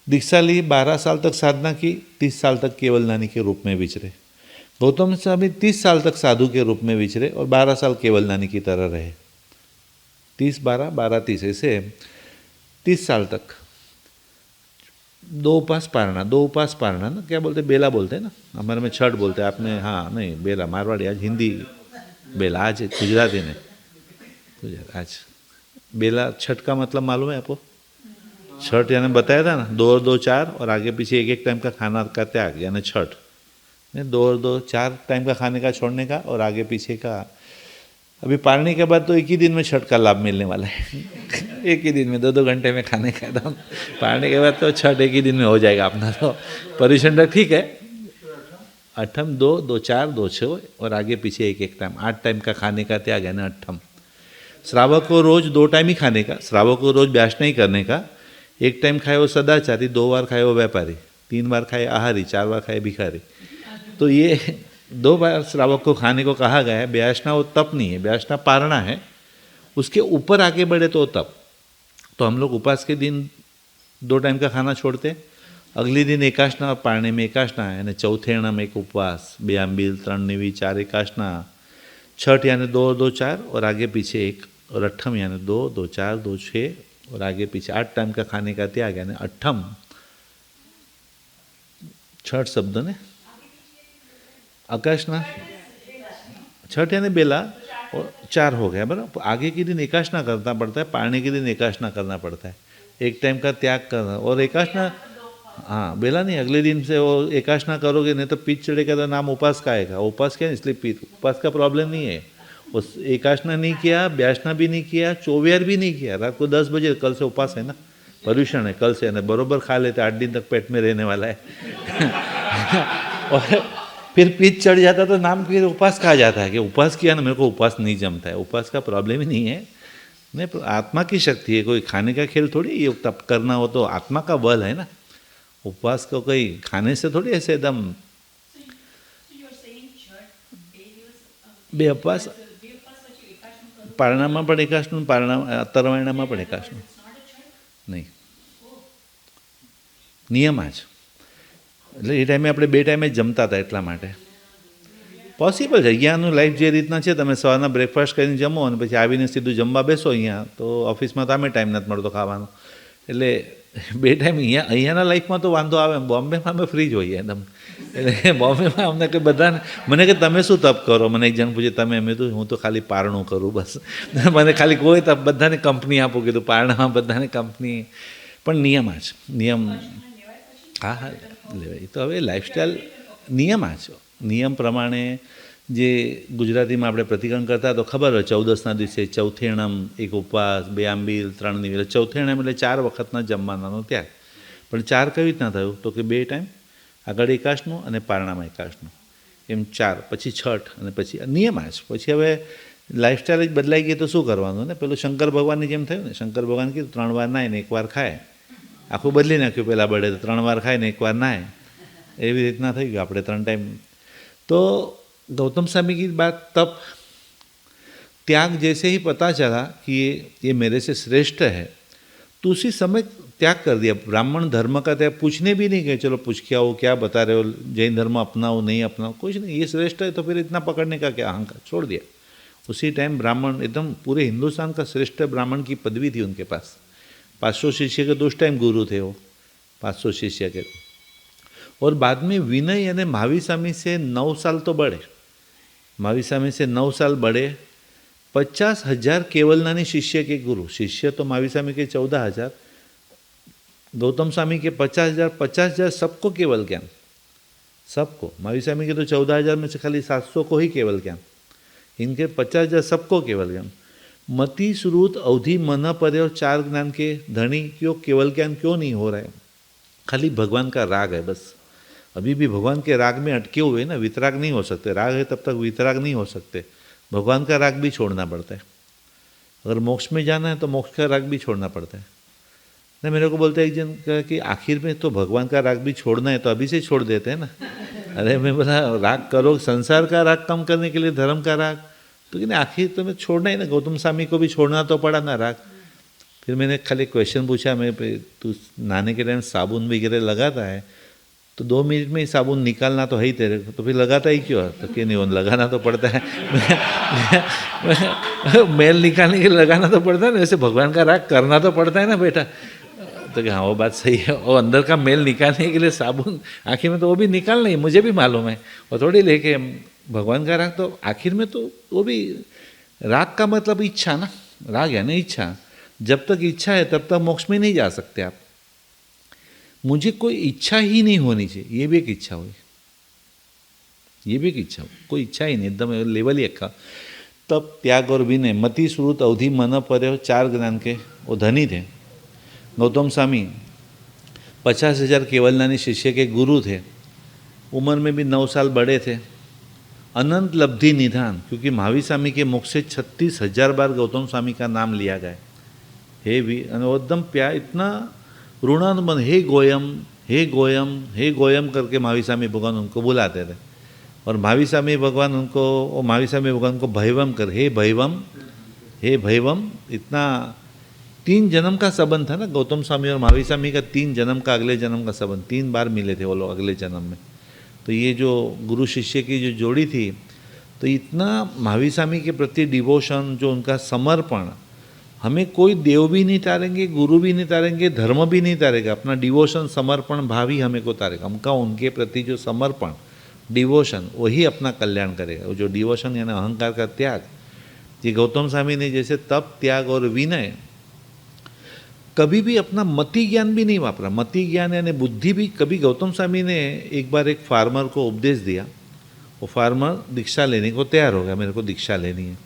A: दीक्षा ली 12 साल तक साधना की, 30 साल तक केवल नानी के रूप में विचरे। गौतम स्वामी 30 साल तक साधु के रूप में विचरे और 12 साल केवल नानी की तरह रहे। 30-12, 12-30 ऐसे 30 साल तक। 2 उपास पारना ना, क्या बोलते, बेला बोलते हैं ना, हमारे में छठ बोलते हैं, आपने हाँ नहीं बेला, मारवाड़ी, आज हिंदी बेला, आज गुजराती ने आज बेला। छठ का मतलब मालूम है आपको? छठ यानी बताया था ना, 2 और 2 4 और आगे पीछे 1-1 टाइम का खाना का त्याग, यानी छठ। 2 और 2 4 टाइम का खाने का छोड़ने का और आगे पीछे का। अभी पालने के बाद तो एक ही दिन में छठ का लाभ मिलने वाला है। एक ही दिन में 2-2 घंटे में खाने का एकदम। पालने के बाद तो छठ एक ही दिन में हो जाएगा अपना। तो पर्यूषण ठीक है, 8 2 2 4 2 6 और आगे पीछे 1-1 टाइम, 8 टाइम का खाने का त्याग है ना 8। श्रावक को रोज 2 टाइम ही खाने का, श्रावक को रोज ब्यास नहीं करने का। 1 टाइम खाए वो सदाचारी, 2 बार खाए वो व्यापारी, 3 बार खाए आहारी, 4 बार खाए भिखारी। तो ये 2 बार श्रावक को खाने को कहा गया है। ब्यासना वो तप नहीं है, ब्यासना पारणा है। उसके ऊपर आगे बढ़े तो तप। तो हम लोग उपास के दिन 2 टाइम का खाना छोड़ते, अगले दिन एकाशना, पारणे में एकाशना है, चौथेणा में एक उपवास, 2 आंबील, 3 नीवी, 4 एकाशना, छठ यानी 2 और 2 4 और आगे पीछे 1, और 8 यानी 2 2 4 2 6 और आगे पीछे 8 टाइम का खाने का त्याग यानी 8। छठ शब्द ने आकाशना, छठ यानी बेला और 4 हो गया बराबर। आगे के दिन एकाशना करना पड़ता है, पारने के दिन एकाशना करना पड़ता है, 1 टाइम का त्याग करना। और एकाशना, हाँ बेला नहीं, अगले दिन से वो एकाशना करोगे नहीं तो पीठ चढ़ेगा तो नाम उपास का आएगा। उपास क्या, इसलिए पीठ, उपास का प्रॉब्लम नहीं है। उस एकाशना नहीं किया, ब्यासना भी नहीं किया, चौविहार भी नहीं किया। रात को 10 बजे, कल से उपास है ना, पर्यूषण है कल से, ना बरोबर खा लेते, 8 दिन तक पेट में रहने वाला है। और फिर पीठ चढ़ जाता तो नाम फिर उपास कहा जाता है कि उपास किया ना, मेरे को उपास नहीं जमता है। उपास का प्रॉब्लम ही नहीं है, नहीं आत्मा की शक्ति है, कोई खाने का खेल थोड़ी। ये तप करना हो तो आत्मा का बल है ना, उपवास को कोई खाने से थोड़ी ऐसे एकदम। बे उपवास પારણામાં પણ એકાશનું, તરવાયણામાં પણ એકાશનું નહીં, નિયમ જ. એટલે એ ટાઈમે આપણે 2 ટાઈમે જ જમતા હતા એટલા માટે પોસિબલ છે. અહીંયાનું લાઈફ જે રીતના છે, તમે સવારના બ્રેકફાસ્ટ કરીને જમો અને પછી આવીને સીધું જમવા બેસો અહીંયા, તો ઓફિસમાં તો આમે ટાઈમ નથી મળતો ખાવાનો. એટલે 2 ટાઈમ અહીંયાના લાઈફમાં તો વાંધો આવે. બોમ્બેમાં અમે ફ્રી જ હોઈએ એકદમ. એટલે બોમ્બેમાં અમને કે બધાને, મને કે તમે શું તપ કરો, મને એક જણ પૂછે તમે, મેં તો હું તો ખાલી પારણું કરું બસ. મને ખાલી કોઈ તપ, બધાને કંપની આપું, કીધું પારણામાં બધાને કંપની. પણ નિયમ જ, નિયમ. હા હા લેવાય. તો હવે લાઈફસ્ટાઈલ નિયમ જ, નિયમ પ્રમાણે જે ગુજરાતીમાં આપણે પ્રતિક્રમણ કરતા તો ખબર હોય, 14ના દિવસે ચૌથેણમ, એક ઉપવાસ, 2 આંબીલ, 3 નિવેલ. ચૌથેણમ એટલે 4 વખતના જમવાનાનો ત્યાગ. પણ 4 કઈ રીતના થયું તો કે 2 ટાઈમ, આગળ એકાશનું અને પારણામાં એકાશનું, એમ 4, પછી છઠ અને પછી નિયમ જ. પછી હવે લાઈફસ્ટાઈલ જ બદલાઈ ગઈ તો શું કરવાનું ને. પેલું શંકર ભગવાનની જેમ થયું ને, શંકર ભગવાન કીધું 3 વાર નાય ને 1 વાર ખાય. આખું બદલી નાખ્યું, પહેલાં બળે તો 3 વાર ખાય ને 1 વાર નાય, એવી રીતના થઈ ગયું આપણે 3 ટાઈમ. तो गौतम स्वामी की बात, तप त्याग जैसे ही पता चला कि ये मेरे से श्रेष्ठ है, तो उसी समय त्याग कर दिया. ब्राह्मण धर्म का त्याग, पूछने भी नहीं गए चलो पूछ के आओ क्या बता रहे हो, जैन धर्म अपनाओ नहीं अपनाओ, कुछ नहीं. ये श्रेष्ठ है तो फिर इतना पकड़ने का क्या, अहंकार छोड़ दिया. उसी टाइम ब्राह्मण, एकदम पूरे हिंदुस्तान का श्रेष्ठ ब्राह्मण की पदवी थी उनके पास. 500 शिष्य के तो उस टाइम गुरु थे वो, 500 शिष्य के. और बाद में विनय यानी महावीर स्वामी से 9 साल तो बड़े, महावीर स्वामी से 9 साल बड़े. 50,000 केवलनानी शिष्य के गुरु. शिष्य तो महावीर स्वामी के 14,000, गौतम स्वामी के 50,000. 50,000 सबको केवल ज्ञान, सबको. महावीर स्वामी के तो 14,000 में से खाली 700 को ही केवल ज्ञान, इनके 50,000 सबको केवल ज्ञान. मति श्रुत अवधि मन पर और 4 ज्ञान के धनी क्यों केवल ज्ञान क्यों नहीं हो रहा है? खाली भगवान का राग है बस। अभी भी भगवान के राग में अटके हुए ना, वितराग नहीं हो सकते। राग है तब तक वितराग नहीं हो सकते। भगवान का राग भी छोड़ना पड़ता है। अगर मोक्ष में जाना है तो मोक्ष का राग भी छोड़ना पड़ता है ना। मेरे को बोलते एक जन का कि आखिर में तो भगवान का राग भी छोड़ना है तो अभी से छोड़ देते हैं ना। अरे मैं बोला राग करो, संसार का राग कम करने के लिए धर्म का राग, तो कि नहीं आखिर तो मैं छोड़ना ही ना। गौतम स्वामी को भी छोड़ना तो पड़ा ना राग। फिर मैंने खाली क्वेश्चन पूछा, मैं तू नहाने के टाइम साबुन वगैरह लगाता है तो 2 मिनट में ही साबुन निकालना तो है ही तेरे को, तो फिर लगाता ही क्यों है? तो कि नहीं, लगाना तो पड़ता है। मैल निकालने के लिए लगाना तो पड़ता है ना, वैसे भगवान का राग करना तो पड़ता है ना बेटा। तो कि हाँ वो बात सही है, और अंदर का मेल निकालने के लिए साबुन आखिर में तो वो भी निकालना ही, मुझे भी मालूम है। और थोड़ी लेके भगवान का राग तो आखिर में तो वो भी, राग का मतलब इच्छा ना, राग है ना इच्छा। जब तक इच्छा है तब तक मोक्ष में नहीं जा सकते आप। मुझे कोई इच्छा ही नहीं होनी चाहिए, ये भी एक इच्छा हुई, ये भी एक इच्छा हुई। कोई इच्छा ही नहीं, एकदम लेवल ही रखा। तब त्याग और विनय, मति श्रुत अवधि मन पर 4 ज्ञान के वो धनी थे। गौतम स्वामी 50,000 केवलनानी शिष्य के गुरु थे। उम्र में भी 9 साल बड़े थे। अनंत लब्धि निधान, क्योंकि महावीर स्वामी के मुख से 36,000 बार गौतम स्वामी का नाम लिया गया। हे भी एकदम प्यार, इतना ऋणानुबंध, हे गोयम हे गोयम हे गोयम करके महावीर स्वामी भगवान उनको बुलाते थे। और महावीर स्वामी भगवान उनको, महावीर स्वामी भगवान को भैवम कर, हे भैवम हे भैवम। इतना 3 जन्म का संबंध था ना गौतम स्वामी और महावीर स्वामी का, 3 जन्म का, अगले जन्म का संबंध। 3 बार मिले थे वो लोग अगले जन्म में। तो ये जो गुरु शिष्य की जो जोड़ी थी, तो इतना महावीर स्वामी के प्रति डिवोशन, जो उनका समर्पण, हमें कोई देव भी नहीं तारेंगे, गुरु भी नहीं तारेंगे, धर्म भी नहीं तारेगा। अपना डिवोशन समर्पण भाव ही हमें को तारेगा। हमका उनके प्रति जो समर्पण डिवोशन, वही अपना कल्याण करेगा। वो जो डिवोशन यानी अहंकार का त्याग, ये गौतम स्वामी ने जैसे तप, त्याग और विनय, कभी भी अपना मति ज्ञान भी नहीं वापरा। मति ज्ञान यानी बुद्धि भी कभी, गौतम स्वामी ने एक बार एक फार्मर को उपदेश दिया। वो फार्मर दीक्षा लेने को तैयार हो गया, मेरे को दीक्षा लेनी है।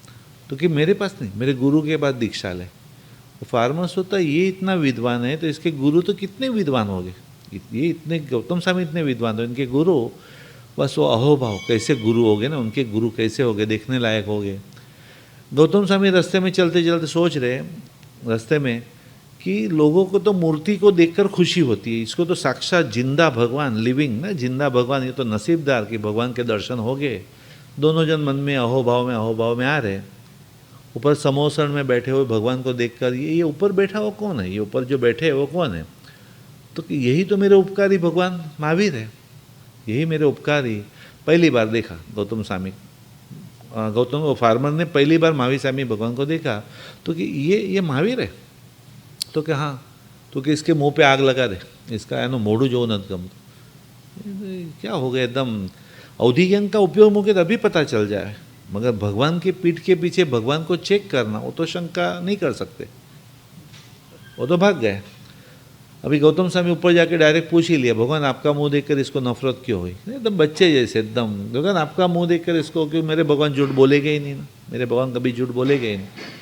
A: तो कि मेरे पास नहीं, मेरे गुरु के पास दीक्षा ले। तो फार्मर सोचता ये इतना विद्वान है तो इसके गुरु तो कितने विद्वान हो गए, ये इतने, गौतम स्वामी इतने विद्वान हो, इनके गुरु बस वो अहोभाव कैसे गुरु हो गए ना, उनके गुरु कैसे हो गए, देखने लायक हो गए। गौतम स्वामी रास्ते में चलते चलते सोच रहे रास्ते में कि लोगों को तो मूर्ति को देखकर खुशी होती है, इसको तो साक्षात जिंदा भगवान, लिविंग ना जिंदा भगवान, ये तो नसीबदार कि भगवान के दर्शन हो गए। दोनों जन मन में अहोभाव में आ रहे। ऊपर समोसण में बैठे हुए भगवान को देखकर ये ऊपर बैठा हुआ कौन है, ये ऊपर जो बैठे है वो कौन है? तो यही तो मेरे उपकारी भगवान महावीर है, यही मेरे उपकारी। पहली बार देखा गौतम स्वामी, गौतम वो फार्मर ने पहली बार महावीर स्वामी भगवान को देखा। तो कि ये महावीर है? तो कि हाँ। तो कि इसके मुंह पे आग लगा दे, इसका है ना मोड़ू जो नत गम। क्या हो गया, एकदम अवधि ज्ञान का उपयोग मुझे तभी पता चल जाए, मगर भगवान की पीठ के पीछे भगवान को चेक करना, वो तो शंका नहीं कर सकते, वो तो भाग गए। अभी गौतम स्वामी ऊपर जाके डायरेक्ट पूछ ही लिया, भगवान आपका मुंह देखकर इसको नफरत क्यों हुई? एकदम बच्चे जैसे, एकदम भगवान आपका मुंह देखकर इसको क्यों? मेरे भगवान झूठ बोलेगे ही नहीं ना, मेरे भगवान कभी झूठ बोलेगे ही नहीं।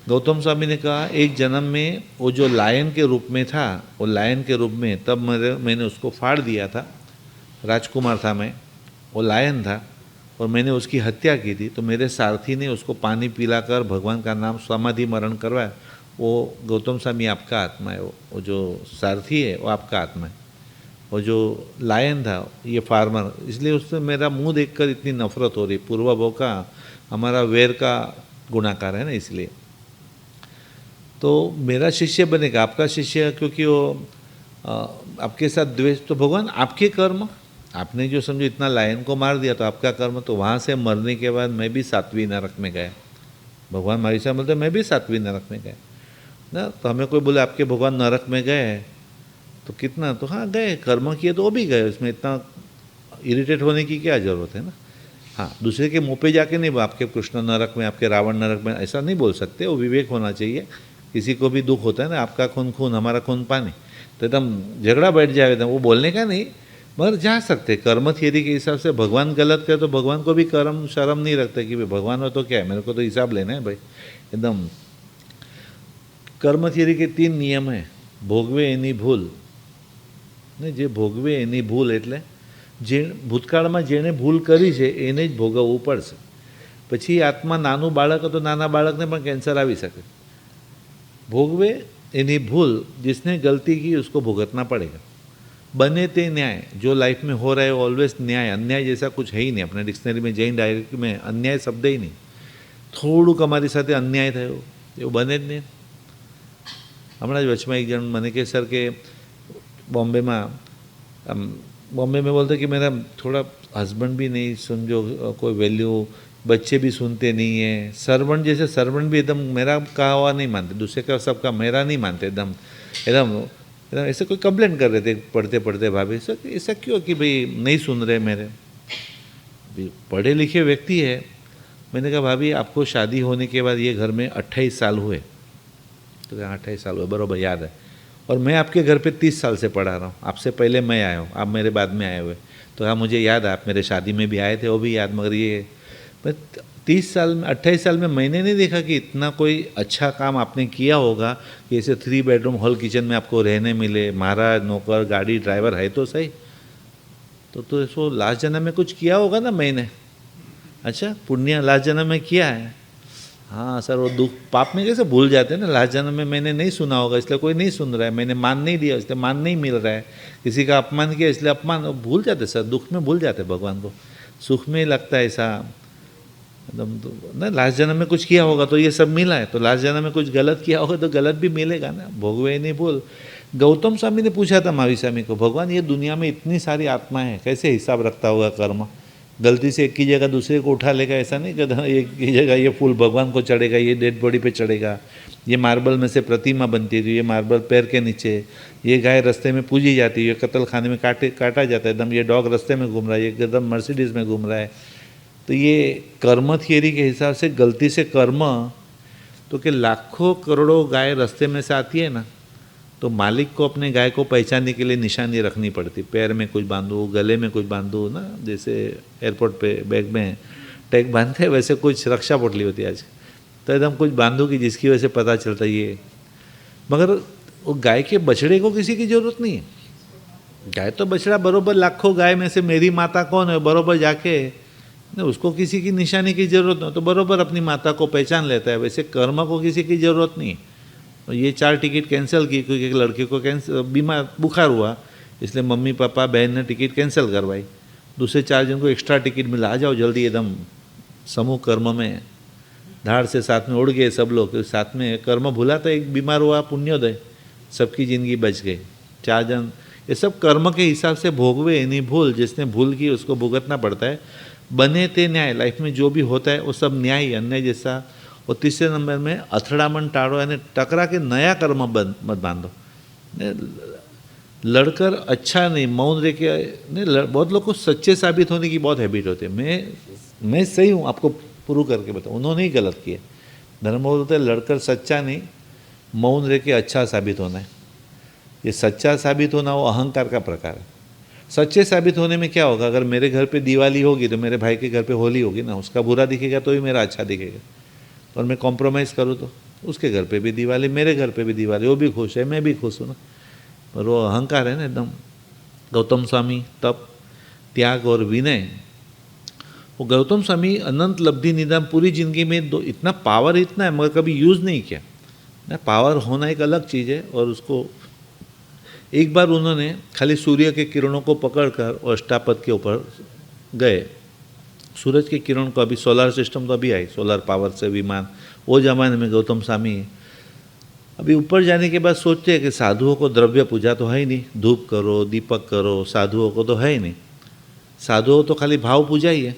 A: गौतम स्वामी ने कहा एक जन्म में वो जो लायन के रूप में था, वो लायन के रूप में तब मैंने उसको फाड़ दिया था, राजकुमार था मैं, वो लायन था और मैंने उसकी हत्या की थी। तो मेरे सारथी ने उसको पानी पिलाकर भगवान का नाम समाधि मरण करवाया। वो गौतम स्वामी आपका आत्मा है, वो जो सारथी है वो आपका आत्मा है। वो जो लायन था ये फार्मर, इसलिए उससे मेरा मुंह देखकर इतनी नफरत हो रही। पूर्वाभव का हमारा वैर का गुणाकार है ना, इसलिए। तो मेरा शिष्य बनेगा, आपका शिष्य, क्योंकि वो आपके साथ द्वेष, तो भगवान आपके कर्म, आपने जो समझो इतना लायन को मार दिया तो आपका कर्म, तो वहाँ से मरने के बाद मैं भी 7वीं नरक में गया। भगवान महावीर साहब बोलते मैं भी 7वीं नरक में गया ना। तो हमें कोई बोले आपके भगवान नरक में गए तो कितना, तो हाँ गए, कर्म किए तो वो भी गए, उसमें इतना इरिटेट होने की क्या ज़रूरत है ना। हाँ, दूसरे के मुँह पे जाके नहीं, आपके कृष्ण नरक में, आपके रावण नरक में, ऐसा नहीं बोल सकते। वो विवेक होना चाहिए। किसी को भी दुख होता है ना, आपका खून खून हमारा खून पानी, तो एकदम झगड़ा बैठ जाए, एकदम वो बोलने का नहीं, मगर जा सकते, कर्म थियरी के हिसाब से भगवान गलत करे तो भगवान को भी कर्म शर्म नहीं रखते कि भाई भगवान हो तो क्या है, मेरे को तो हिसाब लेना है भाई एकदम। कर्म थियरी के 3 नियम है। भोगवे एनी भूल ને જે ભોગવે એની ભૂલ એટલે જે ભૂતકાળમાં જેણે ભૂલ કરી છે એને જ ભોગવવું પડશે। પછી આત્મા નાનું બાળક તો નાના બાળકને પણ કેન્સર આવી શકે। ભોગવે એની ભૂલ, जिसने गलती की उसको भुगतना पड़ेगा। बने ते न्याय, जो लाइफ में हो रहा है ऑलवेज न्याय, अन्याय जैसा कुछ है ही नहीं। अपने डिक्शनरी में जैन डायरेक्ट में अन्याय शब्द ही नहीं। થોડુંક અમારી સાથે અન્યાય થયો એવું બને જ નહીં। હમણાં જ વચમાં એક જણ મને કહે સર કે बॉम्बे में बॉम्बे में बोलते कि मेरा थोड़ा हस्बैंड भी नहीं समझो कोई वैल्यू, बच्चे भी सुनते नहीं है, सर्वेंट जैसे सर्वेंट भी एकदम मेरा कहा हुआ नहीं मानते, दूसरे का सबका मेरा नहीं मानते, एकदम एकदम एकदम ऐसे कोई कंप्लेंट कर रहे थे पढ़ते पढ़ते भाभी सर ऐसा क्यों कि भाई नहीं सुन रहे मेरे। पढ़े लिखे व्यक्ति है। मैंने कहा भाभी आपको शादी होने के बाद ये घर में 28 साल हुए, तो 28 साल हुए बराबर याद है, और मैं आपके घर पे 30 साल से पढ़ा रहा हूँ, आपसे पहले मैं आया हूँ, आप मेरे बाद में आए हुए। तो हाँ मुझे याद है आप मेरे शादी में भी आए थे, वो भी याद, मगर ये 30 साल में 28 साल में मैंने नहीं देखा कि इतना कोई अच्छा काम आपने किया होगा कि ऐसे 3 बेडरूम हॉल किचन में आपको रहने मिले, महाराज नौकर गाड़ी ड्राइवर है तो सही। तो इसको लास्ट जन्म में कुछ किया होगा ना मैंने। अच्छा पुण्य लास्ट जन्म में किया है। हाँ सर वो दुख पाप में कैसे भूल जाते हैं ना, लास्ट जन्म में मैंने नहीं सुना होगा इसलिए कोई नहीं सुन रहा है, मैंने मान नहीं दिया इसलिए मान नहीं मिल रहा है, किसी का अपमान किया इसलिए अपमान, भूल जाते सर, दुख में भूल जाते भगवान को, सुख में लगता है ऐसा एकदम। तो ना लास्ट जन्म में कुछ किया होगा तो ये सब मिला है, तो लास्ट जन्म में कुछ गलत किया होगा तो गलत भी मिलेगा ना, भोगवे नहीं भूल। गौतम स्वामी ने पूछा था महावीर स्वामी को, भगवान ये दुनिया में इतनी सारी आत्मा है कैसे हिसाब रखता होगा कर्म, गलती से एक की जगह दूसरे को उठा लेगा, ऐसा नहीं कहता एक की जगह ये फूल भगवान को चढ़ेगा, ये डेड बॉडी पे चढ़ेगा, ये मार्बल में से प्रतिमा बनती थी, ये मार्बल पैर के नीचे, ये गाय रास्ते में पूजी जाती है, ये कत्ल खाने में काटा जाता है एकदम, ये डॉग रास्ते में घूम रहा है, ये एकदम मर्सिडीज़ में घूम रहा है। तो ये कर्म थियरी के हिसाब से गलती से कर्म, तो कि लाखों करोड़ों गाय रास्ते में से आती है ना, तो मालिक को अपने गाय को पहचानने के लिए निशानी रखनी पड़ती, पैर में कुछ बांधो, गले में कुछ बांधो ना, जैसे एयरपोर्ट पे बैग में टैग बांधते हैं वैसे कुछ रक्षा पोटली होती है आज, तो एकदम कुछ बांधो कि जिसकी वजह से पता चलता है ये। मगर वो गाय के बछड़े को किसी की ज़रूरत नहीं है, गाय तो बछड़ा बरोबर लाखों गाय में से मेरी माता कौन है बरोबर जाके ना, उसको किसी की निशानी की ज़रूरत नहीं, तो बरोबर अपनी माता को पहचान लेता है। वैसे कर्म को किसी की ज़रूरत नहीं है। ये 4 टिकट कैंसिल की क्योंकि एक लड़के को बीमार बुखार हुआ इसलिए मम्मी पापा बहन ने टिकट कैंसिल करवाई, दूसरे 4 जन को एक्स्ट्रा टिकट मिला, आ जाओ जल्दी, एकदम समूह कर्म में धाड़ से साथ में उड़ गए सब लोग, साथ में कर्म भूला था, एक बीमार हुआ पुण्योदय, सबकी ज़िंदगी बच गई, 4 जन। ये सब कर्म के हिसाब से भोगवे नहीं भूल, जिसने भूल की उसको भुगतना पड़ता है। बने ते न्याय, लाइफ में जो भी होता है वो सब न्याय ही अन्याय जैसा। और तीसरे नंबर में અથડામણ टाड़ो, यानी टकरा के नया कर्म मत बांधो। लड़कर अच्छा नहीं, मौन रह के नहीं, बहुत लोग को सच्चे साबित होने की बहुत हैबिट होती है, मैं सही हूँ आपको प्रूव करके बताऊँ, उन्होंने ही गलत किया। धर्म बोलते हैं लड़कर सच्चा नहीं, मौन रह के अच्छा साबित होना है। ये सच्चा साबित होना वो अहंकार का प्रकार है। सच्चे साबित होने में क्या होगा, अगर मेरे घर पे दिवाली होगी तो मेरे भाई के घर पे होली होगी ना, उसका बुरा दिखेगा तो ही मेरा अच्छा दिखेगा, और मैं कॉम्प्रोमाइज़ करूँ तो उसके घर पे भी दिवाली, मेरे घर पे भी दिवाली, वो भी खुश है मैं भी खुश हूँ ना, पर वो अहंकार है ना एकदम। गौतम स्वामी तप त्याग और विनय, वो गौतम स्वामी अनंत लब्धि निदान पूरी ज़िंदगी में इतना पावर इतना है मगर कभी यूज़ नहीं किया ना। पावर होना एक अलग चीज़ है, और उसको एक बार उन्होंने खाली सूर्य के किरणों को पकड़कर और अष्टापद के ऊपर गए, सूरज के किरण को, अभी सोलर सिस्टम तो अभी आई, सोलर पावर से विमान, वो ज़माने में गौतम स्वामी अभी ऊपर जाने के बाद सोचते हैं कि साधुओं को द्रव्य पूजा तो है ही नहीं, धूप करो दीपक करो, साधुओं को तो है ही नहीं, साधुओं तो खाली भाव पूजा ही है।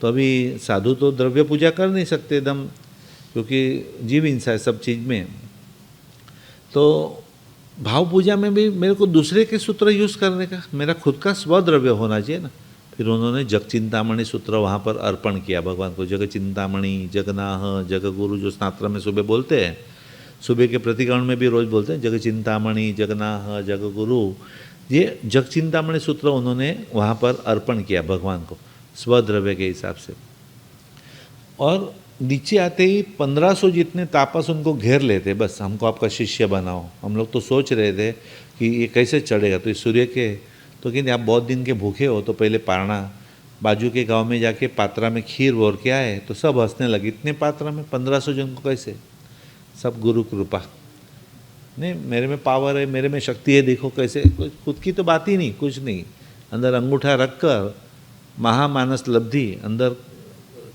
A: तो अभी साधु तो द्रव्य पूजा कर नहीं सकते एकदम, क्योंकि जीव हिंसा है सब चीज़ में। तो भाव पूजा में भी मेरे को दूसरे के सूत्र यूज़ करने का, मेरा खुद का स्वद्रव्य होना चाहिए ना। फिर उन्होंने जग चिंतामणि सूत्र वहाँ पर अर्पण किया भगवान को, जग चिंतामणि जगनाह जग गुरु, जो स्नात्र में सुबह बोलते हैं, सुबह के प्रतिक्रमण में भी रोज़ बोलते हैं, जग चिंतामणि जगनाह जग गुरु, ये जगचिंतामणि सूत्र उन्होंने वहाँ पर अर्पण किया भगवान को स्वद्रव्य के हिसाब से। और नीचे आते ही 1500 जितने तापस उनको घेर लेते, बस हमको आपका शिष्य बनाओ। हम लोग तो सोच रहे थे कि ये कैसे चढ़ेगा, तो इस सूर्य के तो कि आप बहुत दिन के भूखे हो तो पहले पारना, बाजू के गांव में जाके पात्रा में खीर वोर के आए तो सब हंसने लगे, इतने पात्रा में 1500 जन को कैसे? सब गुरु कृपा, नहीं मेरे में पावर है, मेरे में शक्ति है, देखो कैसे। खुद की तो बात ही नहीं, कुछ नहीं, अंदर अंगूठा रख कर महामानस लब्धि, अंदर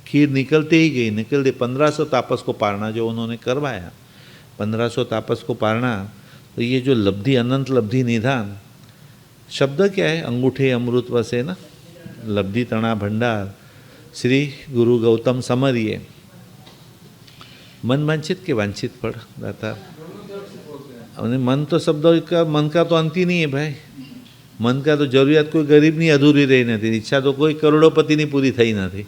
A: खीर निकलते ही गई, निकलते 1500 तापस को पारना जो उन्होंने करवाया, 1500 तापस को पारना। तो ये जो लब्धि, अनंत लब्धि निधान शब्द क्या है? अंगूठे अमृत वसे ना, लब्धि तणा भंडार, श्री गुरु गौतम समरिये, मन वांछित के वांछित फल दाता। मन तो शब्द का, मन का तो अंत ही नहीं है भाई, मन का तो जरूरियात कोई गरीबની અધૂરી રહી નથી, ઈચ્છા તો કોઈ કરોડોપતિની પૂરી થઈ નથી,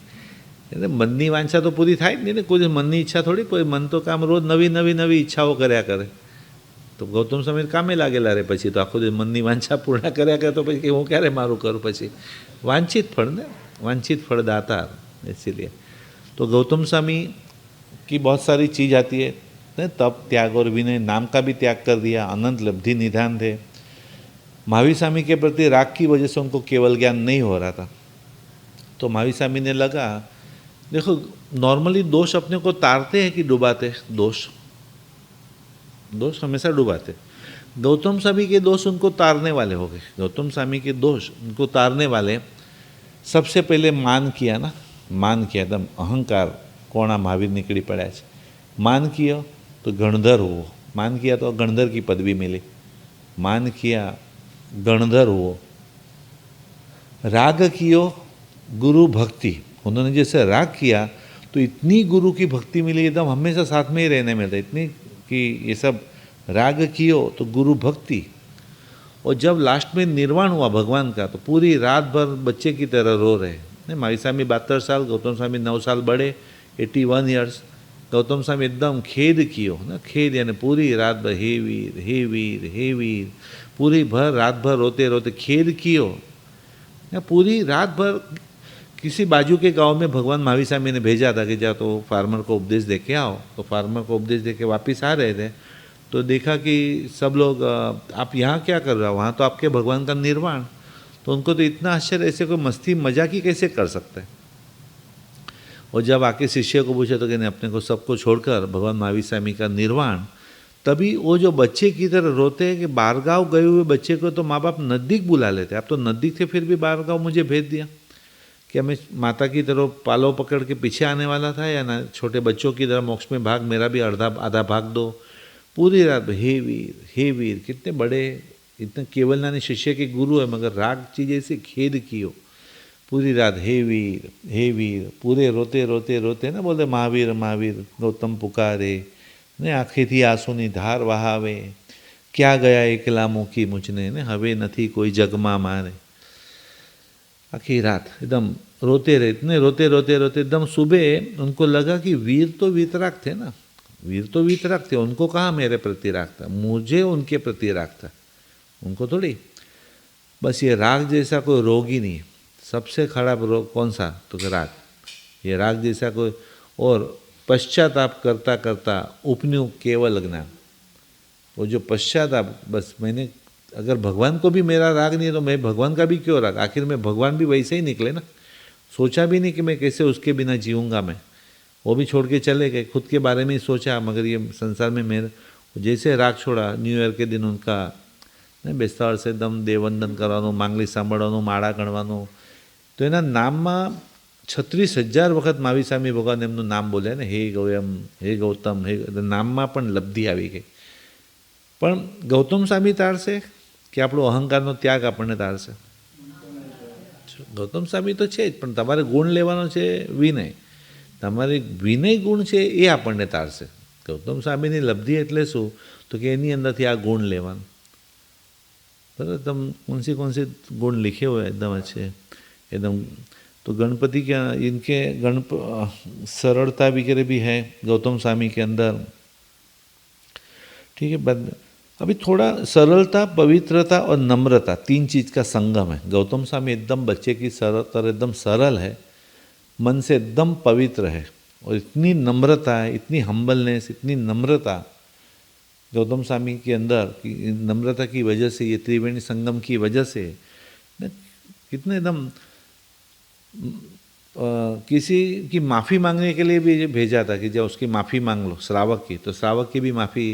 A: એટલે મનની વાંછા તો પૂરી થાય જ નહીં ને, કોઈ મનની ઈચ્છા થોડી, કોઈ મન તો કામ રોજ નવી નવી નવી ઈચ્છાઓ કર્યા કરે। તો ગૌતમ સ્વામી કામે લાગેલા રહે, પછી તો આખો દિવસ મનની વાંછા પૂર્ણ કર્યા કરે, તો પછી હું ક્યારે મારું કરું? પછી वांछित फल ने, वांछित फल दातार, इसीलिए तो गौतम स्वामी की बहुत सारी चीज़ आती है, तप, त्याग और विनय, नाम का भी त्याग कर दिया, अनंत लब्धि निधान थे। महावीर स्वामी के प्रति राग की वजह से उनको केवल ज्ञान नहीं हो रहा था, तो महावीर स्वामी ने लगा, देखो नॉर्मली दोष अपने को तारते हैं कि डुबाते? दोष दोष हमेशा डुबाते। गौतम स्वामी के दोष उनको तारने वाले हो गए। गौतम स्वामी के दोष उनको तारने वाले, सबसे पहले मान किया ना, मान किया, एकदम अहंकार, कोणा महावीर निकली पड़ा है। मान किया तो गणधर हुओ, मान किया तो गणधर की पदवी मिली, मान किया गणधर हुओ। राग कियो गुरु भक्ति, उन्होंने जैसे राग किया तो इतनी गुरु की भक्ति मिली, एकदम हमेशा साथ में ही रहने में था, इतनी कि ये सब राग कियो तो गुरु भक्ति। और जब लास्ट में निर्वाण हुआ भगवान का, तो पूरी रात भर बच्चे की तरह रो रहे। महावीर स्वामी 72 साल, गौतम स्वामी 9 साल बड़े, 81 ईयर्स। गौतम स्वामी एकदम खेद कियो ना, खेद यानी पूरी रात भर हे वीर हे वीर हे वीर, पूरी भर रात भर रोते रोते खेद कियो। पूरी रात भर किसी बाजू के गांव में भगवान महावीर स्वामी ने भेजा था कि जाओ तो फार्मर को उपदेश दे के आओ। तो फार्मर को उपदेश दे के वापिस आ रहे थे, तो देखा कि सब लोग, आप यहाँ क्या कर रहे हो? वहाँ तो आपके भगवान का निर्वाण। तो उनको तो इतना आश्चर्य, ऐसे कोई मस्ती मजाक ही कैसे कर सकता है। और जब आके शिष्य को पूछा तो कहने अपने को सबको छोड़कर भगवान महावीर स्वामी का निर्वाण। तभी वो जो बच्चे की तरह रोते हैं कि बारगांव गए हुए बच्चे को तो माँ बाप नज़दीक बुला लेते, आप तो नज़दीक थे फिर भी बारगांव मुझे भेज दिया, कि हमें माता की तरह पालो पकड़ के पीछे आने वाला था, या ना छोटे बच्चों की तरह मोक्ष में भाग, मेरा भी आधा भाग दो। पूरी रात हे वीर हे वीर, कितने बड़े, इतने केवल नानी शिष्य के गुरु है, मगर राग चीज़ ऐसे खेद कियो। पूरी रात हे वीर, पूरे रोते रोते रोते ना बोलते महावीर महावीर गौतम पुकारे ने, आँखेથી આંસુની ધાર વહાવે, क्या गया એકલા મૂકી મુझने ने, હવે નથી कोई जगमा मारे। आखिरी रात एकदम रोते रहे, इतने रोते रोते रोते एकदम सुबह उनको लगा कि वीर तो वीतराग थे ना, वीर तो वीतराग थे, उनको कहाँ मेरे प्रति राग था, मुझे उनके प्रति राग था, उनको थोड़ी। बस ये राग जैसा कोई रोग ही नहीं है। सबसे खराब रोग कौन सा? तो राग। ये राग जैसा कोई, और पश्चाताप करता करता उपन्यु केवल ज्ञान, वो जो पश्चाताप, बस मैंने, अगर भगवान को भी मेरा राग नहीं है तो मैं भगवान का भी क्यों राग? आखिर में भगवान भी वैसे ही निकले ना, सोचा भी नहीं कि मैं कैसे उसके बिना जीऊँगा, मैं वो भी छोड़ के चले गए, खुद के बारे में ही सोचा, मगर ये संसार में मेरे जैसे राग छोड़ा। न्यू ईयर के दिन उनका बेस्ता वर्षे एकदम देववंदन करवानो, मांगली सांभळवानो, माळा गणवानो। तो एना नामમાં 36,000 વખત महावीर स्वामी भगवान એમનું નામ બોલ્યા ને, હે ગૌયમ હે ગૌતમ, હે નામમાં પણ લબ્ધિ આવી ગઈ। પણ ગૌતમ સ્વામી તારશે કે આપણો અહંકારનો ત્યાગ આપણને તારશે? ગૌતમ સ્વામી તો છે જ, પણ તમારે ગુણ લેવાનો છે વિનય, તમારે વિનય ગુણ છે એ આપણને તારશે। ગૌતમ સ્વામીની લબ્ધિ એટલે શું? તો કે એની અંદરથી આ ગુણ લેવાનું। बराबर, तुम कौन से गुण लिखे हुए एकदम अच्छे, एकदम। तो गणपति के इनके सरलता वगैरह भी है गौतम स्वामी के अंदर, ठीक है। बाद अभी थोड़ा सरलता, पवित्रता और नम्रता, 3 चीज़ का संगम है। गौतम स्वामी एकदम बच्चे की तरह एकदम सरल है, मन से एकदम पवित्र है, और इतनी नम्रता है, इतनी हम्बलनेस, इतनी नम्रता गौतम स्वामी के अंदर की नम्रता की वजह से, ये त्रिवेणी संगम की वजह से न, कितने एकदम किसी की माफ़ी मांगने के लिए भी भेजा था कि जब उसकी माफ़ी मांग लो श्रावक की, तो श्रावक की भी माफ़ी।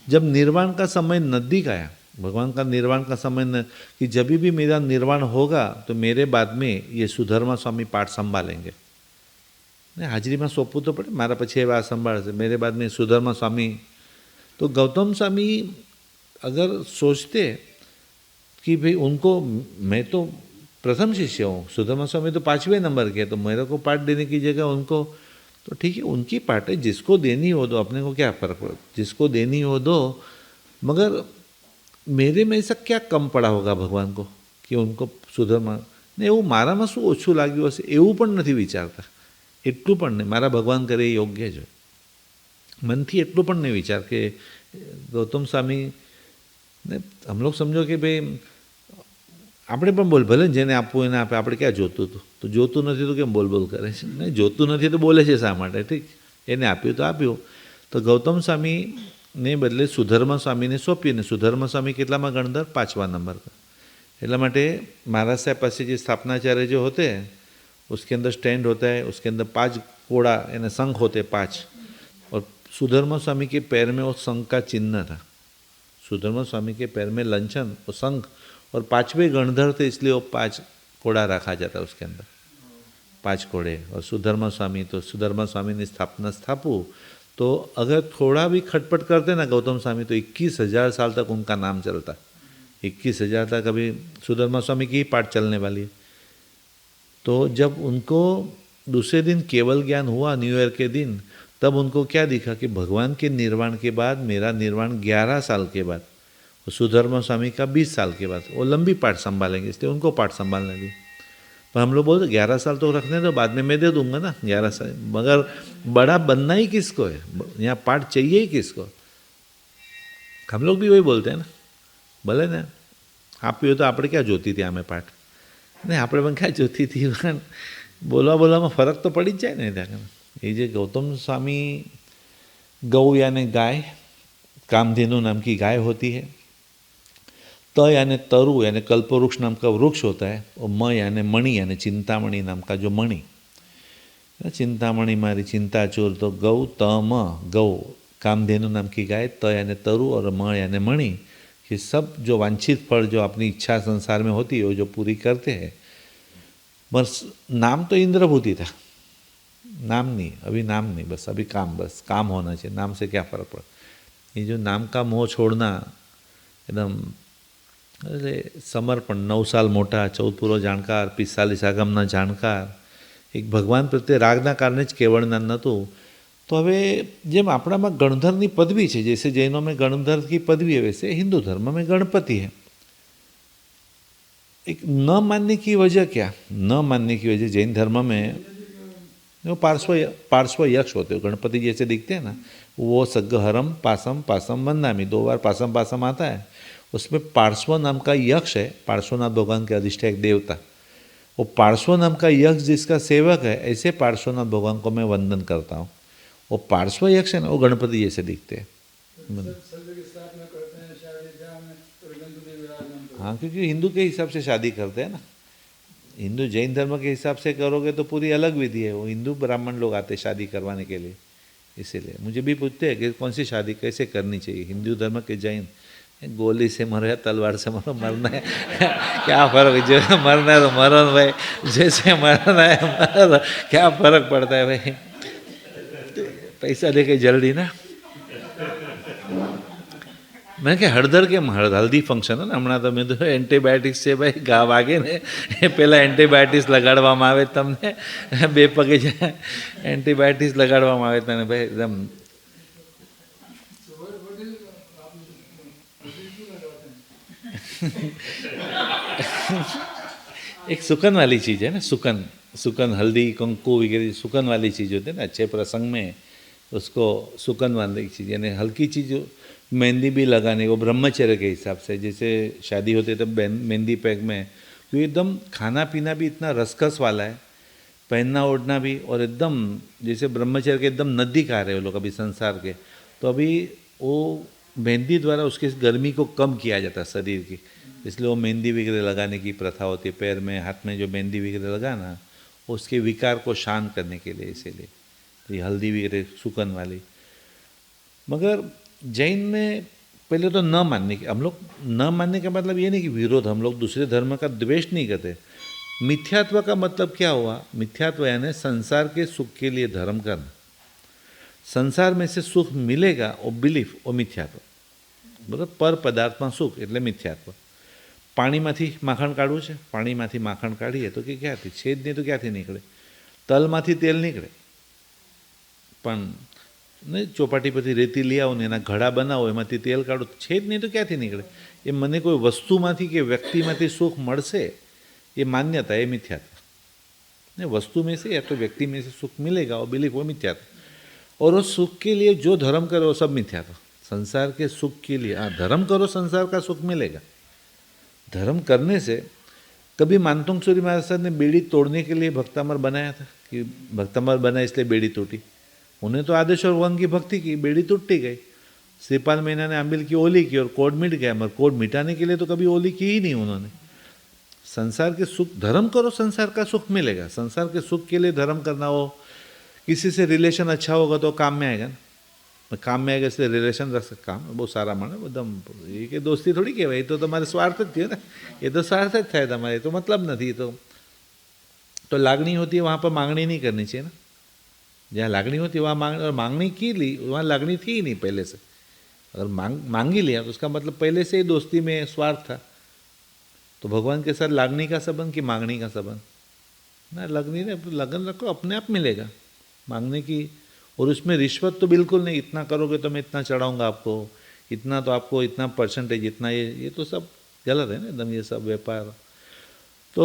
A: जब निर्वाण का समय नज़दीक आया, भगवान का निर्वाण का समय कि जब भी मेरा निर्वाण होगा तो मेरे बाद में ये सुधर्मा स्वामी पाठ संभालेंगे। हाजरी में सोंपવું तो पड़े, मारा પછી એવા સંભાળશે, मेरे बाद में सुधर्मा स्वामी। तो गौतम स्वामी अगर सोचते कि भाई उनको, मैं तो प्रथम शिष्य हूँ, सुधर्मा स्वामी तो 5वें नंबर के, तो मेरे को पाठ देने की जगह उनको, तो ठीक है उनकी पाठ है, जिसको देनी हो दो, अपने को क्या फर्क पड़ता, जिसको देनी हो दो, मगर मेरे में ऐसा क्या कम पड़ा होगा भगवान को कि उनको सुधर्मा ને એવું મારામાં શું ઓછું લાગ્યું હશે એવું પણ નથી વિચારતા, એટલું પણ નહીં, મારા ભગવાન કરે એ યોગ્ય જ હોય, मनથી એટલું પણ નહીં વિચાર કે ગૌતમ સ્વામી ને हम लोग समझो कि भाई આપણે પણ બોલ, ભલે જેને આપવું એને આપે, આપણે ક્યાં જોતું હતું, તો જોતું નથી તો કેમ બોલ બોલ કરે છે, નહીં જોતું નથી તો બોલે છે શા માટે, ઠીક એને આપ્યું તો આપ્યું। તો ગૌતમ સ્વામીને બદલે સુધર્મા સ્વામીને સોંપ્યું, ને સુધર્મા સ્વામી કેટલામાં ગણધર? 5वां नंबर का। એટલા માટે महाराज साहब पास जो स्थापनाचार्य जो होते हैं उसके अंदर स्टैंड होता है, उसके अंदर 5 कोड़ा यानी शंख होते 5, और सुधर्मा स्वामी के पैर में वो शंख का चिन्ह था। सुधर्मा स्वामी के पैर में लंचन, वो शंख, और 5वें गणधर थे इसलिए वो 5 कोड़ा रखा जाता है उसके अंदर, 5 कोड़े। और सुधर्मा स्वामी, तो सुधर्मा स्वामी ने स्थापू, तो अगर थोड़ा भी खटपट करते ना गौतम स्वामी तो 21,000 साल तक उनका नाम चलता, 21,000 तक अभी सुधर्मा स्वामी की ही पाठ चलने वाली है। तो जब उनको दूसरे दिन केवल ज्ञान हुआ, न्यू ईयर के दिन, तब उनको क्या दिखा कि भगवान के निर्वाण के बाद मेरा निर्वाण 11 साल के बाद, और सुधर्मा स्वामी का 20 साल के बाद, वो लंबी पाठ संभालेंगे, इसलिए उनको पाठ संभालने दी। पर हम लोग बोलते 11 साल तो रखने दो, बाद में मैं दे दूंगा ना 11 साल, मगर बड़ा बनना ही किसको है, यहाँ पाठ चाहिए ही किसको? हम लोग भी वही बोलते हैं ना, भले ने આપ્યું તો આપણે ક્યાં જોતી હતી આમે પાઠ, નહીં આપણે પણ ક્યાં જોતી હતી, પણ બોલવામાં ફરક તો પડી જ જાય ને ત્યાં। એ જે ગૌતમ स्वामी गौ यानी गाय, कामधेनु नाम की गाय होती है, त यानी तरु यानी कल्पवृक्ष नाम का वृक्ष होता है, और म यानी मणि यानी चिंतामणि नाम का जो मणि, चिंतामणि मारी चिंता चोर, तो गौ त म गौ, कामधेनु नाम की गाय, त यानी तरु और म यानी मणि, कि सब जो वांछित फल जो अपनी इच्छा संसार में होती है वो जो पूरी करते हैं। बस नाम तो इंद्रभूति था, नाम नहीं, अभी नाम नहीं, बस अभी काम, बस काम होना चाहिए, नाम से क्या फ़र्क पड़ा। ये जो नाम का मोह छोड़ना एकदम, अरे समर्पण, 9 साल मोटा, 14 પૂરો જાણકાર, 45 આગમના જાણકાર, એક ભગવાન પ્રત્યે રાગના કારણે જ કેવળના નહોતું। तो હવે જેમ આપણામાં ગણધરની પદવી છે, जैसे जैनों में गणधर की पदवी है, वैसे हिंदू धर्म में गणपति है। एक न मानने की वजह क्या? न मानने की वजह जैन धर्म में वो पार्श्व यक्ष होते हो, गणपति जैसे दिखते हैं ना, वो सग्गहरम पासम पासम वंदामी, 2 बार पासम पासम आता है, उसमें पार्श्व नाम का यक्ष है, पार्श्वनाथ भगवान के अधिष्ठायक देवता। वो पार्श्व नाम का यक्ष जिसका सेवक है, ऐसे पार्श्वनाथ भगवान को मैं वंदन करता हूँ। वो पार्श्व यक्ष है ना, वो गणपति जैसे दिखते हैं। हाँ, क्योंकि हिंदू के हिसाब से शादी करते हैं ना, हिंदू जैन धर्म के हिसाब से करोगे तो पूरी अलग विधि है। वो हिंदू ब्राह्मण लोग आते शादी करवाने के लिए, इसीलिए मुझे भी पूछते हैं कि कौन सी शादी कैसे करनी चाहिए, हिंदू धर्म के जैन। गोली से मरो या तलवार से मरो, मरना है क्या फ़र्क, जो मरना है तो मरो भाई, जैसे मरना है मरो, क्या फ़र्क पड़ता है भाई, पैसा देके जल्दी ना। मैं क्या हड़दर के हल्दी फंक्शन है ना हमણાં, તમે તો એન્ટીબાયોટિક્સ છે ભાઈ, ઘા વાગે ને એ પહેલાં એન્ટીબાયોટિક્સ લગાડવામાં આવે તમને, 2 પગે એન્ટીબાયોટિક્સ લગાડવામાં આવે તને ભાઈ એકદમ। एक सुकन वाली चीज़ है ना, सुकन, सुकन हल्दी कंकु वगैरह सुकन वाली चीज़ होती है ना, अच्छे प्रसंग में उसको सुकन वाली चीज़, यानी हल्की चीज़ मेहंदी भी लगाने, वो ब्रह्मचर्य के हिसाब से, जैसे शादी होती है तब मेहंदी पैक में, क्योंकि एकदम खाना पीना भी इतना रसकस वाला है, पहनना ओढ़ना भी, और एकदम जैसे ब्रह्मचर्य के एकदम नज़दीक आ रहे हो लोग अभी संसार के, तो अभी वो मेहंदी द्वारा उसकी गर्मी को कम किया जाता है शरीर की, इसलिए वो मेहंदी वगैरह लगाने की प्रथा होती है, पैर में हाथ में जो मेहंदी वगैरह लगाना उसके विकार को शांत करने के लिए, इसीलिए तो ये हल्दी वगैरह सुकन वाली। मगर जैन में पहले तो न मानने की, हम लोग न मानने का मतलब ये नहीं कि विरोध, हम लोग दूसरे धर्म का द्वेष नहीं करते। मिथ्यात्व का मतलब क्या हुआ? मिथ्यात्व यानी संसार के सुख के लिए धर्म करना, संसार में से सुख मिलेगा वो बिलीफ, वो मिथ्यात्व, बराबर। पर पदार्थમાં સુખ એટલે મિથ્યાત્વ। પાણીમાંથી માખણ કાઢવું છે, પાણીમાંથી માખણ કાઢીએ તો કે ક્યાંથી? છેદ નહીં તો ક્યાંથી નીકળે? તલમાંથી તેલ નીકળે, પણ ને ચોપાટી પરથી રેતી લઈ આવો ને એના ઘડા બનાવો, એમાંથી તેલ કાઢો, છેદ નહીં તો ક્યાંથી નીકળે? એ મને કોઈ વસ્તુમાંથી કે વ્યક્તિમાંથી સુખ મળશે ये मान्यता है मिथ्यात्व। नहीं, वस्तु में से या तो व्यक्ति में से सुख मिलेगा वो बिलीफ, वो मिथ्यात्व। और उस सुख के लिए जो धर्म करो वो सब मिथ्यात्व। संसार के सुख के लिए हाँ धर्म करो, संसार का सुख मिलेगा। धर्म करने से कभी मानतोंग सूरी महाराज ने बेड़ी तोड़ने के लिए भक्तामर बनाया था कि भक्तामर बना इसलिए बेड़ी टूटी। उन्हें तो आदेश्वर वन की भक्ति की, बेड़ी टूटती गई। श्रीपाल मीना ने आंबिल की ओली की और कोड मिट गया, मगर कोड मिटाने के लिए तो कभी ओली की ही नहीं उन्होंने। संसार के सुख, धर्म करो संसार का सुख मिलेगा। संसार के सुख के लिए धर्म करना हो, किसी से रिलेशन अच्छा होगा तो काम में आएगा ना, काम में आएगा इसलिए रिलेशन रख सकते। काम बहुत सारा माने एकदम ये कि दोस्ती थोड़ी कहेवाय, तो तुम्हारे स्वार्थ ज थयो ने, ये तो स्वार्थ ज थाय तमारे, तो मतलब नहीं। तो लागणी होती है वहाँ पर मांगनी नहीं करनी चाहिए ना। जहाँ लागणी होती है वहाँ मांगनी, और मांगनी की ली वहाँ लागणी थी ही नहीं पहले से। अगर मांगी लिया तो उसका मतलब पहले से ही दोस्ती में स्वार्थ था। तो भगवान के साथ लागनी का संबंध कि मांगनी का संबंध ना? लगनी ने लगन रखो, अपने आप मिलेगा। मांगने की, और उसमें रिश्वत तो बिल्कुल नहीं, इतना करोगे तो मैं इतना चढ़ाऊंगा आपको, इतना तो आपको इतना परसेंटेज, इतना ये तो सब गलत है ना एकदम, ये सब व्यापार। तो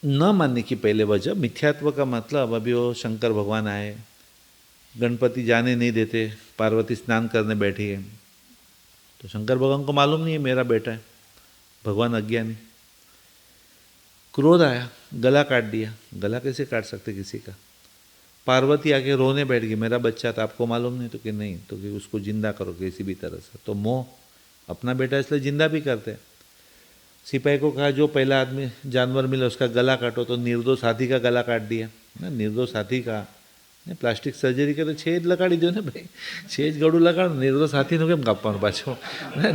A: न मानने की पहले वजह मिथ्यात्व का मतलब, अभी वो शंकर भगवान आए, गणपति जाने नहीं देते, पार्वती स्नान करने बैठी है, तो शंकर भगवान को मालूम नहीं है मेरा बेटा है, भगवान अज्ञानी। क्रोध आया, गला काट दिया। गला कैसे काट सकते किसी का? पार्वती आके रोने बैठ गई, मेरा बच्चा था, आपको मालूम नहीं? तो कि नहीं, तो कि उसको जिंदा करो किसी भी तरह से। तो मोह, अपना बेटा इसलिए जिंदा भी करते हैं। सिपाही को कहा जो पहला आदमी जानवर मिला उसका गला काटो, तो निर्दोष हाथी का गला काट दिया ना। निर्दोष हाथी का प्लास्टिक सर्जरी के तो छेद लगाड़ी दो ना भाई, छेद गड़ू लगाड़ो, निर्दोष हाथी ने केम कापवानो पाछो?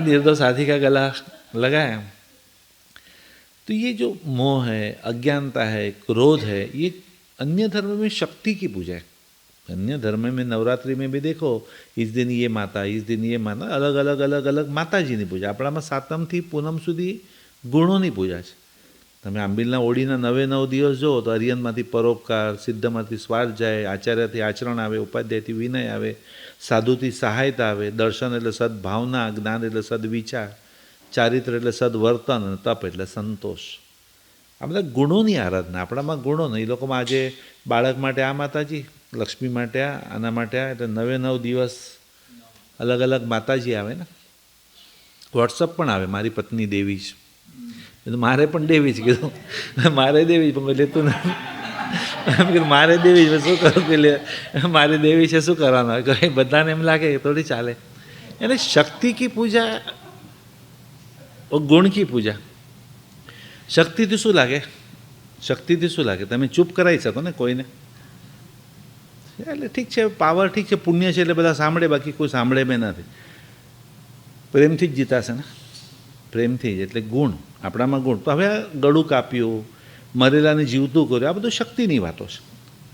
A: निर्दोष हाथी का गला लगाया। तो ये जो मोह है, अज्ञानता है, क्रोध है, ये अन्य धर्म में शक्ति की पूजा है। अन्य धर्म में नवरात्रि में भी देखो, इस दिन ये माता, इस दिन ये माता, अलग अलग अलग अलग माताजीની પૂજા। આપણામાં સાતમથી પૂનમ સુધી ગુણોની પૂજા છે। તમે આંબિલના ઓળીના 9 દિવસ જો તો અરિયનમાંથી પરોપકાર, સિદ્ધમાંથી સ્વાધ્યાય, આચાર્યથી આચરણ આવે, ઉપાધ્યાયથી વિનય આવે, સાધુથી સહાયતા આવે, દર્શન એટલે સદભાવના, જ્ઞાન એટલે સદવિચાર, ચારિત્ર એટલે સદવર્તન, અને તપ એટલે સંતોષ। આ બધા ગુણોની આરાધના। આપણામાં ગુણો નહીં, એ લોકોમાં આજે બાળક માટે આ માતાજી, લક્ષ્મી માટે આ, આના માટે આ, એટલે 9 દિવસ અલગ અલગ માતાજી આવે ને। વોટ્સઅપ પણ આવે, મારી પત્ની દેવી છે, મારે પણ દેવી જ કીધું, મારે દેવી જ, પણ લેતું નથી। કીધું મારે દેવી જ, શું કરું કે લે મારી દેવી છે, શું કરવાનું? કઈ બધાને એમ લાગે થોડી ચાલે। એટલે શક્તિ की पूजा और गुण की पूजा। શક્તિથી શું લાગે? શક્તિથી શું લાગે? તમે ચૂપ કરાવી શકો ને કોઈને, એટલે ઠીક છે, પાવર ઠીક છે, પુણ્ય છે એટલે બધા સાંભળે, બાકી કોઈ સાંભળે બી નથી। પ્રેમથી જ જીતાશે ને, પ્રેમથી જ। એટલે ગુણ, આપણામાં ગુણ। તો હવે આ ગળું કાપ્યું, મરેલાને જીવતું કર્યું, આ બધું શક્તિની વાતો છે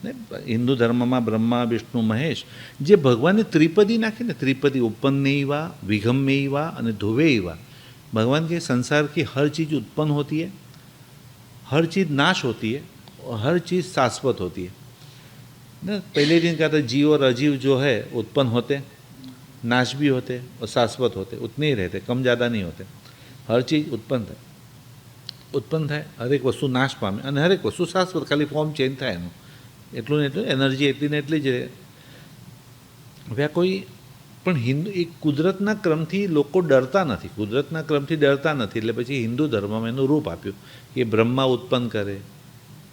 A: ને। હિન્દુ ધર્મમાં બ્રહ્મા વિષ્ણુ મહેશ જે ભગવાને ત્રિપદી નાખી ને, ત્રિપદી उपन्नेवा, विघम्मेवा અને ધુવેવા। भगवान के संसार की हर चीज़ उत्पन्न होती है, हर चीज़ नाश होती है, और हर चीज़ शाश्वत होती है ना। पहले दिन कहा था जीव और अजीव जो है उत्पन्न होते, नाश भी होते और शाश्वत होते, उतने ही रहते, कम ज़्यादा नहीं होते। हर चीज़ उत्पन्न थाय, हर एक वस्तु नाश पामे और हर एक वस्तु शाश्वत, खाली फॉर्म चेंज थाय एनुं एटલું ને એટલું, एनर्जी एटली ने एटली ज रहे। હવે આ કોઈ પણ હિન્દુ એ કુદરતના ક્રમથી લોકો ડરતા નથી, કુદરતના ક્રમથી ડરતા નથી, એટલે પછી હિન્દુ ધર્મમાં એનું રૂપ આપ્યું કે બ્રહ્મા ઉત્પન્ન કરે,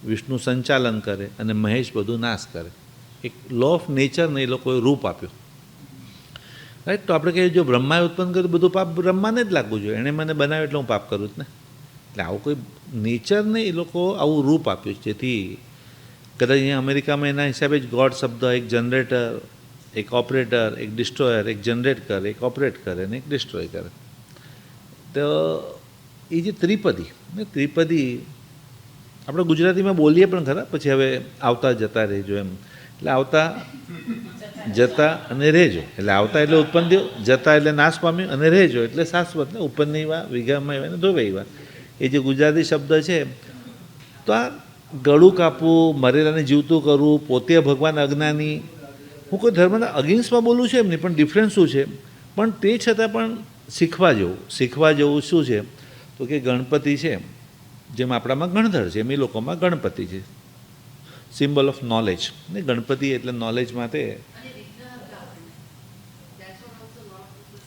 A: વિષ્ણુ સંચાલન કરે અને મહેશ બધું નાશ કરે. એક લો ઓફ નેચરને એ લોકોએ રૂપ આપ્યું. રાઈટ. તો આપણે કહીએ જો બ્રહ્માએ ઉત્પન્ન કર્યું બધું પાપ બ્રહ્માને જ લાગવું જોઈએ, એણે મને બનાવ્યું એટલે હું પાપ કરું જ ને. એટલે આવું કોઈ નેચરને એ લોકો આવું રૂપ આપ્યું, જેથી કદાચ અહીંયા અમેરિકામાં એના હિસાબે જ ગોડ શબ્દ એક જનરેટર, એક ઓપરેટર, એક ડિસ્ટ્રોયર, એક જનરેટ કરે, એક ઓપરેટ કરે અને એક ડિસ્ટ્રોય કરે. તો એ જે ત્રિપદી ને ત્રિપદી આપણે ગુજરાતીમાં બોલીએ પણ ખરા, પછી હવે આવતા જતા રહેજો એમ. એટલે આવતા જતા અને રહેજો, એટલે આવતા એટલે ઉત્પન્ન થયો, જતા એટલે નાશ પામ્યો અને રહેજો એટલે શાશ્વત ને ઉપરની વા વિઘામાં એવા ને ધોવાઈ વા. એ જે ગુજરાતી શબ્દ છે. તો આ ગળું કાપવું, મરેલાને જીવતું કરવું, પોતે ભગવાન અજ્ઞાની, હું કોઈ ધર્મના અગેન્સ્ટમાં બોલું છું એમ નહીં, પણ ડિફરન્સ શું છે, પણ તે છતાં પણ શીખવા જેવું શું છે, તો કે ગણપતિ છે જેમ આપણામાં ગણધર છે એમ એ લોકોમાં ગણપતિ છે, સિમ્બલ ઓફ નોલેજ. ને ગણપતિ એટલે નોલેજ માટે.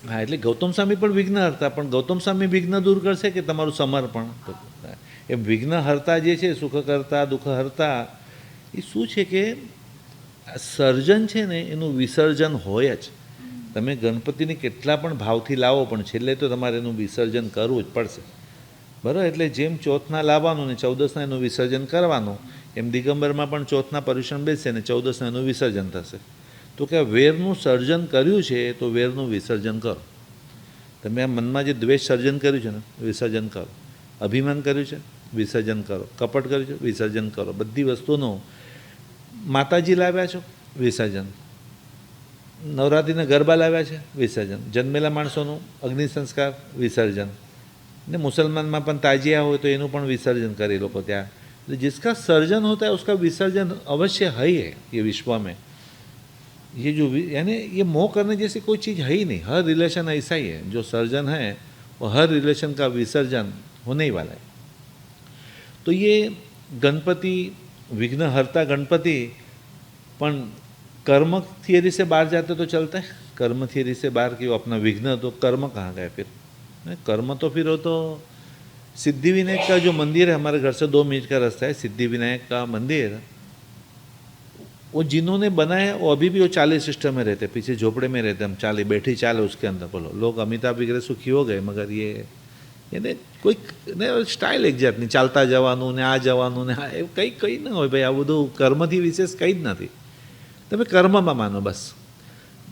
A: હા, એટલે ગૌતમ સ્વામી પણ વિઘ્ન હરતા, પણ ગૌતમ સ્વામી વિઘ્ન દૂર કરશે કે તમારું સમર્પણ. એમ વિઘ્ન હરતા જે છે, સુખ કરતા, દુઃખ હરતા, એ શું છે કે સર્જન છે ને એનું વિસર્જન હોય જ. તમે ગણપતિને કેટલા પણ ભાવથી લાવો પણ છેલ્લે તો તમારે એનું વિસર્જન કરવું જ પડશે. બરાબર. એટલે જેમ ચોથના લાવવાનું ને 14ના એનું વિસર્જન કરવાનું, એમ દિગંબરમાં પણ ચોથના પર્યુષણ બેસશે ને 14ના એનું વિસર્જન થશે. તો કે વેરનું સર્જન કર્યું છે તો વેરનું વિસર્જન કરો. તમે આ મનમાં જે દ્વેષ સર્જન કર્યું છે ને વિસર્જન કરો, અભિમાન કર્યું છે વિસર્જન કરો, કપટ કર્યું છે વિસર્જન કરો, બધી વસ્તુનું. માતાજી લાવ્યા છો વિસર્જન, નવરાત્રિના ગરબા લાવ્યા છે વિસર્જન, જન્મેલા માણસોનું અગ્નિ સંસ્કાર વિસર્જન, ને મુસલમાનમાં પણ તાજિયા હોય તો એનું પણ વિસર્જન કરે લોકો ત્યાં. जिसका सर्जन होता है उसका विसर्जन अवश्य है ही है ये विश्व में. ये जो यानी ये मोह करने जैसी कोई चीज़ है ही नहीं. हर रिलेशन ऐसा ही है, जो सर्जन है वो हर रिलेशन का विसर्जन होने ही वाला है. तो ये गणपति विघ्न हरता गणपति, पण कर्म थियरी से बाहर जाते तो चलता है. कर्म थियरी से बाहर कि वो अपना विघ्न, तो कर्म कहाँ गए फिर. कर्म तो फिर वो तो सिद्धि विनायक का जो मंदिर है, हमारे घर से 2 मिनट का रास्ता है, सिद्धि विनायक का मंदिर, वो जिन्होंने बनाया वो अभी भी वो चाली सिस्टम में रहते, पीछे झोपड़े में रहते, हम चाली बैठी चाल उसके अंदर. बोलो लोग अमिताभ वगैरह सुखी हो गए, मगर ये कोई स्टाइल एक जातनी चालता जवानुं ने आ जवानुं ने कई कई न होय भाई. आ बधुं कर्मथी विशेष कई ज नथी. तमे कर्ममां मानो बस.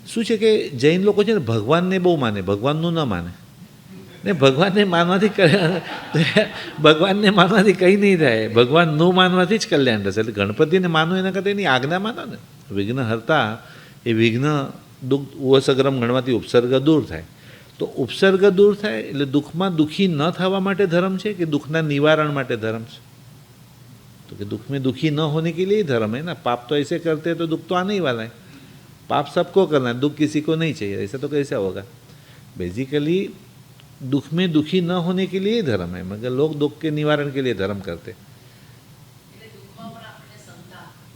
A: शुं छे के जैन लोको छे ने भगवानने बहु माने, भगवाननुं न माने. ने भगवानने मानवाथी भगवानने मानवाथी कई नहीं थाय, भगवाननुं मानवाथी ज कल्याण थशे. એટલે ગણપતિને માનો એના કરતાં એની આજ્ઞા માનો ને. વિઘ્ન હરતા એ વિઘ્ન દુઃખ ઉપસર્ગમ ગણવાથી ઉપસર્ગ દૂર થાય. તો ઉપસર્ગ દૂર થાય એટલે દુઃખમાં દુઃખી ન થવા માટે ધર્મ છે કે દુઃખના નિવારણ માટે ધર્મ છે. तो कि दुख में दुखी न होने के लिए ही धर्म है ना. पाप तो ऐसे करते हैं तो दुख तो आने ही वाला है. पाप सबको करना है, दुख किसी को नहीं चाहिए. ऐसा तो कैसे होगा. बेसिकली दुख में दुखी न होने के लिए ही धर्म है, मगर लोग दुख के निवारण के लिए धर्म करते.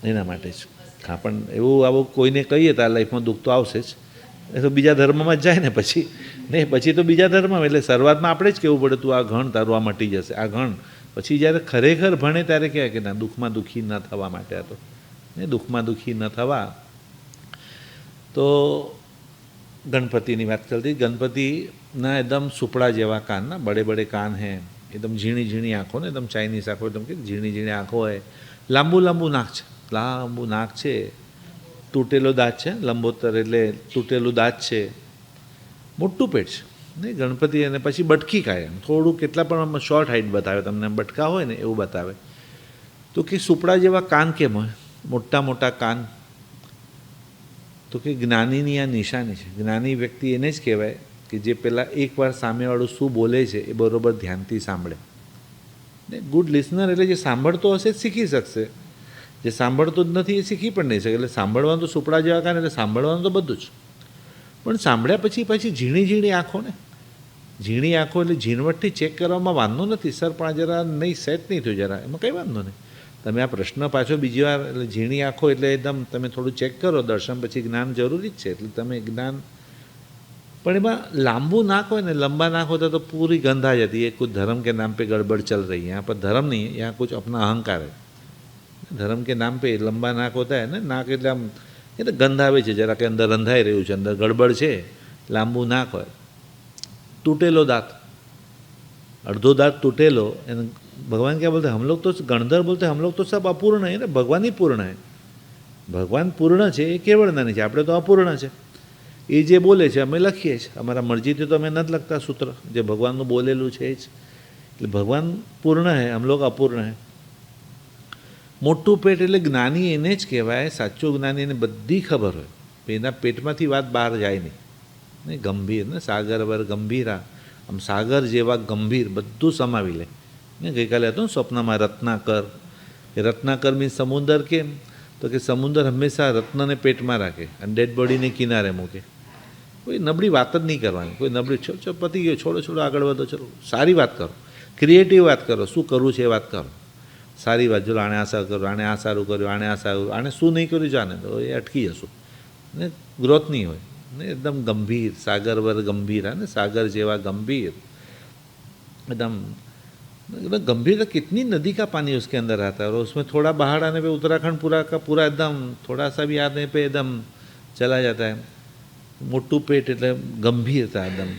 A: એના માટે જ. હા, પણ એવું આવું કોઈને કહીએ તો આ લાઈફમાં દુઃખ તો આવશે જ. એ તો બીજા ધર્મમાં જ જાય ને પછી. નહીં, પછી તો બીજા ધર્મમાં. એટલે શરૂઆતમાં આપણે જ કહેવું પડે તું આ ઘણ તારું આ મટી જશે, આ ઘણ. પછી જ્યારે ખરેખર ભણે ત્યારે કહેવાય કે ના, દુઃખમાં દુઃખી ન થવા માટે આ તો. ને દુઃખમાં દુઃખી ન થવા. તો गणपति बात करती. गणपति ना एकदम सुपड़ा जेवा कान ना, बड़े बड़े कान हैं, एकदम झीणी झीणी आँखों ने, एकदम चाइनीज आँखों, एकदम के झीणी झीणी आँखों है, लांबू लांबू नाक है, लांबू नाक है, तूटेलो दाँत है, लंबोतर एटले तूटेलू दाँत है, मोटू पेट है. नहीं गणपति अने पछी बटकी काय थोड़ू केटला पण शॉर्ट हाइट बतावे, तमने बटका होय ने एवुं बतावे. तो कि सुपड़ा जेवा कान केम होय, मोटा मोटा कान. तो कि ज्ञानीनी आ निशानी है. ज्ञानी व्यक्ति एने ज कहेवाय कि जे पेला एक बार सामेवाळुं शुं बोले छे ए बरोबर ध्यानथी सांभळे. ने गुड लिसनर एटले जे सांभळतो हशे शीखी शकशे, जे सांभळतो ज नथी ए शीखी पण नहीं शके. એટલે સાંભળવાનું તો સુપડા જેવા કાન, એટલે સાંભળવાનું તો બધું જ. પણ સાંભળ્યા પછી પાછી ઝીણી ઝીણી આંખો ને, ઝીણી આંખો એટલે ઝીણવટથી ચેક કરવામાં વાંધો નથી. સર પણ જરા નહીં સેટ નહીં થયું, જરા એમાં કંઈ વાંધો નહીં. તમે આ પ્રશ્ન પાછો બીજી વાર, એટલે ઝીણી આંખો એટલે એકદમ તમે થોડું ચેક કરો. દર્શન પછી જ્ઞાન જરૂરી જ છે, એટલે તમે જ્ઞાન પણ એમાં લાંબુ નાક હોય ને, લંબા નાક होता तो पूरी गंध आ जाती है, कुछ धर्म के नाम पे गड़बड़ चल रही है। यहाँ पर धर्म नहीं है, यहाँ कुछ अपना अहंकार है। धर्म के नाम पे लंबा नाक होता है ना, नाक એટલે આમ એ તો ગંધ આવે છે, જરા કે અંદર રંધાઈ રહ્યું છે, અંદર ગડબડ છે, લાંબુ નાક હોય, તૂટેલો દાંત, अर्धो दांत तूटेलो। भगवान क्या बोलते हैं, हम लोग तो गणधर बोलते हैं, हम लोग तो सब अपूर्ण है ना, भगवान ही पूर्ण है। भगवान पूर्ण है, ये केवળના नहीं है, આપણે તો અપૂર્ણ છે। એ જે બોલે છે અમે લખીએ છીએ, અમારા મરજીથી તો અમે નથી લખતા સૂત્ર, જે ભગવાનનું બોલેલું છે જ। એટલે ભગવાન પૂર્ણ है, हम लोग अपूर्ण है। મોટું પેટ એટલે જ્ઞાની એને જ કહેવાય, સાચો જ્ઞાની એને બધી ખબર હોય, એના પેટમાંથી વાત બહાર જાય નહીં। ગંભીર ને સાગર વર ગંભીરા, આમ સાગર જેવા ગંભીર બધું સમાવી લે ને। ગઈકાલે હતું ને સ્વપ્નમાં રત્નાકર, એ રત્નાકર મીન્સ સમુદર, કેમ તો કે સમુદર હંમેશા રત્નને પેટમાં રાખે અને ડેડ બોડીને કિનારે મૂકે। કોઈ નબળી વાત જ નહીં કરવાની, કોઈ નબળી ચલો પતી ગયો, છોડો છોડો આગળ વધો, ચલો સારી વાત કરો, ક્રિએટિવ વાત કરો, શું કરવું છે એ વાત કરો, સારી વાત। જો આણે આ સારું કર્યું, આણે આ સારું કર્યું, આણે આ સારું, આણે શું નહીં કર્યું જાણે, તો એ અટકી જશું ને, ગ્રોથ નહીં હોય ને। एकदम गंभीर, सागर वर गंभीर है ना, सागर जेवा गंभीर, एकदम एकदम गंभीर। तो कितनी नदी का पानी उसके अंदर आता है, और उसमें थोड़ा बाहर आने पे उत्तराखंड पूरा का पूरा एकदम थोड़ा सा भी आने पे एकदम चला जाता है। मोटू पेट એટલે गंभीरता एकदम।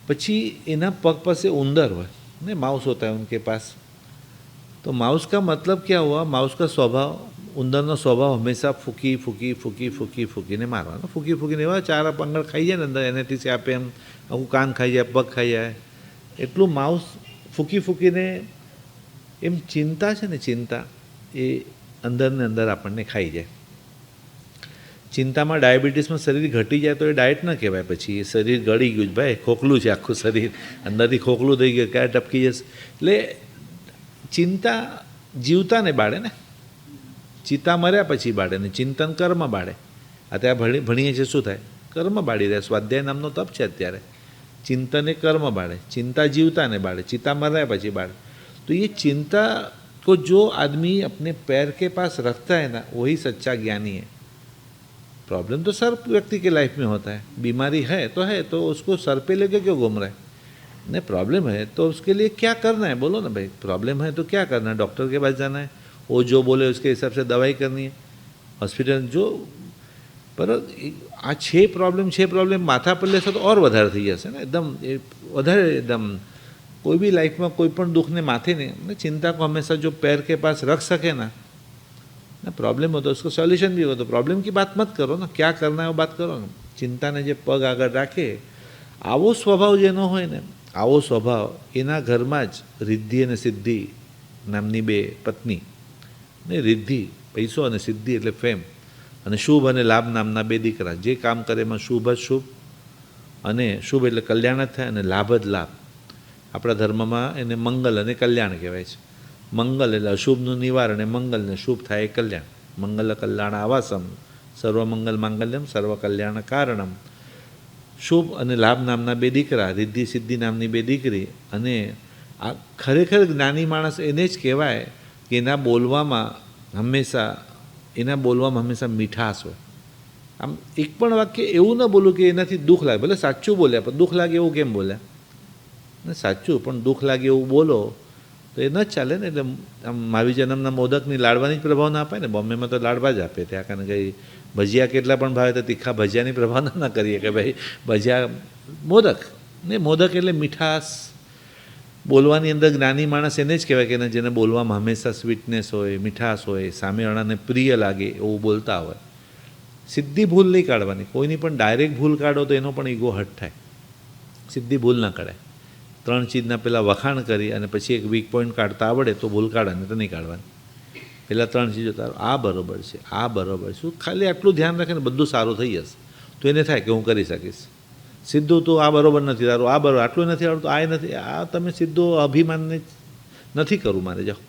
A: પછી એના પગ પાસે ઉંદર હોય ને, माउस होता है उनके पास। तो माउस का मतलब क्या हुआ, माउस का स्वभाव, ઉંદરનો સ્વભાવ હંમેશા ફૂંકી ફૂંકી ફૂંકી ફૂંકી ફૂંકીને મારવાનો, ફૂંકી ફૂંકીને એવા ચાર પાંગળ ખાઈ જાય ને અંદર, એનેથી આપે એમ આખું કાન ખાઈ જાય, પગ ખાઈ જાય, એટલું માઉસ ફૂંકી ફૂંકીને એમ ચિંતા છે ને, ચિંતા એ અંદરને અંદર આપણને ખાઈ જાય। ચિંતામાં ડાયાબિટીસમાં શરીર ઘટી જાય તો એ ડાયટ ન કહેવાય, પછી એ શરીર ગળી ગયું ભાઈ, ખોખલું છે આખું શરીર, અંદરથી ખોખલું થઈ ગયું, ક્યારે ટપકી જશે। એટલે ચિંતા જીવતાને બાળે ને, ચિતા મર્યા પછી બાળે ને, ચિંતન કર્મ બાળે। અત્યારે ભણીએ છીએ શું થાય, કર્મ બાળી રહ્યા। સ્વાધ્યાય નામનો તપ છે અત્યારે, चिंतन ए कर्म बाढ़े, चिंता जीवता ने बाढ़े, चिता मर पची बाढ़े। तो ये चिंता को जो आदमी अपने पैर के पास रखता है ना, वही सच्चा ज्ञानी है। प्रॉब्लम तो सर व्यक्ति के लाइफ में होता है, बीमारी है तो उसको सर पे लेके क्यों घूम रहा है, नहीं प्रॉब्लम है तो उसके लिए क्या करना है, बोलो ना भाई। प्रॉब्लम है तो क्या करना है, डॉक्टर के पास जाना है, वो जो बोले उसके हिसाब से दवाई करनी है, हॉस्पिटल जो। पर आ 6 प्रॉब्लम माथा पर लेशो तो और वधारे थी जैसे ना, एकदम वधारे एकदम कोई भी लाइफ में कोई पण दुख ने माथे नहीं, चिंता को हमेशा जो पैर के पास रख सके ना प्रॉब्लम हो तो उसको सॉल्यूशन भी हो। तो प्रॉब्लम की बात मत करो ना, क्या करना है वो बात करो ना। चिंता ने जो पग आगळ राखे, आवो स्वभाव जेनो होय ने, आवो स्वभाव एना घरमां ज रिद्धि अने सिद्धि नामनी 2 पत्नी ने, रिद्धि पैसो अने सिद्धि एटले फेम, अने शुभ अने लाभ नामना 2 दीकरा। जे काम करे एमां शुभ ज शुभ, अने शुभ एटले कल्याण ज थाय अने लाभ ज लाभ। आपણા ધર્મમાં એને મંગલ અને કલ્યાણ કહેવાય છે। મંગલ એટલે અશુભનું નિવારણ, મંગલ ને શુભ થાય કલ્યાણ। મંગલ કલ્યાણ આવાસમ, સર્વમંગલ માંગલ્યમ સર્વ કલ્યાણ કારણમ। શુભ અને લાભ નામના 2 દીકરા, રિદ્ધિ સિદ્ધિ નામની 2 દીકરી। અને આ ખરેખર જ્ઞાની માણસ એને જ કહેવાય કે એના બોલવામાં હંમેશા મીઠાશ હોય। આમ એક પણ વાક્ય એવું ન બોલું કે એનાથી દુઃખ લાગે, ભલે સાચું બોલ્યા પણ દુઃખ લાગે એવું કેમ બોલ્યા, સાચું પણ દુઃખ લાગે એવું બોલો તો એ ન જ ચાલે ને। એટલે આમ માવી જન્મના મોદકની લાડવાની જ પ્રભાવ ના અપાય ને, બોમ્બેમાં તો લાડવા જ આપે, ત્યાં કારણ કંઈ ભજીયા કેટલા પણ ભાવે તો તીખા ભજીયાની પ્રભાવ ના કરીએ કે ભાઈ ભજીયા મોદક ને, મોદક એટલે મીઠાશ। બોલવાની અંદર જ્ઞાની માણસ એને જ કહેવાય કે જેને બોલવામાં હંમેશા સ્વીટનેસ હોય, મીઠાશ હોય, સામેવાળાને પ્રિય લાગે એવું બોલતા હોય। સીધી ભૂલ નહીં કાઢવાની, કોઈની પણ ડાયરેક્ટ ભૂલ કાઢો તો એનો પણ ઈગો હટ થાય, સીધી ભૂલ ના કાઢાય। 3 ચીજના પહેલાં વખાણ કરી અને પછી એક વીક પોઈન્ટ કાઢતા આવડે તો ભૂલ કાઢવાની, તો નહીં કાઢવાની। પહેલાં 3 ચીજો તારું આ બરાબર છે, આ બરાબર છે, ખાલી આટલું ધ્યાન રાખે ને બધું સારું થઈ જશે। તો એને થાય કે હું કરી શકીશ। સીધું તો આ બરાબર નથી, તારું આ બરાબર, આટલું નથી આવડતું, આ નથી, આ તમે સીધો અભિમાનને નથી કરવું મારે, જાઓ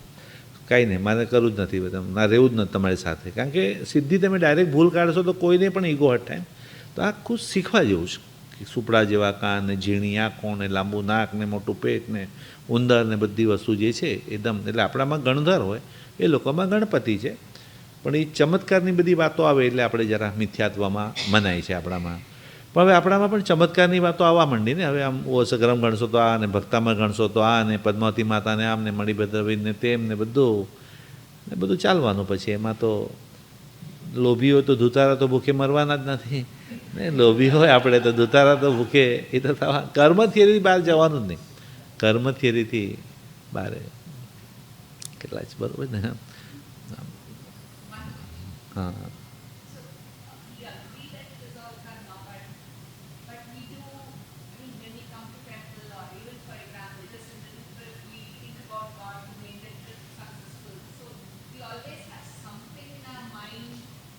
A: કાંઈ નહીં મારે કરવું જ નથી, બધા ના રહેવું જ નથી તમારી સાથે। કારણ કે સીધી તમે ડાયરેક્ટ ભૂલ કાઢશો તો કોઈને પણ ઈગો હટ થાય। તો આ ખુદ શીખવા જેવું છે કે સુપડા જેવા કાન ને, ઝીણી આંખો ને, લાંબુ નાક ને, મોટું પેટ ને, ઉંદર ને, બધી વસ્તુ જે છે એકદમ, એટલે આપણામાં ગણધર હોય, એ લોકોમાં ગણપતિ છે। પણ એ ચમત્કારની બધી વાતો આવે એટલે આપણે જરા મિથ્યાત્વમાં મનાય છે આપણામાં। પણ હવે આપણામાં પણ ચમત્કારની વાતો આવવા માંડી ને. હવે આમ ઓસગરમ ગણશો તો આ, ને ભક્તામાં ગણશો તો આ, ને પદ્માવતી માતાને આમ, ને મણિભદ્રવીને તેમ, ને બધું ચાલવાનું. પછી એમાં તો લોભી હોય તો ધુતારા તો ભૂખે મરવાના જ નથી ને. લોભી હોય આપણે તો ધુતારા તો ભૂખે એ તો થવા. કર્મ થિયરીથી બહાર જવાનું જ નહીં. કર્મ થિયરીથી બહાર કેટલા જ બરાબર ને. હા,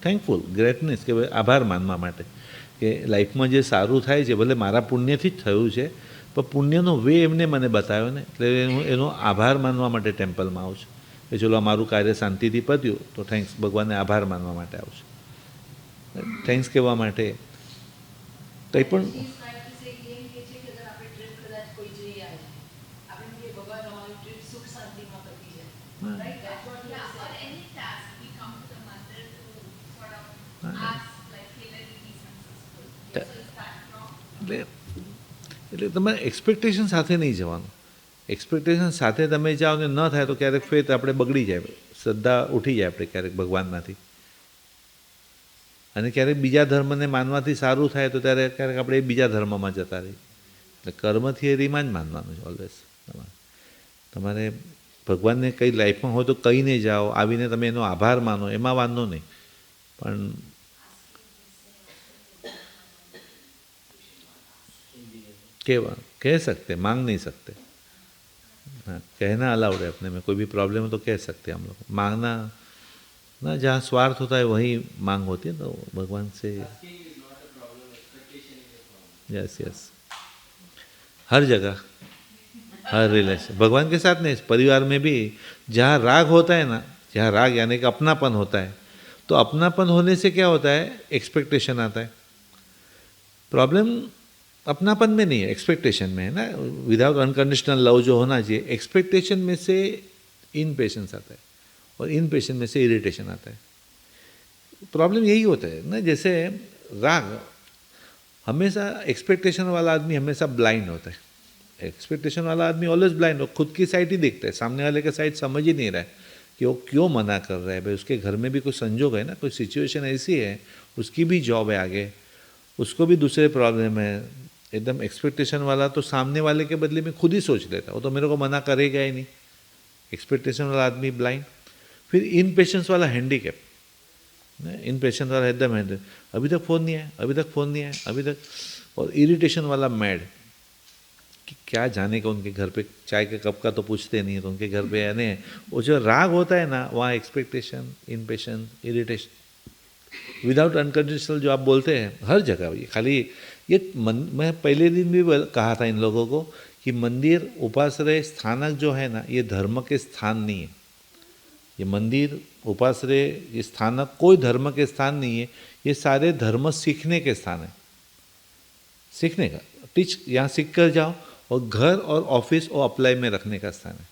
A: થેન્કફુલ, ગ્રેટનેસ, કે ભાઈ આભાર માનવા માટે કે લાઈફમાં જે સારું થાય છે ભલે મારા પુણ્યથી જ થયું છે, પણ પુણ્યનો વે એમને મને બતાવ્યો ને, એટલે હું એનો આભાર માનવા માટે ટેમ્પલમાં આવું છું કે ચલો મારું કાર્ય શાંતિથી પત્યું તો થેન્ક્સ, ભગવાનને આભાર માનવા માટે આવું છું. થેન્ક્સ કહેવા માટે કંઈ પણ. એટલે તમારે એક્સપેક્ટેશન સાથે નહીં જવાનું. એક્સપેક્ટેશન સાથે તમે જાઓ ને ન થાય તો ક્યારેક ફેથ આપણે બગડી જાય, શ્રદ્ધા ઉઠી જાય આપણે ક્યારેક ભગવાનમાંથી. અને ક્યારેક બીજા ધર્મને માનવાથી સારું થાય તો ત્યારે ક્યારેક આપણે એ બીજા ધર્મમાં જતા રહીએ. એટલે કર્મ થિયરીમાં જ માનવાનું છે ઓલવેઝ. તમારે ભગવાનને કંઈ લાઈફમાં હોય તો કહીને જાઓ, આવીને તમે એનો આભાર માનો, એમાં વાંધો નહીં. પણ कह सकते, मांग नहीं सकते. हाँ, कहना अलाउड है अपने में. कोई भी प्रॉब्लम है तो कह सकते हैं हम लोग. मांगना ना, जहाँ स्वार्थ होता है वहीं मांग होती है. तो भगवान से यस यस, हर जगह, हर रिलेशन भगवान के साथ नहीं, परिवार में भी जहाँ राग होता है ना, जहाँ राग यानी कि अपनापन होता है, तो अपनापन होने से क्या होता है, एक्सपेक्टेशन आता है. प्रॉब्लम अपनापन में नहीं है, एक्सपेक्टेशन में है ना. विदाउट अनकंडीशनल लव जो होना चाहिए, एक्सपेक्टेशन में से इनपेशेंस आता है, और इनपेशेंस में से इरिटेशन आता है. प्रॉब्लम यही होता है ना. जैसे राग, हमेशा एक्सपेक्टेशन वाला आदमी हमेशा ब्लाइंड होता है. एक्सपेक्टेशन वाला आदमी ऑलवेज ब्लाइंड हो, खुद की साइड ही देखता है, सामने वाले का साइड समझ ही नहीं रहा है कि वो क्यों मना कर रहा है. भाई उसके घर में भी कोई संजोग है ना, कोई सिचुएशन ऐसी है, उसकी भी जॉब है आगे, उसको भी दूसरे प्रॉब्लम है. एकदम एक्सपेक्टेशन वाला तो सामने वाले के बदले में खुद ही सोच लेता, वो तो मेरे को मना करेगा ही नहीं. एक्सपेक्टेशन वाला आदमी ब्लाइंड. फिर इनपेशेंस वाला हैंडीकैप. इनपेशेंस वाला एकदम हैंड, अभी तक फ़ोन नहीं आया, अभी तक फ़ोन नहीं आया, अभी तक. और इरिटेशन वाला मैड, कि क्या जाने का उनके घर पे चाय के कप का तो पूछते नहीं है, तो उनके घर पे यानी वो जो राग होता है ना, वहाँ एक्सपेक्टेशन, इनपेशेंस, इरिटेशन. विदाउट अनकंडीशनल जो आप बोलते हैं हर जगह. ये खाली ये मैं पहले दिन भी कहा था इन लोगों को कि मंदिर, उपाश्रय, स्थानक जो है ना, ये धर्म के स्थान नहीं है. ये मंदिर, उपाश्रय, ये स्थानक कोई धर्म के स्थान नहीं है. ये सारे धर्म सीखने के स्थान है. सीखने का, टीच, यहाँ सीख कर जाओ. और घर और ऑफिस और अप्लाई में रखने का स्थान है.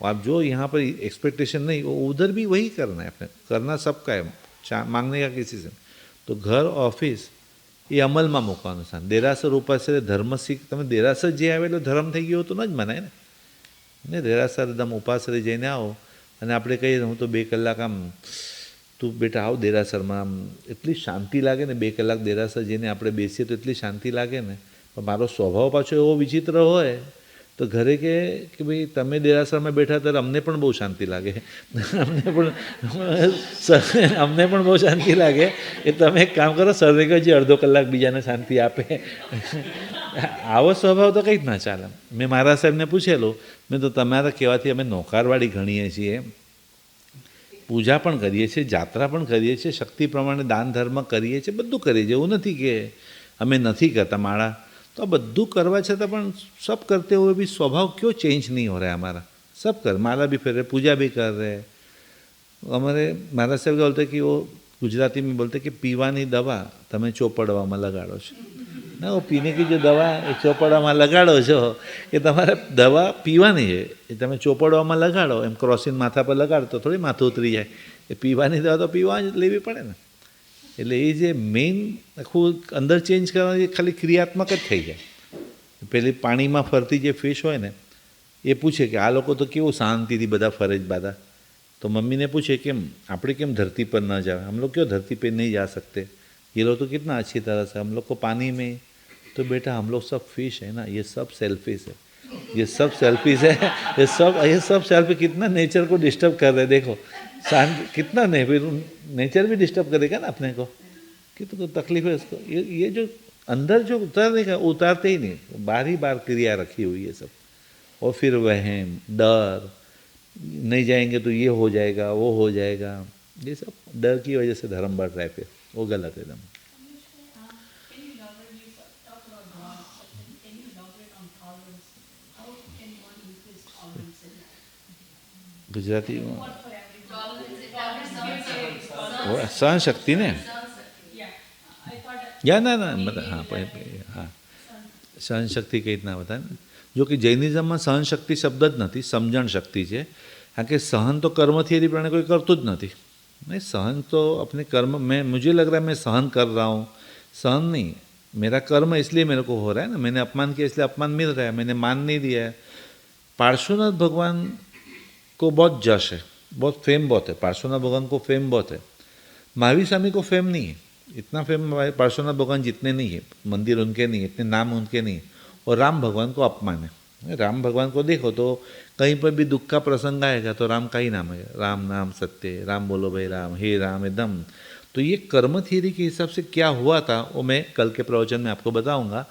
A: और आप जो यहाँ पर एक्सपेक्टेशन नहीं, वो उधर भी वही करना है. अपने करना सबका है, मांगने का किसी से. तो घर, ऑफिस એ અમલમાં મૂકવાનું સ્થાન. દેરાસર ઉપાશ્રય ધર્મ શીખ, તમે દેરાસર જે આવે એટલે ધર્મ થઈ ગયો તો ન જ મનાય ને. દેરાસર એકદમ ઉપાશ્રય જઈને આવો અને આપણે કહીએ હું તો 2 કલાક આમ, તું બેટા આવ દેરાસરમાં, આમ એટલી શાંતિ લાગે ને. 2 કલાક દેરાસર જઈને આપણે બેસીએ તો એટલી શાંતિ લાગે ને. પણ મારો સ્વભાવ પાછો એવો વિચિત્ર હોય તો ઘરે કે ભાઈ તમે દેરાસરમાં બેઠા ત્યારે અમને પણ બહુ શાંતિ લાગે. અમને પણ બહુ શાંતિ લાગે એ તમે એક કામ કરો, સરને કહો જે અડધો કલાક બીજાને શાંતિ આપે. આવો સ્વભાવ તો કંઈ જ ના ચાલે. મેં મારા સાહેબને પૂછેલું, મેં તો તમારા કહેવાથી અમે નોકારવાળી ગણીએ છીએ, પૂજા પણ કરીએ છીએ, જાત્રા પણ કરીએ છીએ, શક્તિ પ્રમાણે દાન ધર્મ કરીએ છીએ, બધું કરીએ છીએ. એવું નથી કે અમે નથી કરતા માળા, तो બધું કરવા છતાં પણ सब करते हुए भी स्वभाव क्यों चेंज नहीं हो रहा है हमारा. सब कर, माला भी फेर रहे, पूजा भी कर रहे. हमारे महाराज साहब बोलते कि वो गुजराती में बोलते कि पीवानी दवा તમે ચોપડવામાં લગાડો છો ના. वो पीने की जो दवा એ ચોપડવામાં લગાડો છો એ તમારે દવા પીવાની છે, એ તમે ચોપડવામાં લગાડો. એમ ક્રોસિન માથા પર લગાડો તો થોડી માથું ઉતરી જાય. એ પીવાની દવા તો પીવા જ લેવી પડે ને. એટલે એ જે મેઇન આખું અંદર ચેન્જ કરવાનું એ ખાલી ક્રિયાત્મક જ થઈ જાય. પેલી પાણીમાં ફરતી જે ફિશ હોય ને એ પૂછે કે આ લોકો તો કેવું શાંતિથી બધા ફરે જ બાધા, તો મમ્મીને પૂછે કેમ આપણે કેમ ધરતી પર ન जाए, हम लोग क्यों धरती पे नहीं जा सकते, ये लोग तो कितना अच्छी तरह से, हम लोग को पानी में, तो बेटा हम लोग सब फिश है ना, ये सब सेल्फिश है, ये सब सेल्फिश है, ये सब सेल्फी कितना नेचर को डिस्टर्ब कर रहे हैं. देखो शांत कितना नहीं, फिर नेचर भी डिस्टर्ब करेगा ना अपने को, कि तो तकलीफ है उसको. ये जो अंदर जो उतारने का उतारते ही नहीं, बार ही बार क्रिया रखी हुई है सब. और फिर वहम, डर, नहीं जाएंगे तो ये हो जाएगा, वो हो जाएगा, ये सब डर की वजह से धर्म बढ़ रहा है, फिर वो गलत है एकदम. ગુજરાતીમાં सहन शक्ति ने या ना मतलब हाँ हाँ सहन शक्ति कई રીતના बताए ને, જો કે જૈનિઝમમાં સહન શક્તિ શબ્દ જ નથી, સમજણ શક્તિ છે. કારણ કે सहन तो कर्मથી यदि प्राणी कोई करतो જ નથી. नहीं सहन तो अपने कर्म में, मुझे लग रहा है मैं सहन कर रहा हूँ, सहन नहीं, मेरा कर्म इसलिए मेरे को हो रहा है ना, मैंने अपमान किया इसलिए अपमान मिल रहा है, मैंने मान नहीं दिया है. पार्श्वनाथ भगवान को बहुत जश है, बहुत फेम बहुत है, पार्श्वनाथ भगवान को फेम बहुत है. महावीर स्वामी को फेम नहीं है, इतना फेम पार्श्वनाथ भगवान जितने नहीं है, मंदिर उनके नहीं, इतने नाम उनके नहीं. और राम भगवान को अपमान है. राम भगवान को देखो तो कहीं पर भी दुख का प्रसंग आएगा तो राम का ही नाम है, राम नाम सत्य, राम बोलो भाई राम, हे राम एकदम. तो ये कर्म थियरी के हिसाब से क्या हुआ था वो मैं कल के प्रवचन में आपको बताऊंगा.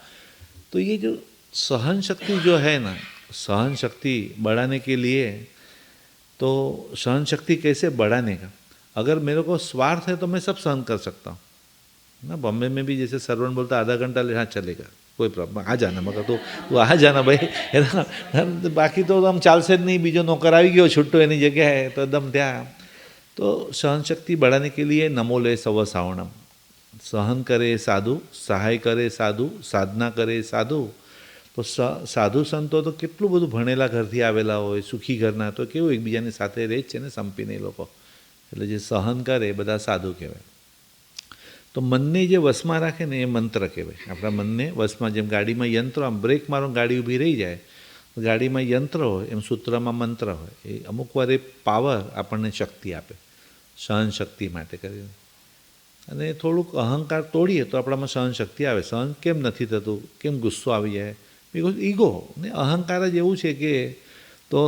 A: तो ये जो सहन शक्ति जो है ना, सहन शक्ति बढ़ाने के लिए, तो सहन शक्ति कैसे बढ़ाने का, अगर मेरे को स्वार्थ है तो मैं सब सहन कर सकता हूँ ना. बॉम्बे में भी जैसे सर्वन बोलता आधा घंटा ले, हाँ चलेगा कोई प्रॉब्लम, आ जाना, मगर तू आ जाना भाई, है ना. बाकी तो આમ ચાલશે જ નહીં, બીજો નોકર આવી ગયો છૂટો એની જગ્યાએ તો એકદમ ત્યાં. તો सहन शक्ति बढ़ाने के लिए नमो ले सव सावणम, सहन करे साधु, सहाय करे साधु, साधना करे साधु. તો સાધુ સંતો તો કેટલું બધું ભણેલા ઘરથી આવેલા હોય, સુખી ઘરના, તો કેવું એકબીજાની સાથે રહે જ છે ને સંપીને એ લોકો. એટલે જે સહન કરે એ બધા સાધુ કહેવાય. તો મનને જે વશમાં રાખે ને એ મંત્ર કહેવાય. આપણા મનને વશમાં, જેમ ગાડીમાં યંત્ર, આમ બ્રેક મારો ગાડી ઊભી રહી જાય, ગાડીમાં યંત્ર હોય એમ સૂત્રમાં મંત્ર હોય. એ અમુક વાર એ પાવર આપણને શક્તિ આપે, સહન શક્તિ માટે કરીને. અને થોડુંક અહંકાર તોડીએ તો આપણામાં સહન શક્તિ આવે. સહન કેમ નથી થતું, કેમ ગુસ્સો આવી જાય, बिकॉज ईगो ने अहंकार ज एवं है कि तो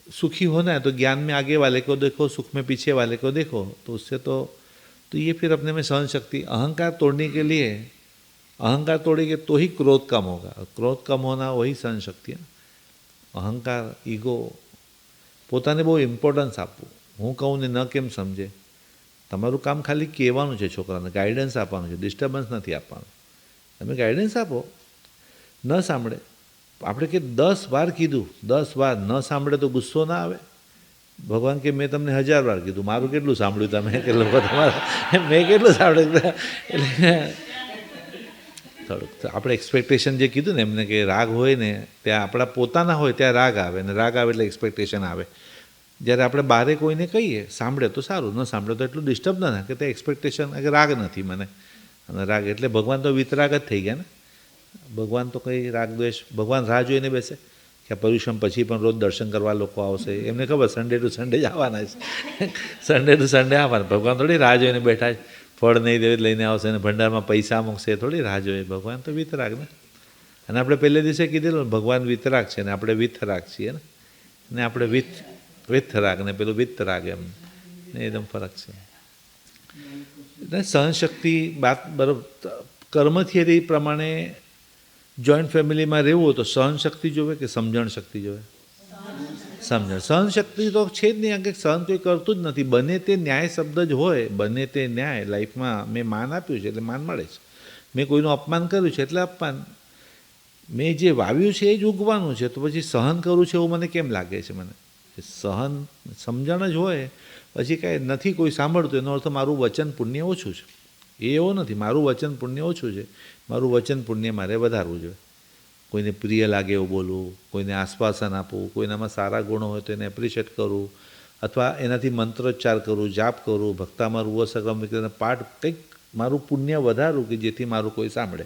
A: सुखी होना है तो ज्ञान में आगे वाले को देखो, सुख में पीछे वाले को देखो, तो उससे तो ये फिर अपने में सहन शक्ति. अहंकार तोड़ने के लिए, अहंकार तोड़ेंगे तो ही क्रोध कम होगा, क्रोध कम होना वही सहन शक्ति है. अहंकार, ईगो, પોતાને બહુ ઇમ્પોર્ટન્સ આપવું. હું કહું ને ન કેમ સમજે, તમારું કામ ખાલી કહેવાનું છે છોકરાને, ગાઈડન્સ આપવાનું છે, ડિસ્ટર્બન્સ નથી આપવાનું. તમે ગાઈડન્સ આપો, ન સાંભળે, આપણે કે 10 વાર કીધું, 10 વાર ન સાંભળે તો ગુસ્સો ના આવે. ભગવાન કે મેં તમને 1000 વાર કીધું, મારું કેટલું સાંભળ્યું તમે, કે લોકો તમારા મેં કેટલું સાંભળ્યું. એટલે થોડુંક આપણે એક્સપેક્ટેશન જે કીધું ને એમને, કે રાગ હોય ને ત્યાં આપણા પોતાના હોય ત્યાં રાગ આવે, ને રાગ આવે એટલે એક્સપેક્ટેશન આવે. જ્યારે આપણે બારે કોઈને કહીએ સાંભળે તો સારું, ન સાંભળે તો એટલું ડિસ્ટર્બ ના થાય, કે તે એક્સપેક્ટેશન કે રાગ નથી મને, અને રાગ એટલે ભગવાન તો વિતરાગ જ થઈ ગયા ને. ભગવાન તો કંઈ રાગ દ્વેષ, ભગવાન રાહ જોઈને બેસે કે પર્યુષણ પછી પણ રોજ દર્શન કરવા લોકો આવશે, એમને ખબર સન્ડે ટુ સન્ડે જ આવવાના છે, સન્ડે ટુ સન્ડે આવવાના. ભગવાન થોડી રાહ જોઈને બેઠા છે, ફળ નહીં દેવે લઈને આવશે ને ભંડારમાં પૈસા મૂકશે, થોડી રાહ જોઈએ. ભગવાન તો વિતરાગ ને. અને આપણે પહેલે દિવસે કીધેલું ભગવાન વિતરાગ છે ને આપણે વિતરાગ છીએ ને આપણે વિતરાગ ને પેલું વિતરાગ, એમ ને એકદમ ફરક છે. એટલે સહનશક્તિ બાત બરાબર. કર્મ થિયરી પ્રમાણે જોઈન્ટ ફેમિલીમાં રહેવું હોય તો સહનશક્તિ જોવે કે સમજણ શક્તિ જોવે? સમજણ. સહનશક્તિ તો છે જ નહીં, કારણ કે સહન કોઈ કરતું જ નથી. બને તે ન્યાય શબ્દ જ હોય, બને તે ન્યાય. લાઈફમાં મેં માન આપ્યું છે એટલે માન મળે છે, મેં કોઈનું અપમાન કર્યું છે એટલે અપમાન. મેં જે વાવ્યું છે એ જ ઉગવાનું છે, તો પછી સહન કરું છે એવું મને કેમ લાગે છે? મને સહન સમજણ જ હોય, પછી કાંઈ નથી કોઈ સાંભળતું એનો અર્થ મારું વચન પુણ્ય ઓછું છે. એ એવો નથી મારું વચન પુણ્ય ઓછું છે, મારું વચન પુણ્ય મારે વધારવું જોઈએ. કોઈને પ્રિય લાગે એવું બોલવું, કોઈને આશ્વાસન આપવું, કોઈનામાં સારા ગુણો હોય તો એને એપ્રિશિએટ કરવું, અથવા એનાથી મંત્રોચ્ચાર કરું, જાપ કરું, ભક્તામાં રૂવ સગમ વિક્રમ પાઠ કંઈક મારું પુણ્ય વધારું કે જેથી મારું કોઈ સાંભળે.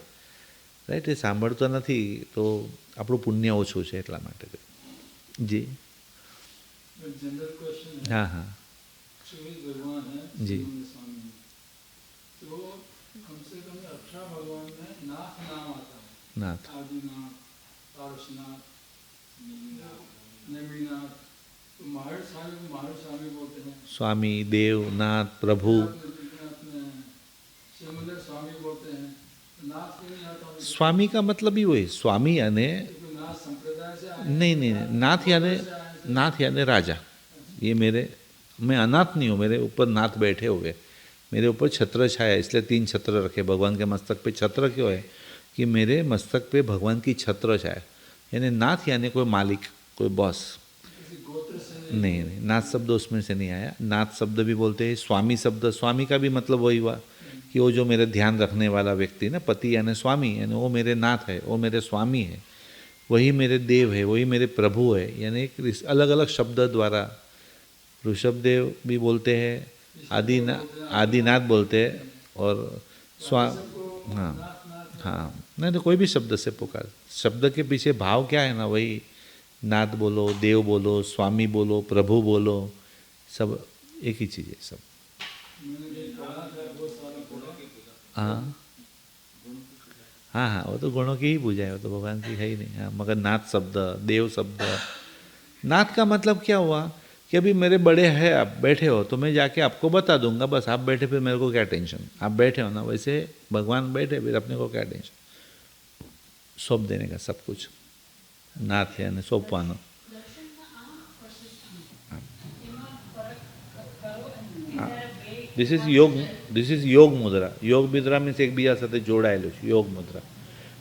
A: રાઈટ, એ સાંભળતો નથી તો આપણું પુણ્ય ઓછું છે એટલા માટે. જી हाँ हाँ
B: भगवान है
A: जी
B: स्वामी, तो कम से कम 18 भगवान में नाथ नाम आता है.
A: नाथ,
B: आदिनाथ, पारसनाथ, नेमिनाथ. तो महावीर स्वामी बोलते हैं,
A: स्वामी, देव, नाथ, प्रभु.
B: सिमंदर स्वामी बोलते हैं. नाथ के नहीं आता.
A: स्वामी का मतलब ही वही स्वामी यानी
B: नाथ संप्रदाय से
A: नहीं नहीं नाथ यानी राजा. ये मैं अनाथ नहीं हूँ, मेरे ऊपर नाथ बैठे हुए, मेरे ऊपर छत्र छाया, इसलिए 3 छत्र रखे. भगवान के मस्तक पे छत्र क्यों है कि मेरे मस्तक पे भगवान की छत्र छाया. यानी नाथ यानी कोई मालिक, कोई बॉस. नहीं, नाथ शब्द उसमें से नहीं आया. नाथ शब्द भी बोलते हैं. स्वामी शब्द, स्वामी का भी मतलब वही हुआ कि वो जो मेरे ध्यान रखने वाला व्यक्ति ना, पति यानी स्वामी, यानी वो मेरे नाथ है, वो मेरे स्वामी है, वही मेरे देव है, वही मेरे प्रभु है. यानी एक अलग अलग शब्द द्वारा ऋषभदेव भी बोलते हैं, आदिनाथ बोलते हैं, और हाँ हाँ, नहीं तो कोई भी शब्द से पुकार. शब्द के पीछे भाव क्या है ना, वही नाथ बोलो, देव बोलो, स्वामी बोलो, प्रभु बोलो, सब एक ही चीज़ है सब. हाँ हाँ हाँ, वो तो गुणों की ही पूजा है, वो तो भगवान की है ही नहीं. हाँ, मगर नाथ शब्द, देव शब्द. नाथ का मतलब क्या हुआ कि अभी मेरे बड़े हैं, आप बैठे हो तो मैं जाके आपको बता दूंगा, बस आप बैठे, फिर मेरे को क्या टेंशन. आप बैठे हो ना, वैसे भगवान बैठे, फिर अपने को क्या टेंशन. सौंप देने का सब कुछ. नाथ यानी सौंपવાનો. दिस इज योग मुद्रा. योग मुद्रा मीन्स એકબીજા સાથે જોડાયેલું છે, યોગ મુદ્રા.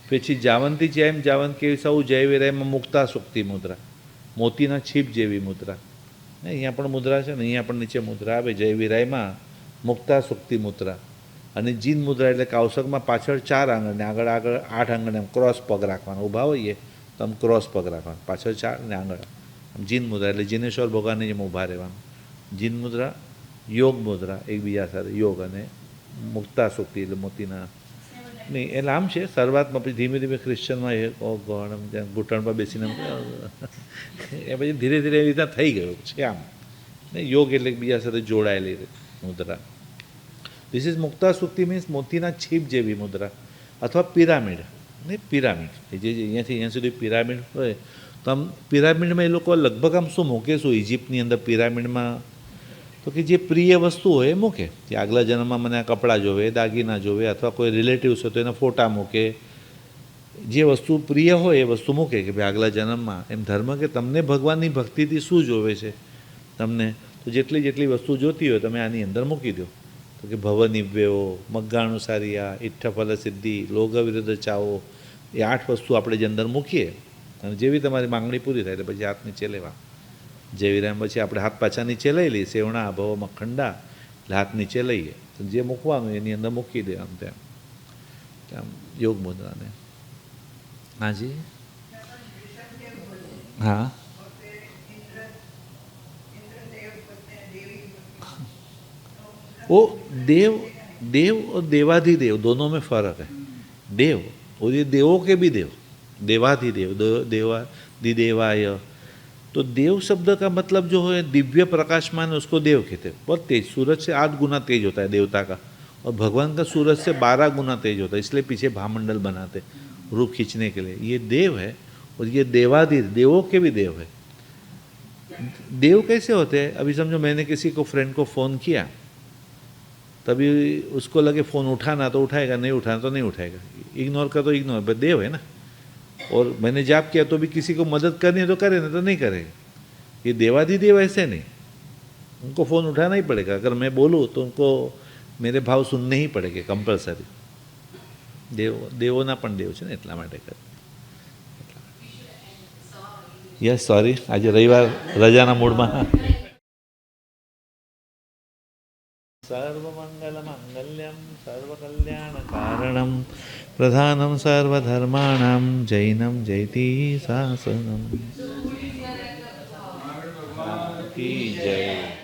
A: પછી જાવંતી જેમ જાવંત કેવી સૌ જય વિરાયમાં મુક્તા સુક્તિ મુદ્રા, મોતીના છીપ જેવી મુદ્રા. અહીંયા પણ મુદ્રા છે ને, અહીંયા પણ નીચે મુદ્રા આવે, જય વિરાયમાં મુક્તા સુક્તિ મુદ્રા. અને જીન મુદ્રા એટલે કૌશકમાં પાછળ 4 આંગળ ને આગળ 8 આંગળ એમ ક્રોસ પગ રાખવાનો. ઊભા હોઈએ તો આમ ક્રોસ પગ રાખવાનો, પાછળ 4 ને આગળ આમ. જીન મુદ્રા એટલે જીનેશ્વર ભગવાનની જેમ ઊભા રહેવાનું. જીન મુદ્રા, યોગ મુદ્રા, એકબીજા સાથે યોગ, અને મુક્તા સુક્તિ એટલે મોતીના નહીં. એટલે આમ છે શરૂઆતમાં, પછી ધીમે ધીમે ક્રિશ્ચનમાં એ ગોળ જ્યાં ઘૂંટણ પર બેસીને એ પછી ધીરે ધીરે એવી રીતના થઈ ગયું છે આમ. ને યોગ એટલે એકબીજા સાથે જોડાયેલી મુદ્રા. ધીસ ઇઝ મુક્તા સુક્તિ મીન્સ મોતીના છીપ જેવી મુદ્રા, અથવા પિરામિડ. નહીં, પિરામિડ જે અહીંયાથી અહીંયા સુધી પિરામિડ હોય તો આમ પિરામિડમાં એ લોકો લગભગ આમ શું મૂકે, શું ઇજિપ્તની અંદર પિરામિડમાં તો કે જે પ્રિય વસ્તુ હોય એ મૂકે. કે આગલા જન્મમાં મને આ કપડાં જોવે, દાગીના જોવે, અથવા કોઈ રિલેટિવ્સ હોય તો એના ફોટા મૂકે. જે વસ્તુ પ્રિય હોય એ વસ્તુ મૂકે કે ભાઈ આગલા જન્મમાં. એમ ધર્મ કે તમને ભગવાનની ભક્તિથી શું જોવે છે તમને, તો જેટલી જેટલી વસ્તુ જોતી હોય તમે આની અંદર મૂકી દો. તો કે ભવ નિવ્યો, મગ્ગાનુસારિયા, ઇઠ્ઠફલ સિદ્ધિ, લોગ વિરુદ્ધ ચાવો, એ 8 વસ્તુ આપણે જે અંદર મૂકીએ, અને જેવી તમારી માંગણી પૂરી થાય એટલે પછી હાથ નીચે લેવા. જેવી રામ પછી આપણે હાથ પાછા નીચે લઈ લઈએ, સેવણા ભવ મખંડા એટલે હાથ નીચે લઈએ, તો જે મૂકવાનું એની અંદર મૂકી દે આમ તેમ. આમ યોગ મુદ્રાને. હાજી हाँ वो देव और देवाधिदेव दोनों में फर्क है. देव और ये देवों के भी देव, देवाधिदेव, देवाधिदेवाय. तो देव शब्द का मतलब जो है दिव्य प्रकाशमान, उसको देव कहते हैं. बहुत तेज, सूरज से 8 गुना तेज होता है देवता का, और भगवान का सूरज से 12 गुना तेज होता है. इसलिए पीछे भामंडल बनाते रूप खींचने के लिए. ये देव है और ये देवाधि, देवों के भी देव है. देव कैसे होते हैं? अभी समझो मैंने किसी को फ्रेंड को फ़ोन किया, तभी उसको लगे फ़ोन उठाना तो उठाएगा, नहीं उठाना तो नहीं उठाएगा, इग्नोर का तो इग्नोर. बट देव है ना. और मैंने जाप किया तो भी किसी को मदद करनी है तो करे, ना तो नहीं करेगा. ये देवाधिदेव ऐसे नहीं, उनको फ़ोन उठाना ही पड़ेगा. अगर मैं बोलूँ तो उनको मेरे भाव सुनने ही पड़ेंगे कंपल्सरी. देवोना पण देव છે ને એટલા માટે કરે. યસ સોરી, આજે રવિવાર રજાના મૂડમાં. સર્વમંગલમાંગલ્યમ સર્વકલ્યાણકારણમ પ્રધાનમ સર્વધર્માણામ જૈનમ જયતિ શાસનમ. की जय।